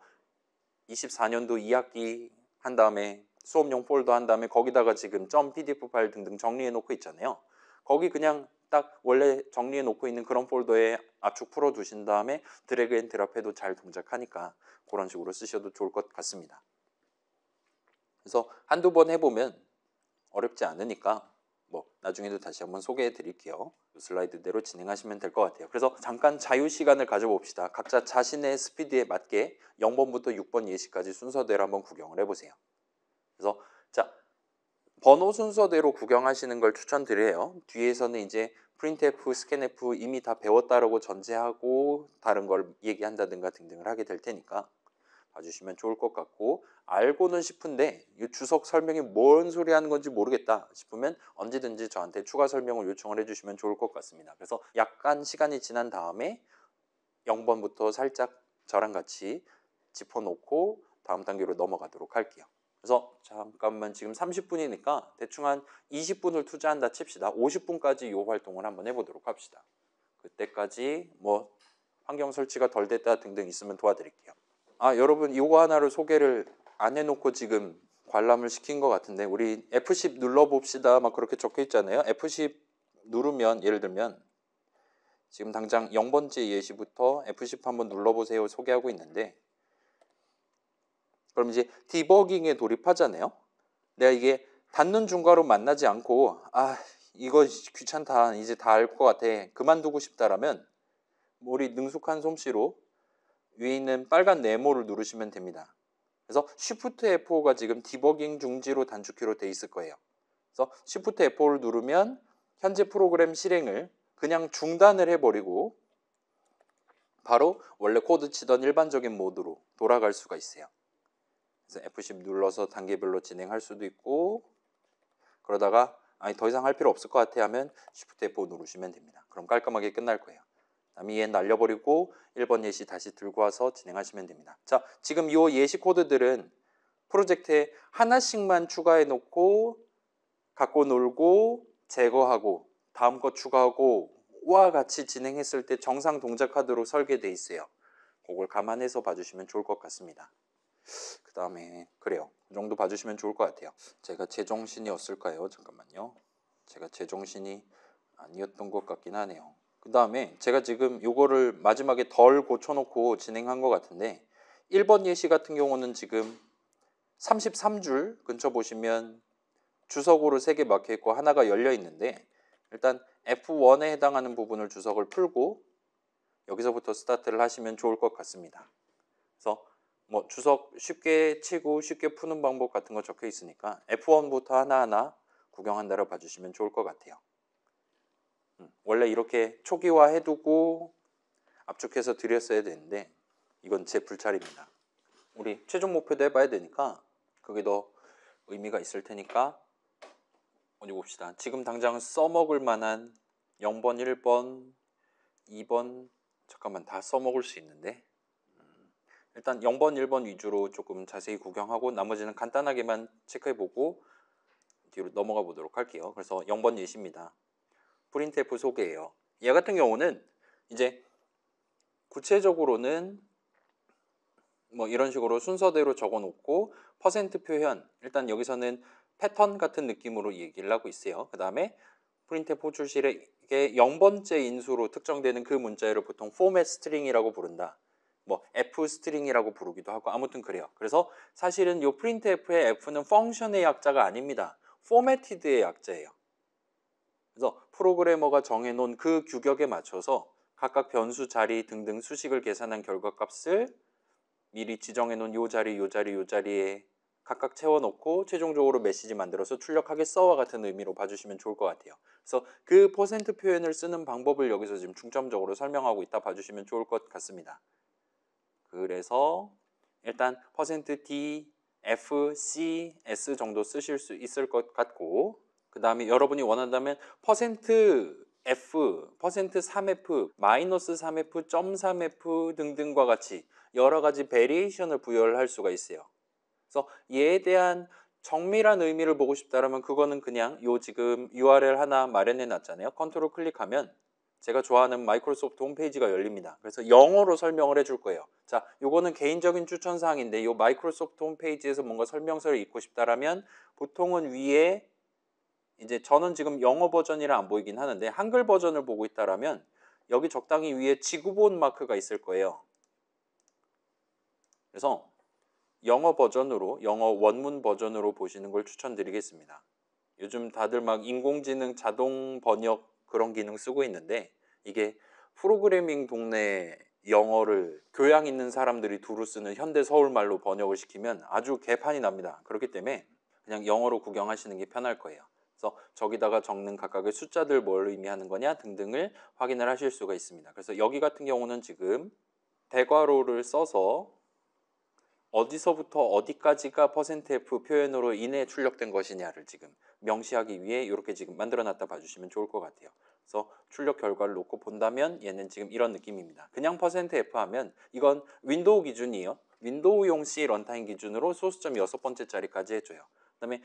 24년도 2학기 한 다음에 수업용 폴더 한 다음에 거기다가 지금 .pdf 파일 등등 정리해 놓고 있잖아요. 거기 그냥 딱 원래 정리해 놓고 있는 그런 폴더에 압축 풀어 두신 다음에 드래그 앤 드랍해도 잘 동작하니까 그런 식으로 쓰셔도 좋을 것 같습니다. 그래서 한두 번 해보면 어렵지 않으니까 뭐 나중에도 다시 한번 소개해 드릴게요. 슬라이드대로 진행하시면 될 것 같아요. 그래서 잠깐 자유 시간을 가져봅시다. 각자 자신의 스피드에 맞게 0번부터 6번 예시까지 순서대로 한번 구경을 해보세요. 그래서 자, 번호 순서대로 구경하시는 걸 추천드려요. 뒤에서는 이제 프린트F, 스캔F 이미 다 배웠다라고 전제하고 다른 걸 얘기한다든가 등등을 하게 될 테니까 봐주시면 좋을 것 같고 알고는 싶은데 이 주석 설명이 뭔 소리 하는 건지 모르겠다 싶으면 언제든지 저한테 추가 설명을 요청을 해주시면 좋을 것 같습니다. 그래서 약간 시간이 지난 다음에 0번부터 살짝 저랑 같이 짚어놓고 다음 단계로 넘어가도록 할게요. 그래서 잠깐만 지금 30분이니까 대충 한 20분을 투자한다 칩시다. 50분까지 이 활동을 한번 해보도록 합시다. 그때까지 뭐 환경 설치가 덜 됐다 등등 있으면 도와드릴게요. 아, 여러분 이거 하나를 소개를 안 해놓고 지금 관람을 시킨 것 같은데 우리 F10 눌러봅시다 막 그렇게 적혀 있잖아요. F10 누르면 예를 들면 지금 당장 0번째 예시부터 F10 한번 눌러보세요 소개하고 있는데 그럼 이제 디버깅에 돌입하잖아요. 내가 이게 닫는 중괄호 만나지 않고 아 이거 귀찮다 이제 다 알 것 같아 그만두고 싶다라면 우리 능숙한 솜씨로 위에 있는 빨간 네모를 누르시면 됩니다. 그래서 Shift F5가 지금 디버깅 중지로 단축키로 돼 있을 거예요. 그래서 Shift F5를 누르면 현재 프로그램 실행을 그냥 중단을 해버리고 바로 원래 코드 치던 일반적인 모드로 돌아갈 수가 있어요. 그래서 F10 눌러서 단계별로 진행할 수도 있고 그러다가 아니 더 이상 할 필요 없을 것 같아 하면 Shift F5 누르시면 됩니다. 그럼 깔끔하게 끝날 거예요. 다음에 얘 날려버리고 1번 예시 다시 들고 와서 진행하시면 됩니다. 자, 지금 이 예시 코드들은 프로젝트에 하나씩만 추가해 놓고 갖고 놀고 제거하고 다음 거 추가하고 와 같이 진행했을 때 정상 동작하도록 설계되어 있어요. 그걸 감안해서 봐주시면 좋을 것 같습니다. 그 다음에 그래요. 이 정도 봐주시면 좋을 것 같아요. 제가 제정신이었을까요? 잠깐만요. 제가 제정신이 아니었던 것 같긴 하네요. 그 다음에 제가 지금 요거를 마지막에 덜 고쳐놓고 진행한 것 같은데 1번 예시 같은 경우는 지금 33줄 근처 보시면 주석으로 3개 막혀 있고 하나가 열려 있는데 일단 F1에 해당하는 부분을 주석을 풀고 여기서부터 스타트를 하시면 좋을 것 같습니다. 그래서 뭐 주석 쉽게 치고 쉽게 푸는 방법 같은 거 적혀 있으니까 F1부터 하나하나 구경한다고 봐주시면 좋을 것 같아요. 원래 이렇게 초기화 해두고 압축해서 드렸어야 되는데 이건 제 불찰입니다. 우리 최종 목표도 해봐야 되니까 그게 더 의미가 있을 테니까 어디 봅시다. 지금 당장 써먹을 만한 0번, 1번, 2번 잠깐만 다 써먹을 수 있는데 일단 0번, 1번 위주로 조금 자세히 구경하고 나머지는 간단하게만 체크해보고 뒤로 넘어가 보도록 할게요. 그래서 0번 예시입니다. 프린트F 소개예요. 얘 같은 경우는 이제 구체적으로는 뭐 이런 식으로 순서대로 적어놓고 퍼센트 표현 일단 여기서는 패턴 같은 느낌으로 얘기를 하고 있어요. 그 다음에 프린트F 호출실에 0번째 인수로 특정되는 그 문자열을 보통 포맷 스트링이라고 부른다. 뭐 F 스트링이라고 부르기도 하고 아무튼 그래요. 그래서 사실은 이 printf의 F는 펑션의 약자가 아닙니다. 포매티드의 약자예요. 그래서 프로그래머가 정해놓은 그 규격에 맞춰서 각각 변수 자리 등등 수식을 계산한 결과값을 미리 지정해놓은 요 자리, 요 자리, 요 자리에 각각 채워놓고 최종적으로 메시지 만들어서 출력하겠어와 같은 의미로 봐주시면 좋을 것 같아요. 그래서 그 퍼센트 표현을 쓰는 방법을 여기서 지금 중점적으로 설명하고 있다 봐주시면 좋을 것 같습니다. 그래서 일단 %D, F, C, S 정도 쓰실 수 있을 것 같고 그 다음에 여러분이 원한다면 %F, %3F, -3F, .3F 등등과 같이 여러 가지 베리에이션을 부여를 할 수가 있어요. 그래서 얘에 대한 정밀한 의미를 보고 싶다면 그거는 그냥 요 지금 URL 하나 마련해 놨잖아요. 컨트롤 클릭하면 제가 좋아하는 마이크로소프트 홈페이지가 열립니다. 그래서 영어로 설명을 해줄 거예요. 자, 요거는 개인적인 추천사항인데 요 마이크로소프트 홈페이지에서 뭔가 설명서를 읽고 싶다라면 보통은 위에 이제 저는 지금 영어 버전이라 안 보이긴 하는데 한글 버전을 보고 있다라면 여기 적당히 위에 지구본 마크가 있을 거예요. 그래서 영어 버전으로, 영어 원문 버전으로 보시는 걸 추천드리겠습니다. 요즘 다들 막 인공지능 자동 번역 그런 기능 쓰고 있는데 이게 프로그래밍 동네 영어를 교양 있는 사람들이 두루 쓰는 현대 서울말로 번역을 시키면 아주 개판이 납니다. 그렇기 때문에 그냥 영어로 구경하시는 게 편할 거예요. 그래서 저기다가 적는 각각의 숫자들 뭘 의미하는 거냐 등등을 확인을 하실 수가 있습니다. 그래서 여기 같은 경우는 지금 대괄호를 써서 어디서부터 어디까지가 %F 표현으로 인해 출력된 것이냐를 지금 명시하기 위해 이렇게 지금 만들어 놨다 봐주시면 좋을 것 같아요. 그래서 출력 결과를 놓고 본다면 얘는 지금 이런 느낌입니다. 그냥 %F 하면 이건 윈도우 기준이에요. 윈도우용 C 런타임 기준으로 소수점 6번째짜리까지 해줘요. 그 다음에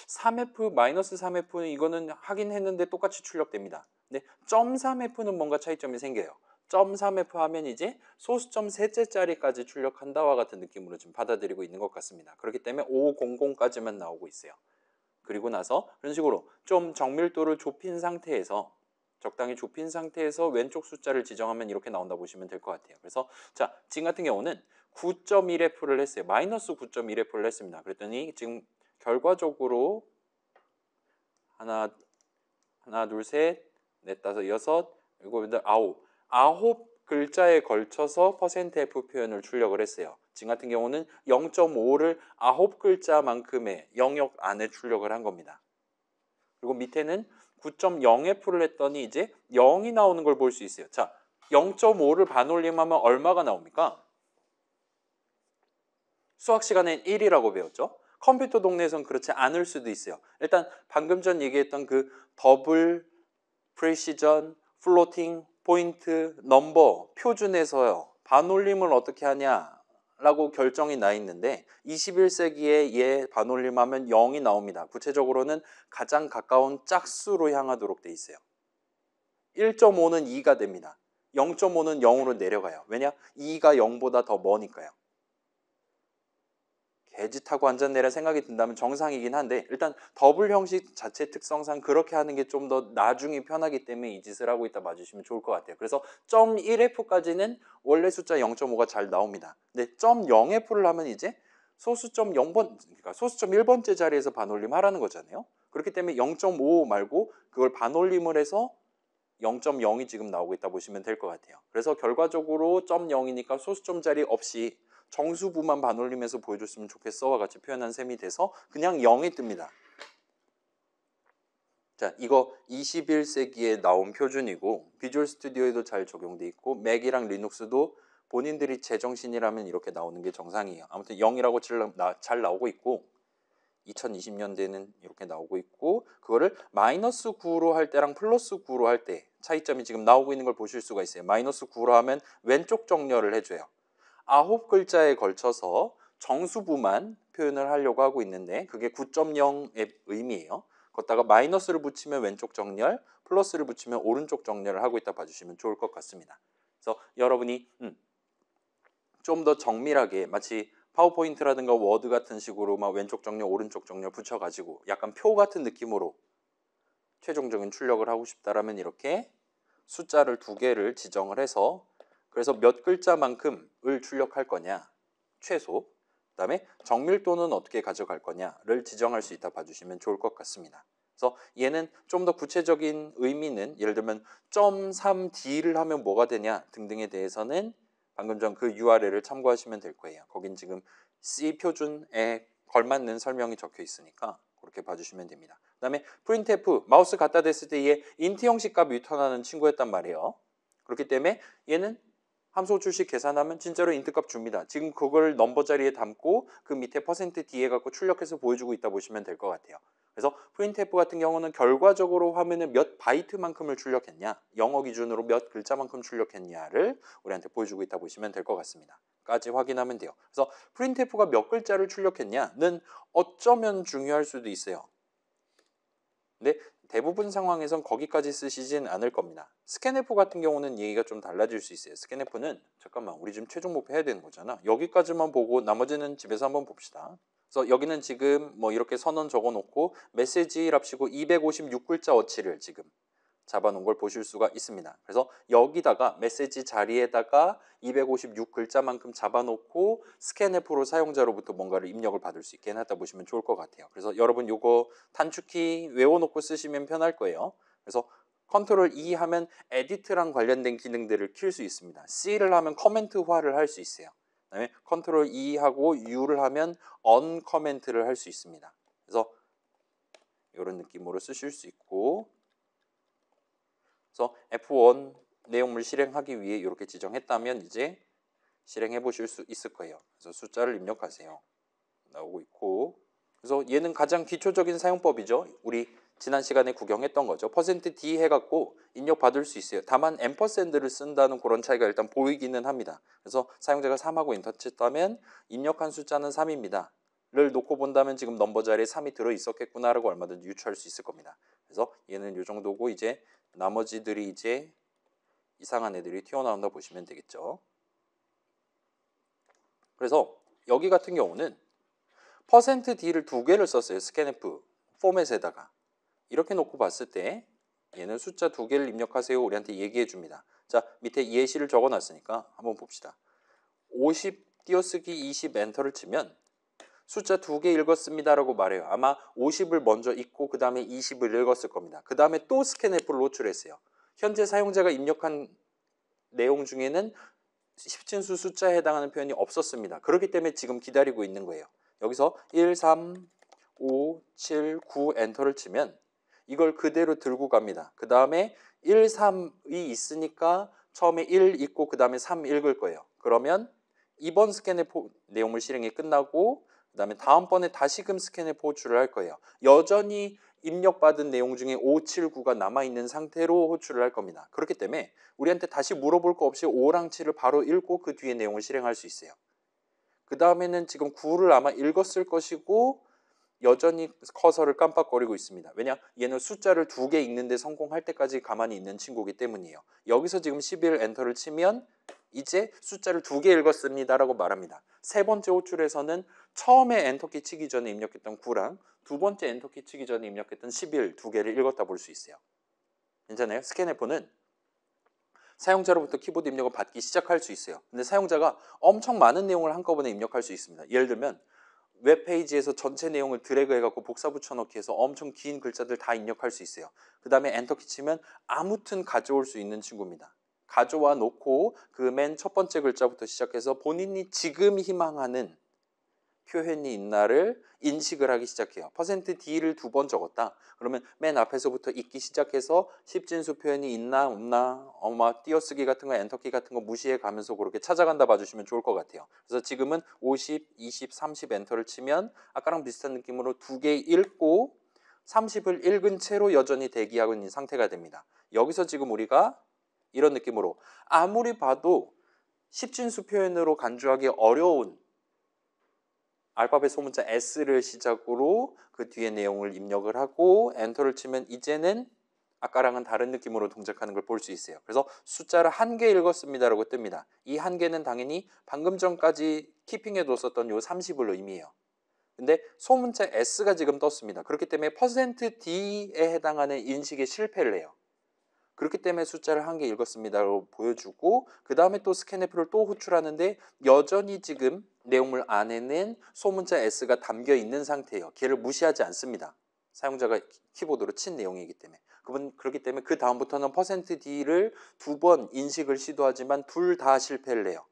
3F, -3F는 이거는 하긴 했는데 똑같이 출력됩니다. 근데 .3F는 뭔가 차이점이 생겨요. .3F 하면 이제 소수점 셋째짜리까지 출력한다와 같은 느낌으로 지금 받아들이고 있는 것 같습니다. 그렇기 때문에 500까지만 나오고 있어요. 그리고 나서 그런 식으로 좀 정밀도를 좁힌 상태에서 적당히 좁힌 상태에서 왼쪽 숫자를 지정하면 이렇게 나온다 보시면 될 것 같아요. 그래서 자, 지금 같은 경우는 9.1F를 했어요. 마이너스 9.1F를 했습니다. 그랬더니 지금 결과적으로 하나, 둘, 셋, 넷, 다섯, 여섯, 일곱, 여덟, 아홉 글자에 걸쳐서 %F 표현을 출력을 했어요. 지금 같은 경우는 0.5를 9글자만큼의 영역 안에 출력을 한 겁니다. 그리고 밑에는 9.0F를 했더니 이제 0이 나오는 걸 볼 수 있어요. 자, 0.5를 반올림하면 얼마가 나옵니까? 수학 시간엔 1이라고 배웠죠? 컴퓨터 동네에선 그렇지 않을 수도 있어요. 일단 방금 전 얘기했던 그 더블, 프리시전, 플로팅, 포인트, 넘버, 표준에서요. 반올림을 어떻게 하냐라고 결정이 나 있는데 21세기에 얘 반올림하면 0이 나옵니다. 구체적으로는 가장 가까운 짝수로 향하도록 돼 있어요. 1.5는 2가 됩니다. 0.5는 0으로 내려가요. 왜냐? 2가 0보다 더 머니까요. 개짓하고 앉았네라 생각이 든다면 정상이긴 한데 일단 더블 형식 자체 특성상 그렇게 하는 게 좀 더 나중이 편하기 때문에 이 짓을 하고 있다 봐주시면 좋을 것 같아요. 그래서 .1F까지는 원래 숫자 0.5가 잘 나옵니다. 근데 .0F를 하면 이제 소수점 0번, 그러니까 소수점 1번째 자리에서 반올림 하라는 거잖아요. 그렇기 때문에 0.5 말고 그걸 반올림을 해서 0.0이 지금 나오고 있다 보시면 될 것 같아요. 그래서 결과적으로 0.0이니까 소수점 자리 없이 정수부만 반올림해서 보여줬으면 좋겠어와 같이 표현한 셈이 돼서 그냥 0이 뜹니다. 자, 이거 21세기에 나온 표준이고 비주얼 스튜디오에도 잘 적용돼 있고 맥이랑 리눅스도 본인들이 제정신이라면 이렇게 나오는 게 정상이에요. 아무튼 0이라고 잘 나오고 있고 2020년대는 이렇게 나오고 있고 그거를 마이너스 9로 할 때랑 플러스 9로 할 때 차이점이 지금 나오고 있는 걸 보실 수가 있어요. 마이너스 9로 하면 왼쪽 정렬을 해줘요. 9글자에 걸쳐서 정수부만 표현을 하려고 하고 있는데 그게 9.0의 의미예요. 거기다가 마이너스를 붙이면 왼쪽 정렬, 플러스를 붙이면 오른쪽 정렬을 하고 있다 봐주시면 좋을 것 같습니다. 그래서 여러분이 좀 더 정밀하게 마치 파워포인트라든가 워드 같은 식으로 막 왼쪽 정렬, 오른쪽 정렬 붙여가지고 약간 표 같은 느낌으로 최종적인 출력을 하고 싶다라면 이렇게 숫자를 2개를 지정을 해서 그래서 몇 글자만큼을 출력할 거냐 최소 그 다음에 정밀도는 어떻게 가져갈 거냐를 지정할 수 있다 봐주시면 좋을 것 같습니다. 그래서 얘는 좀 더 구체적인 의미는 예를 들면 0.3D를 하면 뭐가 되냐 등등에 대해서는 방금 전 그 URL을 참고하시면 될 거예요. 거긴 지금 C 표준에 걸맞는 설명이 적혀 있으니까 그렇게 봐주시면 됩니다. 그 다음에 printf 마우스 갖다 댔을 때 얘 인트 형식 값 리턴하는 친구였단 말이에요. 그렇기 때문에 얘는 함수 호출식 계산하면 진짜로 인트 값 줍니다. 지금 그걸 넘버 자리에 담고 그 밑에 %d 해갖고 출력해서 보여주고 있다 보시면 될 것 같아요. 그래서 printf 같은 경우는 결과적으로 화면에 몇 바이트만큼을 출력했냐, 영어 기준으로 몇 글자만큼 출력했냐를 우리한테 보여주고 있다 보시면 될 것 같습니다. 까지 확인하면 돼요. 그래서 printf가 몇 글자를 출력했냐는 어쩌면 중요할 수도 있어요. 근데 대부분 상황에선 거기까지 쓰시진 않을 겁니다. 스캔F 같은 경우는 얘기가 좀 달라질 수 있어요. 스캔F는 잠깐만 우리 지금 최종 목표 해야 되는 거잖아. 여기까지만 보고 나머지는 집에서 한번 봅시다. 그래서 여기는 지금 뭐 이렇게 선언 적어놓고 메시지랍시고 256글자 어치를 지금 잡아놓은 걸 보실 수가 있습니다. 그래서 여기다가 메시지 자리에다가 256글자만큼 잡아놓고 스캔F로 사용자로부터 뭔가를 입력을 받을 수 있게 해놨다 보시면 좋을 것 같아요. 그래서 여러분 요거 단축키 외워놓고 쓰시면 편할 거예요. 그래서 컨트롤 E 하면 에디트랑 관련된 기능들을 킬 수 있습니다. C를 하면 커멘트화를 할 수 있어요. 그다음에 컨트롤 E 하고 U를 하면 언커멘트를 할 수 있습니다. 그래서 이런 느낌으로 쓰실 수 있고 그래서 F1 내용물 실행하기 위해 이렇게 지정했다면 이제 실행해 보실 수 있을 거예요. 그래서 숫자를 입력하세요. 나오고 있고 그래서 얘는 가장 기초적인 사용법이죠. 우리 지난 시간에 구경했던 거죠. %d 해갖고 입력 받을 수 있어요. 다만 앰퍼샌드를 쓴다는 그런 차이가 일단 보이기는 합니다. 그래서 사용자가 3하고 인터 쳤다면 입력한 숫자는 3입니다. 를 놓고 본다면 지금 넘버 자리에 3이 들어있었겠구나라고 얼마든지 유추할 수 있을 겁니다. 그래서 얘는 이 정도고 이제 나머지들이 이제 이상한 애들이 튀어나온다 보시면 되겠죠. 그래서 여기 같은 경우는 %d를 2개를 썼어요. 스캔F 포맷에다가. 이렇게 놓고 봤을 때 얘는 숫자 2개를 입력하세요. 우리한테 얘기해 줍니다. 자, 밑에 예시를 적어놨으니까 한번 봅시다. 50 띄어쓰기 20 엔터를 치면 숫자 2개 읽었습니다라고 말해요. 아마 50을 먼저 읽고 그 다음에 20을 읽었을 겁니다. 그 다음에 또 스캔F를 호출했어요. 현재 사용자가 입력한 내용 중에는 10진수 숫자에 해당하는 표현이 없었습니다. 그렇기 때문에 지금 기다리고 있는 거예요. 여기서 1, 3, 5, 7, 9 엔터를 치면 이걸 그대로 들고 갑니다. 그 다음에 1, 3이 있으니까 처음에 1 읽고 그 다음에 3 읽을 거예요. 그러면 이번 스캔F 내용물 실행이 끝나고 그 다음에 다음번에 다시금 스캔F 호출을 할 거예요. 여전히 입력받은 내용 중에 5, 7, 9가 남아있는 상태로 호출을 할 겁니다. 그렇기 때문에 우리한테 다시 물어볼 거 없이 5랑 7을 바로 읽고 그 뒤에 내용을 실행할 수 있어요. 그 다음에는 지금 9를 아마 읽었을 것이고 여전히 커서를 깜빡거리고 있습니다. 왜냐? 얘는 숫자를 2개 읽는데 성공할 때까지 가만히 있는 친구이기 때문이에요. 여기서 지금 11 엔터를 치면 이제 숫자를 2개 읽었습니다라고 말합니다. 세 번째 호출에서는 처음에 엔터키 치기 전에 입력했던 9랑 두 번째 엔터키 치기 전에 입력했던 11 2개를 읽었다 볼 수 있어요. 괜찮아요? 스캔F는 사용자로부터 키보드 입력을 받기 시작할 수 있어요. 근데 사용자가 엄청 많은 내용을 한꺼번에 입력할 수 있습니다. 예를 들면 웹페이지에서 전체 내용을 드래그 해갖고 복사 붙여넣기 해서 엄청 긴 글자들 다 입력할 수 있어요. 그 다음에 엔터키 치면 아무튼 가져올 수 있는 친구입니다. 가져와 놓고 그 맨 첫 번째 글자부터 시작해서 본인이 지금 희망하는 표현이 있나를 인식을 하기 시작해요. %D를 2번 적었다. 그러면 맨 앞에서부터 읽기 시작해서 십진수 표현이 있나 없나 띄어쓰기 같은 거 엔터키 같은 거 무시해 가면서 그렇게 찾아간다 봐주시면 좋을 것 같아요. 그래서 지금은 50, 20, 30 엔터를 치면 아까랑 비슷한 느낌으로 2개 읽고 30을 읽은 채로 여전히 대기하고 있는 상태가 됩니다. 여기서 지금 우리가 이런 느낌으로 아무리 봐도 십진수 표현으로 간주하기 어려운 알파벳 소문자 S를 시작으로 그 뒤에 내용을 입력을 하고 엔터를 치면 이제는 아까랑은 다른 느낌으로 동작하는 걸 볼 수 있어요. 그래서 숫자를 1개 읽었습니다라고 뜹니다. 이 1개는 당연히 방금 전까지 키핑해뒀었던 요 30을 의미해요. 근데 소문자 S가 지금 떴습니다. 그렇기 때문에 %D에 해당하는 인식에 실패를 해요. 그렇기 때문에 숫자를 1개 읽었습니다라고 보여주고 그 다음에 또 스캔F를 또 호출하는데 여전히 지금 내용물 안에는 소문자 S가 담겨 있는 상태예요. 걔를 무시하지 않습니다. 사용자가 키보드로 친 내용이기 때문에. 그렇기 때문에 그 다음부터는 %D를 2번 인식을 시도하지만 둘 다 실패를 해요.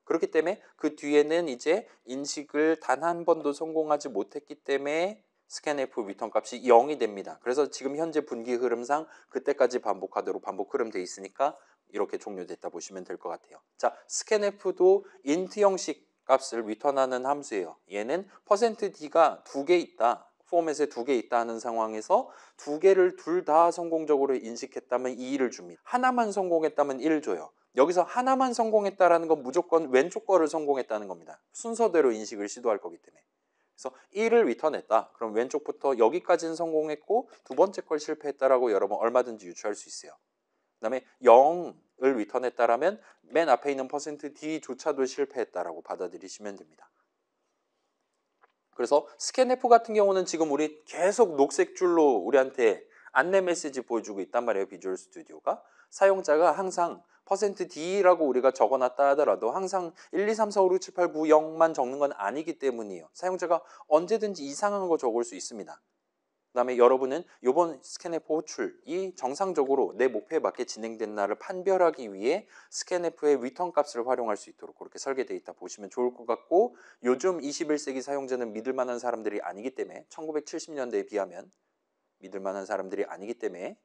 그렇기 때문에 그 뒤에는 이제 인식을 단 한 번도 성공하지 못했기 때문에 scanf 리턴 값이 0이 됩니다. 그래서 지금 현재 분기 흐름상 그때까지 반복하도록 반복 흐름 돼 있으니까 이렇게 종료됐다 보시면 될 것 같아요. 자, scanf도 int 형식 값을 리턴하는 함수예요. 얘는 %d가 2개 있다. 포맷에 2개 있다 하는 상황에서 2개를 둘 다 성공적으로 인식했다면 2를 줍니다. 하나만 성공했다면 1 줘요. 여기서 하나만 성공했다라는 건 무조건 왼쪽 거를 성공했다는 겁니다. 순서대로 인식을 시도할 거기 때문에. 그래서 1을 리턴했다. 그럼 왼쪽부터 여기까지는 성공했고 두 번째 걸 실패했다라고 여러분 얼마든지 유추할 수 있어요. 그 다음에 0을 리턴했다라면 맨 앞에 있는 %D조차도 실패했다라고 받아들이시면 됩니다. 그래서 scanf 같은 경우는 지금 우리 계속 녹색 줄로 우리한테 안내 메시지 보여주고 있단 말이에요. 비주얼 스튜디오가. 사용자가 항상 %D라고 우리가 적어놨다 하더라도 항상 1, 2, 3, 4, 5, 6, 7, 8, 9, 0만 적는 건 아니기 때문이에요. 사용자가 언제든지 이상한 거 적을 수 있습니다. 그 다음에 여러분은 이번 scanf 호출이 정상적으로 내 목표에 맞게 진행됐나를 판별하기 위해 scanf의 return 값을 활용할 수 있도록 그렇게 설계되어 있다 보시면 좋을 것 같고 요즘 21세기 사용자는 믿을 만한 사람들이 아니기 때문에 1970년대에 비하면 믿을 만한 사람들이 아니기 때문에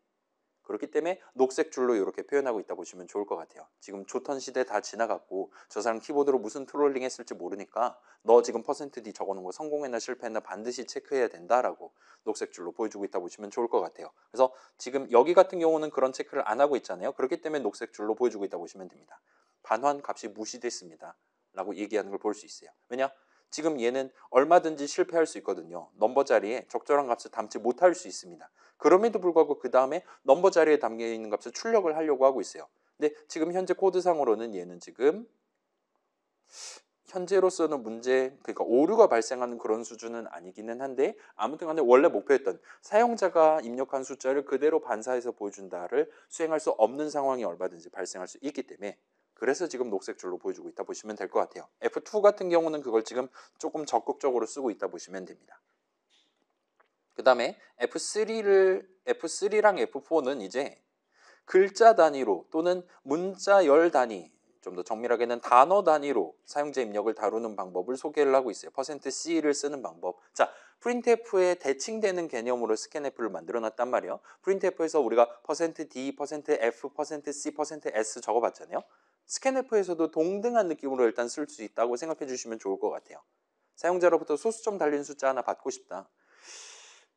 그렇기 때문에 녹색 줄로 이렇게 표현하고 있다 보시면 좋을 것 같아요. 지금 조턴 시대 다 지나갔고 저 사람 키보드로 무슨 트롤링 했을지 모르니까 너 지금 %D 적어놓은 거 성공했나 실패했나 반드시 체크해야 된다라고 녹색 줄로 보여주고 있다 보시면 좋을 것 같아요. 그래서 지금 여기 같은 경우는 그런 체크를 안 하고 있잖아요. 그렇기 때문에 녹색 줄로 보여주고 있다 보시면 됩니다. 반환 값이 무시됐습니다. 라고 얘기하는 걸 볼 수 있어요. 왜냐? 지금 얘는 얼마든지 실패할 수 있거든요. 넘버 자리에 적절한 값을 담지 못할 수 있습니다. 그럼에도 불구하고 그 다음에 넘버 자리에 담겨 있는 값을 출력을 하려고 하고 있어요. 근데 지금 현재 코드상으로는 얘는 지금 현재로서는 문제, 그러니까 오류가 발생하는 그런 수준은 아니기는 한데 아무튼 간에 원래 목표였던 사용자가 입력한 숫자를 그대로 반사해서 보여준다를 수행할 수 없는 상황이 얼마든지 발생할 수 있기 때문에 그래서 지금 녹색 줄로 보여주고 있다 보시면 될 것 같아요. F2 같은 경우는 그걸 지금 조금 적극적으로 쓰고 있다 보시면 됩니다. 그 다음에 F3랑 F4는 이제 글자 단위로 또는 문자 열 단위, 좀 더 정밀하게는 단어 단위로 사용자 입력을 다루는 방법을 소개를 하고 있어요. %C를 쓰는 방법. 자, printf에 대칭되는 개념으로 scanf를 만들어놨단 말이에요. printf에서 우리가 %D, %F, %C, %S 적어봤잖아요. scanf에서도 동등한 느낌으로 일단 쓸 수 있다고 생각해 주시면 좋을 것 같아요. 사용자로부터 소수점 달린 숫자 하나 받고 싶다.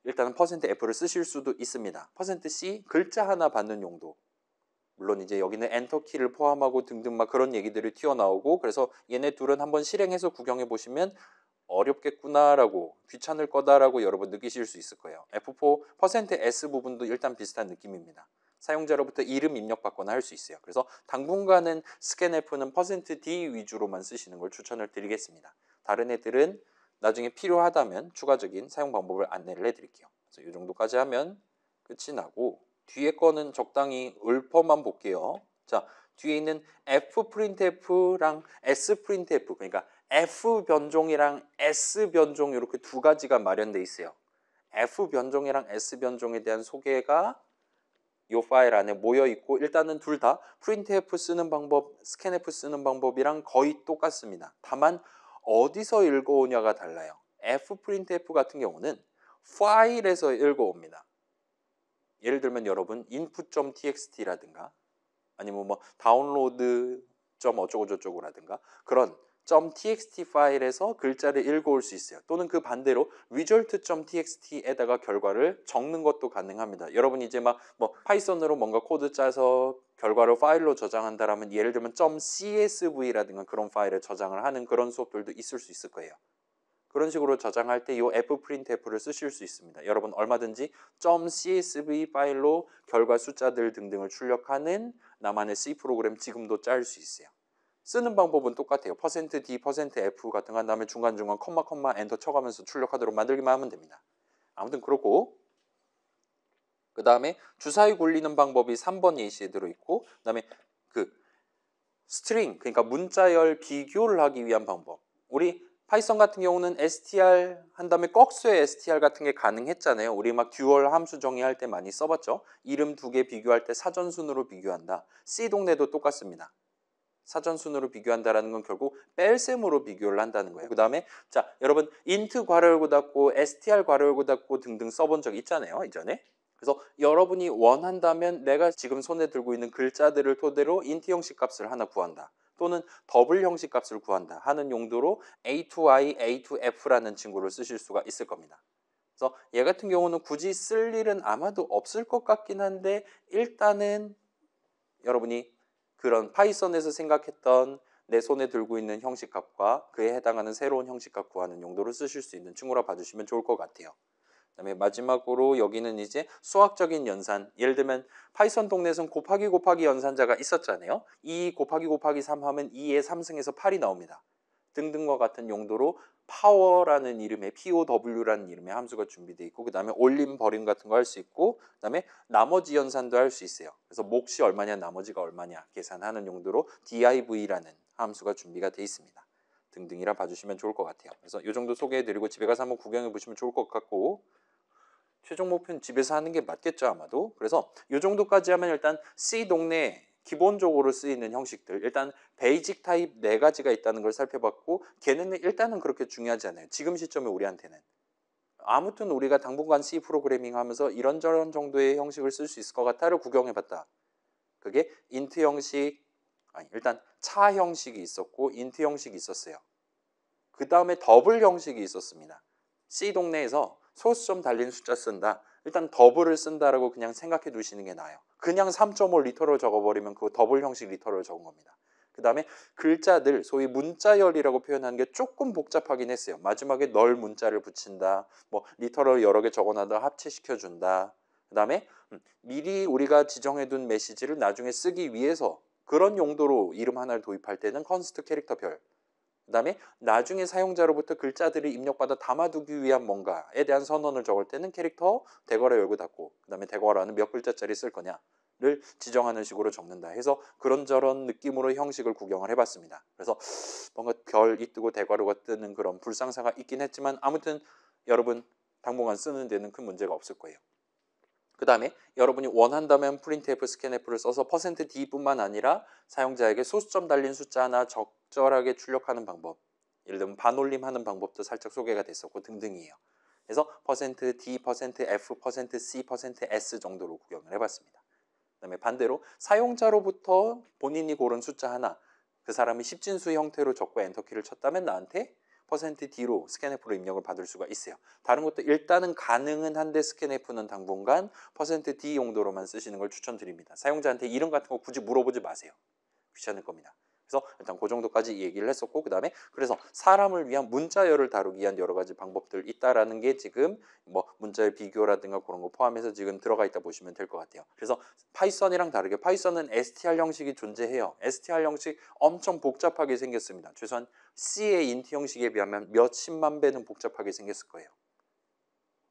일단은 %F를 쓰실 수도 있습니다. %C 글자 하나 받는 용도. 물론 이제 여기는 엔터키를 포함하고 등등 막 그런 얘기들이 튀어나오고 그래서 얘네 둘은 한번 실행해서 구경해 보시면 어렵겠구나라고 귀찮을 거다라고 여러분 느끼실 수 있을 거예요. F4 %S 부분도 일단 비슷한 느낌입니다. 사용자로부터 이름 입력받거나 할 수 있어요. 그래서 당분간은 scanf는 %D 위주로만 쓰시는 걸 추천을 드리겠습니다. 다른 애들은 나중에 필요하다면 추가적인 사용 방법을 안내를 해드릴게요. 그래서 이 정도까지 하면 끝이 나고 뒤에 거는 적당히 읊어만 볼게요. 자, 뒤에 있는 Fprintf랑 Sprintf, 그러니까 F 변종이랑 S 변종 이렇게 두 가지가 마련돼 있어요. F 변종이랑 S 변종에 대한 소개가 이 파일 안에 모여 있고 일단은 둘 다 printf 쓰는 방법, scanf 쓰는 방법이랑 거의 똑같습니다. 다만 어디서 읽어오냐가 달라요. fprintf 같은 경우는 파일에서 읽어옵니다. 예를 들면 여러분 input.txt라든가 아니면 뭐 다운로드 어쩌고저쩌고라든가 그런 .txt 파일에서 글자를 읽어올 수 있어요. 또는 그 반대로 result.txt에다가 결과를 적는 것도 가능합니다. 여러분 이제 막 뭐 파이썬으로 뭔가 코드 짜서 결과를 파일로 저장한다라면 예를 들면 .csv라든가 그런 파일을 저장을 하는 그런 수업들도 있을 수 있을 거예요. 그런 식으로 저장할 때 이 fprintf를 쓰실 수 있습니다. 여러분 얼마든지 .csv 파일로 결과 숫자들 등등을 출력하는 나만의 C 프로그램 지금도 짤 수 있어요. 쓰는 방법은 똑같아요. %d, %f 같은 거 한 다음에 중간중간 컴마 엔터 쳐가면서 출력하도록 만들기만 하면 됩니다. 아무튼 그렇고 그 다음에 주사위 굴리는 방법이 3번 예시에 들어있고 그 다음에 그 스트링 그러니까 문자열 비교를 하기 위한 방법 우리 파이썬 같은 경우는 str 한 다음에 꺽쇠 str 같은 게 가능했잖아요. 우리 막 듀얼 함수 정의할 때 많이 써봤죠. 이름 두 개 비교할 때 사전순으로 비교한다. C 동네도 똑같습니다. 사전순으로 비교한다라는 건 결국 뺄셈으로 비교를 한다는 거예요. 그 다음에 자 여러분 int 괄호 열고 닫고 str 괄호 열고 닫고 등등 써본 적 있잖아요. 이전에. 그래서 여러분이 원한다면 내가 지금 손에 들고 있는 글자들을 토대로 int 형식 값을 하나 구한다. 또는 더블 형식 값을 구한다 하는 용도로 a2i, a2f라는 친구를 쓰실 수가 있을 겁니다. 그래서 얘 같은 경우는 굳이 쓸 일은 아마도 없을 것 같긴 한데 일단은 여러분이 그런 파이썬에서 생각했던 내 손에 들고 있는 형식값과 그에 해당하는 새로운 형식값 구하는 용도로 쓰실 수 있는 친구라 봐주시면 좋을 것 같아요. 그다음에 마지막으로 여기는 이제 수학적인 연산 예를 들면 파이썬 동네에서는 곱하기 연산자가 있었잖아요. 2 곱하기 3 하면 2의 3승에서 8이 나옵니다. 등등과 같은 용도로 파워라는 이름의 POW라는 이름의 함수가 준비되어 있고 그 다음에 올림 버림 같은 거 할 수 있고 그 다음에 나머지 연산도 할 수 있어요. 그래서 몫이 얼마냐 나머지가 얼마냐 계산하는 용도로 div라는 함수가 준비가 되어 있습니다. 등등이라 봐주시면 좋을 것 같아요. 그래서 이 정도 소개해드리고 집에 가서 한번 구경해 보시면 좋을 것 같고 최종 목표는 집에서 하는 게 맞겠죠 아마도. 그래서 이 정도까지 하면 일단 C 동네에 기본적으로 쓰이는 형식들 일단 베이직 타입 4가지가 있다는 걸 살펴봤고 걔는 일단은 그렇게 중요하지 않아요. 지금 시점에 우리한테는. 아무튼 우리가 당분간 C 프로그래밍 하면서 이런저런 정도의 형식을 쓸 수 있을 것 같아를 구경해봤다. 그게 int 형식, 일단 차 형식이 있었고 int 형식이 있었어요. 그 다음에 더블 형식이 있었습니다. C 동네에서 소수점 달린 숫자 쓴다. 일단 더블을 쓴다라고 그냥 생각해 두시는 게 나아요. 그냥 3.5 리터럴 적어버리면 그 더블 형식 리터럴 적은 겁니다. 그 다음에 글자들, 소위 문자열이라고 표현하는 게 조금 복잡하긴 했어요. 마지막에 널 문자를 붙인다. 뭐 리터럴 여러 개 적어놔다 합체시켜준다. 그 다음에 미리 우리가 지정해둔 메시지를 나중에 쓰기 위해서 그런 용도로 이름 하나를 도입할 때는 컨스트 캐릭터별 그 다음에 나중에 사용자로부터 글자들을 입력받아 담아두기 위한 뭔가에 대한 선언을 적을 때는 캐릭터 대괄호 열고 닫고 그 다음에 대괄호는 몇 글자짜리 쓸 거냐를 지정하는 식으로 적는다 해서 그런저런 느낌으로 형식을 구경을 해봤습니다. 그래서 뭔가 별이 뜨고 대괄호가 뜨는 그런 불상사가 있긴 했지만 아무튼 여러분 당분간 쓰는 데는 큰 문제가 없을 거예요. 그 다음에 여러분이 원한다면 printf, scanf를 써서 %d뿐만 아니라 사용자에게 소수점 달린 숫자 하나 적절하게 출력하는 방법 예를 들면 반올림하는 방법도 살짝 소개가 됐었고 등등이에요. 그래서 %d, %f, %c, %s 정도로 구경을 해봤습니다. 그 다음에 반대로 사용자로부터 본인이 고른 숫자 하나 그 사람이 십진수 형태로 적고 엔터키를 쳤다면 나한테 %d로 스캔F로 입력을 받을 수가 있어요. 다른 것도 일단은 가능은 한데 스캔F는 당분간 %d 용도로만 쓰시는 걸 추천드립니다. 사용자한테 이름 같은 거 굳이 물어보지 마세요. 귀찮을 겁니다. 그래서 일단 그 정도까지 얘기를 했었고 그 다음에 그래서 사람을 위한 문자열을 다루기 위한 여러 가지 방법들 있다라는 게 지금 뭐 문자열 비교라든가 그런 거 포함해서 지금 들어가 있다 보시면 될 것 같아요. 그래서 파이썬이랑 다르게 파이썬은 str 형식이 존재해요. str 형식 엄청 복잡하게 생겼습니다. 최소한 C의 int 형식에 비하면 몇십만 배는 복잡하게 생겼을 거예요.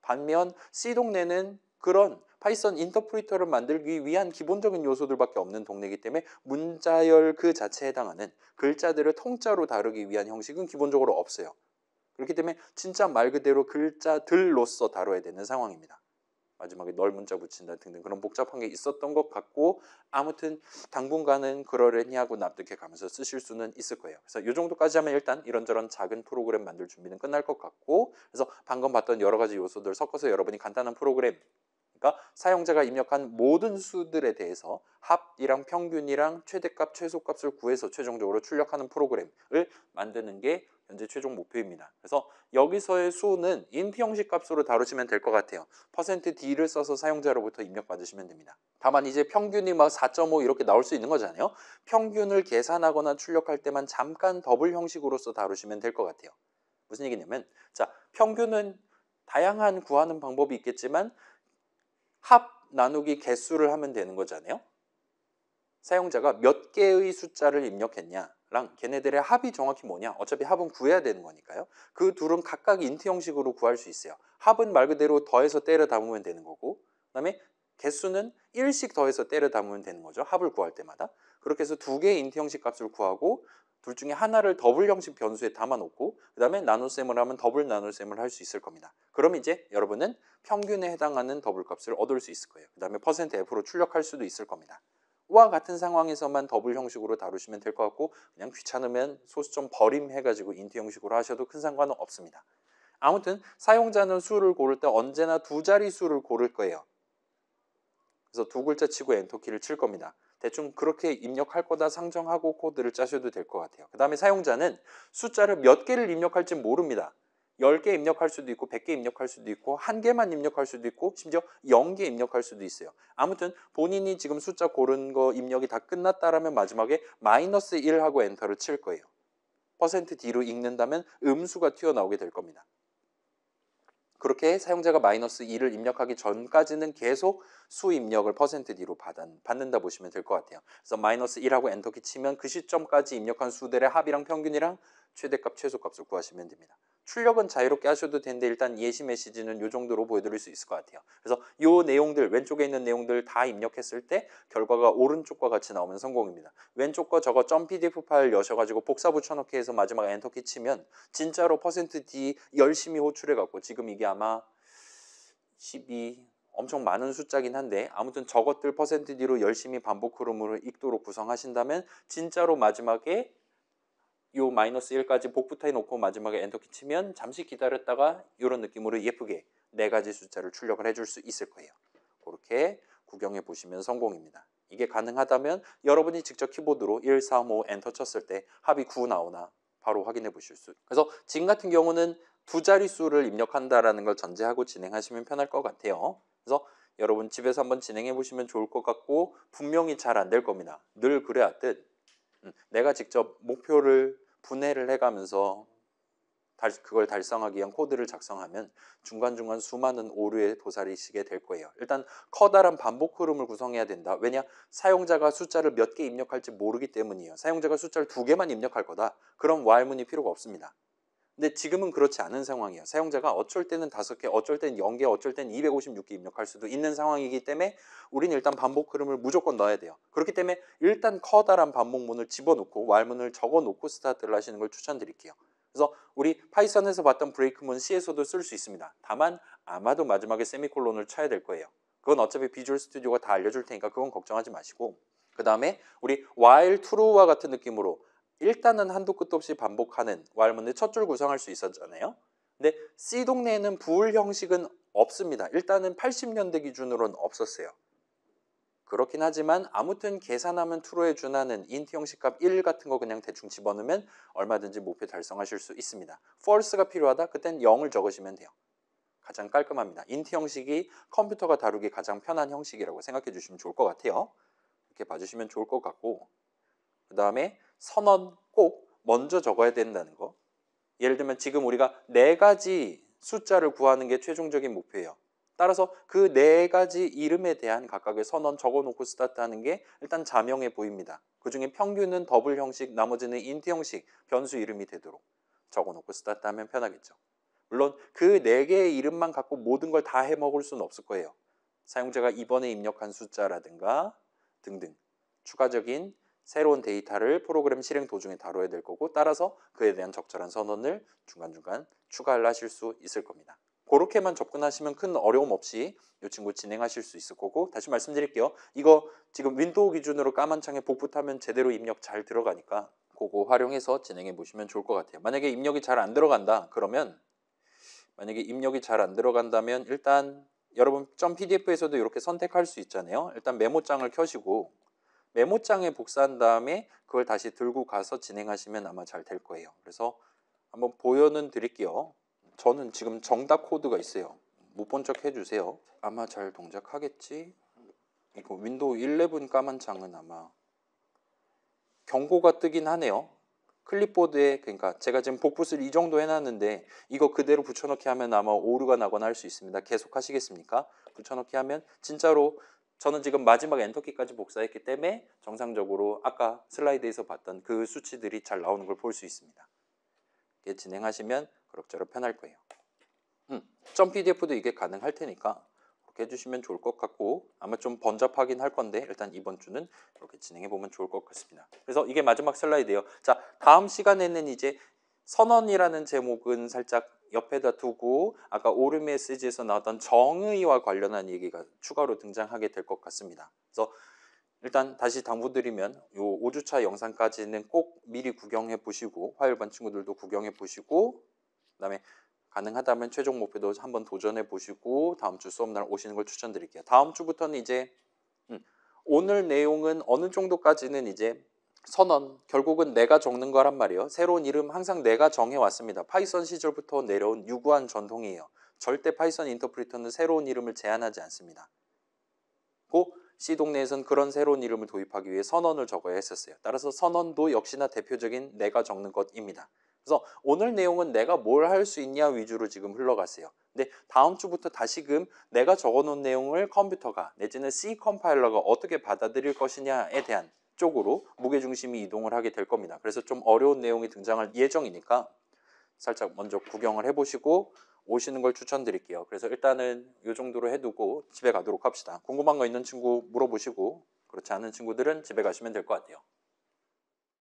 반면 C 동네는 그런 파이썬 인터프리터를 만들기 위한 기본적인 요소들밖에 없는 동네이기 때문에 문자열 그 자체에 해당하는 글자들을 통자로 다루기 위한 형식은 기본적으로 없어요. 그렇기 때문에 진짜 말 그대로 글자들로서 다뤄야 되는 상황입니다. 마지막에 널 문자 붙인다 등등 그런 복잡한 게 있었던 것 같고 아무튼 당분간은 그러려니 하고 납득해 가면서 쓰실 수는 있을 거예요. 그래서 이 정도까지 하면 일단 이런저런 작은 프로그램 만들 준비는 끝날 것 같고 그래서 방금 봤던 여러 가지 요소들 섞어서 여러분이 간단한 프로그램 그러니까 사용자가 입력한 모든 수들에 대해서 합이랑 평균이랑 최대값, 최소값을 구해서 최종적으로 출력하는 프로그램을 만드는 게 현재 최종 목표입니다. 그래서 여기서의 수는 int 형식 값으로 다루시면 될 것 같아요. %d를 써서 사용자로부터 입력받으시면 됩니다. 다만 이제 평균이 막 4.5 이렇게 나올 수 있는 거잖아요. 평균을 계산하거나 출력할 때만 잠깐 더블 형식으로서 다루시면 될 것 같아요. 무슨 얘기냐면 자 평균은 다양한 구하는 방법이 있겠지만 합 나누기 개수를 하면 되는 거잖아요. 사용자가 몇 개의 숫자를 입력했냐랑 걔네들의 합이 정확히 뭐냐 어차피 합은 구해야 되는 거니까요. 그 둘은 각각 인트 형식으로 구할 수 있어요. 합은 말 그대로 더해서 때려 담으면 되는 거고 그 다음에 개수는 1씩 더해서 때려 담으면 되는 거죠. 합을 구할 때마다. 그렇게 해서 두 개의 인트 형식 값을 구하고 둘 중에 하나를 더블 형식 변수에 담아놓고 그 다음에 나눗셈을 하면 더블 나눗셈을 할 수 있을 겁니다. 그럼 이제 여러분은 평균에 해당하는 더블 값을 얻을 수 있을 거예요. 그 다음에 %f로 출력할 수도 있을 겁니다. 와 같은 상황에서만 더블 형식으로 다루시면 될 것 같고 그냥 귀찮으면 소수점 버림 해가지고 인트 형식으로 하셔도 큰 상관은 없습니다. 아무튼 사용자는 수를 고를 때 언제나 두 자리 수를 고를 거예요. 그래서 두 글자 치고 엔터키를 칠 겁니다. 대충 그렇게 입력할 거다 상정하고 코드를 짜셔도 될 것 같아요. 그 다음에 사용자는 숫자를 몇 개를 입력할지 모릅니다. 10개 입력할 수도 있고 100개 입력할 수도 있고 1개만 입력할 수도 있고 심지어 0개 입력할 수도 있어요. 아무튼 본인이 지금 숫자 고른 거 입력이 다 끝났다라면 마지막에 -1 하고 엔터를 칠 거예요. %d로 읽는다면 음수가 튀어나오게 될 겁니다. 그렇게 사용자가 -2를 입력하기 전까지는 계속 수 입력을 %d로 받는다 보시면 될 것 같아요. 그래서 -1하고 엔터키 치면 그 시점까지 입력한 수들의 합이랑 평균이랑 최대값, 최소값을 구하시면 됩니다. 출력은 자유롭게 하셔도 되는데 일단 예시 메시지는 이 정도로 보여드릴 수 있을 것 같아요. 그래서 이 내용들, 왼쪽에 있는 내용들 다 입력했을 때 결과가 오른쪽과 같이 나오면 성공입니다. 왼쪽 거 저거 .pdf 파일 여셔가지고 복사 붙여넣기 해서 마지막에 엔터키 치면 진짜로 %d 열심히 호출해갖고 지금 이게 아마 12 엄청 많은 숫자긴 한데 아무튼 저것들 %d로 열심히 반복 흐름으로 읽도록 구성하신다면 진짜로 마지막에 요 -1까지 복붙해 놓고 마지막에 엔터키 치면 잠시 기다렸다가 이런 느낌으로 예쁘게 4가지 숫자를 출력을 해줄 수 있을 거예요. 그렇게 구경해 보시면 성공입니다. 이게 가능하다면 여러분이 직접 키보드로 1, 3, 5 엔터 쳤을 때 합이 9 나오나 바로 확인해 보실 수. 그래서 지금 같은 경우는 두 자릿수를 입력한다라는 걸 전제하고 진행하시면 편할 것 같아요. 그래서 여러분 집에서 한번 진행해 보시면 좋을 것 같고 분명히 잘 안 될 겁니다. 늘 그래왔듯 내가 직접 목표를 분해를 해가면서 그걸 달성하기 위한 코드를 작성하면 중간중간 수많은 오류에 도사리시게 될 거예요. 일단 커다란 반복 흐름을 구성해야 된다. 왜냐? 사용자가 숫자를 몇 개 입력할지 모르기 때문이에요. 사용자가 숫자를 2개만 입력할 거다. 그럼 while문이 필요가 없습니다. 근데 지금은 그렇지 않은 상황이에요. 사용자가 어쩔 때는 5개, 어쩔 때는 0개, 어쩔 때는 256개 입력할 수도 있는 상황이기 때문에 우리는 일단 반복 흐름을 무조건 넣어야 돼요. 그렇기 때문에 일단 커다란 반복문을 집어넣고 while문을 적어놓고 스타트를 하시는 걸 추천드릴게요. 그래서 우리 파이썬에서 봤던 브레이크문 C에서도 쓸 수 있습니다. 다만 아마도 마지막에 세미콜론을 쳐야 될 거예요. 그건 어차피 비주얼 스튜디오가 다 알려줄 테니까 그건 걱정하지 마시고 그 다음에 우리 while true와 같은 느낌으로 일단은 한도 끝도 없이 반복하는 while문의 첫 줄 구성할 수 있었잖아요. 근데 C 동네에는 부울 형식은 없습니다. 일단은 80년대 기준으로는 없었어요. 그렇긴 하지만 아무튼 계산하면 true에 준하는 int 형식 값 1 같은 거 그냥 대충 집어넣으면 얼마든지 목표 달성하실 수 있습니다. false가 필요하다? 그땐 0을 적으시면 돼요. 가장 깔끔합니다. int 형식이 컴퓨터가 다루기 가장 편한 형식이라고 생각해 주시면 좋을 것 같아요. 이렇게 봐주시면 좋을 것 같고 그 다음에 선언 꼭 먼저 적어야 된다는 거. 예를 들면 지금 우리가 4가지 숫자를 구하는 게 최종적인 목표예요. 따라서 그 4가지 이름에 대한 각각의 선언 적어놓고 스타트하는 게 일단 자명해 보입니다. 그 중에 평균은 더블 형식, 나머지는 인트 형식, 변수 이름이 되도록 적어놓고 스타트하면 편하겠죠. 물론 그 4개의 이름만 갖고 모든 걸 다 해먹을 수는 없을 거예요. 사용자가 이번에 입력한 숫자라든가 등등 추가적인 새로운 데이터를 프로그램 실행 도중에 다뤄야 될 거고 따라서 그에 대한 적절한 선언을 중간중간 추가를 하실 수 있을 겁니다. 그렇게만 접근하시면 큰 어려움 없이 이 친구 진행하실 수 있을 거고 다시 말씀드릴게요. 이거 지금 윈도우 기준으로 까만 창에 복붙하면 제대로 입력 잘 들어가니까 그거 활용해서 진행해 보시면 좋을 것 같아요. 만약에 입력이 잘 안 들어간다 그러면 만약에 입력이 잘 안 들어간다면 일단 여러분 .pdf에서도 이렇게 선택할 수 있잖아요. 일단 메모장을 켜시고 메모장에 복사한 다음에 그걸 다시 들고 가서 진행하시면 아마 잘 될 거예요. 그래서 한번 보여는 드릴게요. 저는 지금 정답 코드가 있어요. 못 본 척 해주세요. 아마 잘 동작하겠지? 이거 윈도우 11 까만 창은 아마 경고가 뜨긴 하네요. 클립보드에 그러니까 제가 지금 복붙을 이 정도 해놨는데 이거 그대로 붙여넣기 하면 아마 오류가 나거나 할 수 있습니다. 계속 하시겠습니까? 붙여넣기 하면 진짜로 저는 지금 마지막 엔터키까지 복사했기 때문에 정상적으로 아까 슬라이드에서 봤던 그 수치들이 잘 나오는 걸 볼 수 있습니다. 이렇게 진행하시면 그럭저럭 편할 거예요. .pdf도 이게 가능할 테니까 그렇게 해주시면 좋을 것 같고 아마 좀 번잡하긴 할 건데 일단 이번 주는 이렇게 진행해 보면 좋을 것 같습니다. 그래서 이게 마지막 슬라이드예요. 자, 다음 시간에는 이제 선언이라는 제목은 살짝 옆에다 두고 아까 오류 메시지에서 나왔던 정의와 관련한 얘기가 추가로 등장하게 될 것 같습니다. 그래서 일단 다시 당부드리면 요 5주차 영상까지는 꼭 미리 구경해 보시고 화요일반 친구들도 구경해 보시고 그다음에 가능하다면 최종 목표도 한번 도전해 보시고 다음 주 수업날 오시는 걸 추천드릴게요. 다음 주부터는 이제 오늘 내용은 어느 정도까지는 이제 선언, 결국은 내가 적는 거란 말이에요. 새로운 이름 항상 내가 정해왔습니다. 파이썬 시절부터 내려온 유구한 전통이에요. 절대 파이썬 인터프리터는 새로운 이름을 제한하지 않습니다. 고 C 동네에서는 그런 새로운 이름을 도입하기 위해 선언을 적어야 했었어요. 따라서 선언도 역시나 대표적인 내가 적는 것입니다. 그래서 오늘 내용은 내가 뭘 할 수 있냐 위주로 지금 흘러갔어요. 근데 다음 주부터 다시금 내가 적어놓은 내용을 컴퓨터가 내지는 C 컴파일러가 어떻게 받아들일 것이냐에 대한 쪽으로 무게중심이 이동을 하게 될 겁니다. 그래서 좀 어려운 내용이 등장할 예정이니까 살짝 먼저 구경을 해보시고 오시는 걸 추천드릴게요. 그래서 일단은 이 정도로 해두고 집에 가도록 합시다. 궁금한 거 있는 친구 물어보시고 그렇지 않은 친구들은 집에 가시면 될 것 같아요.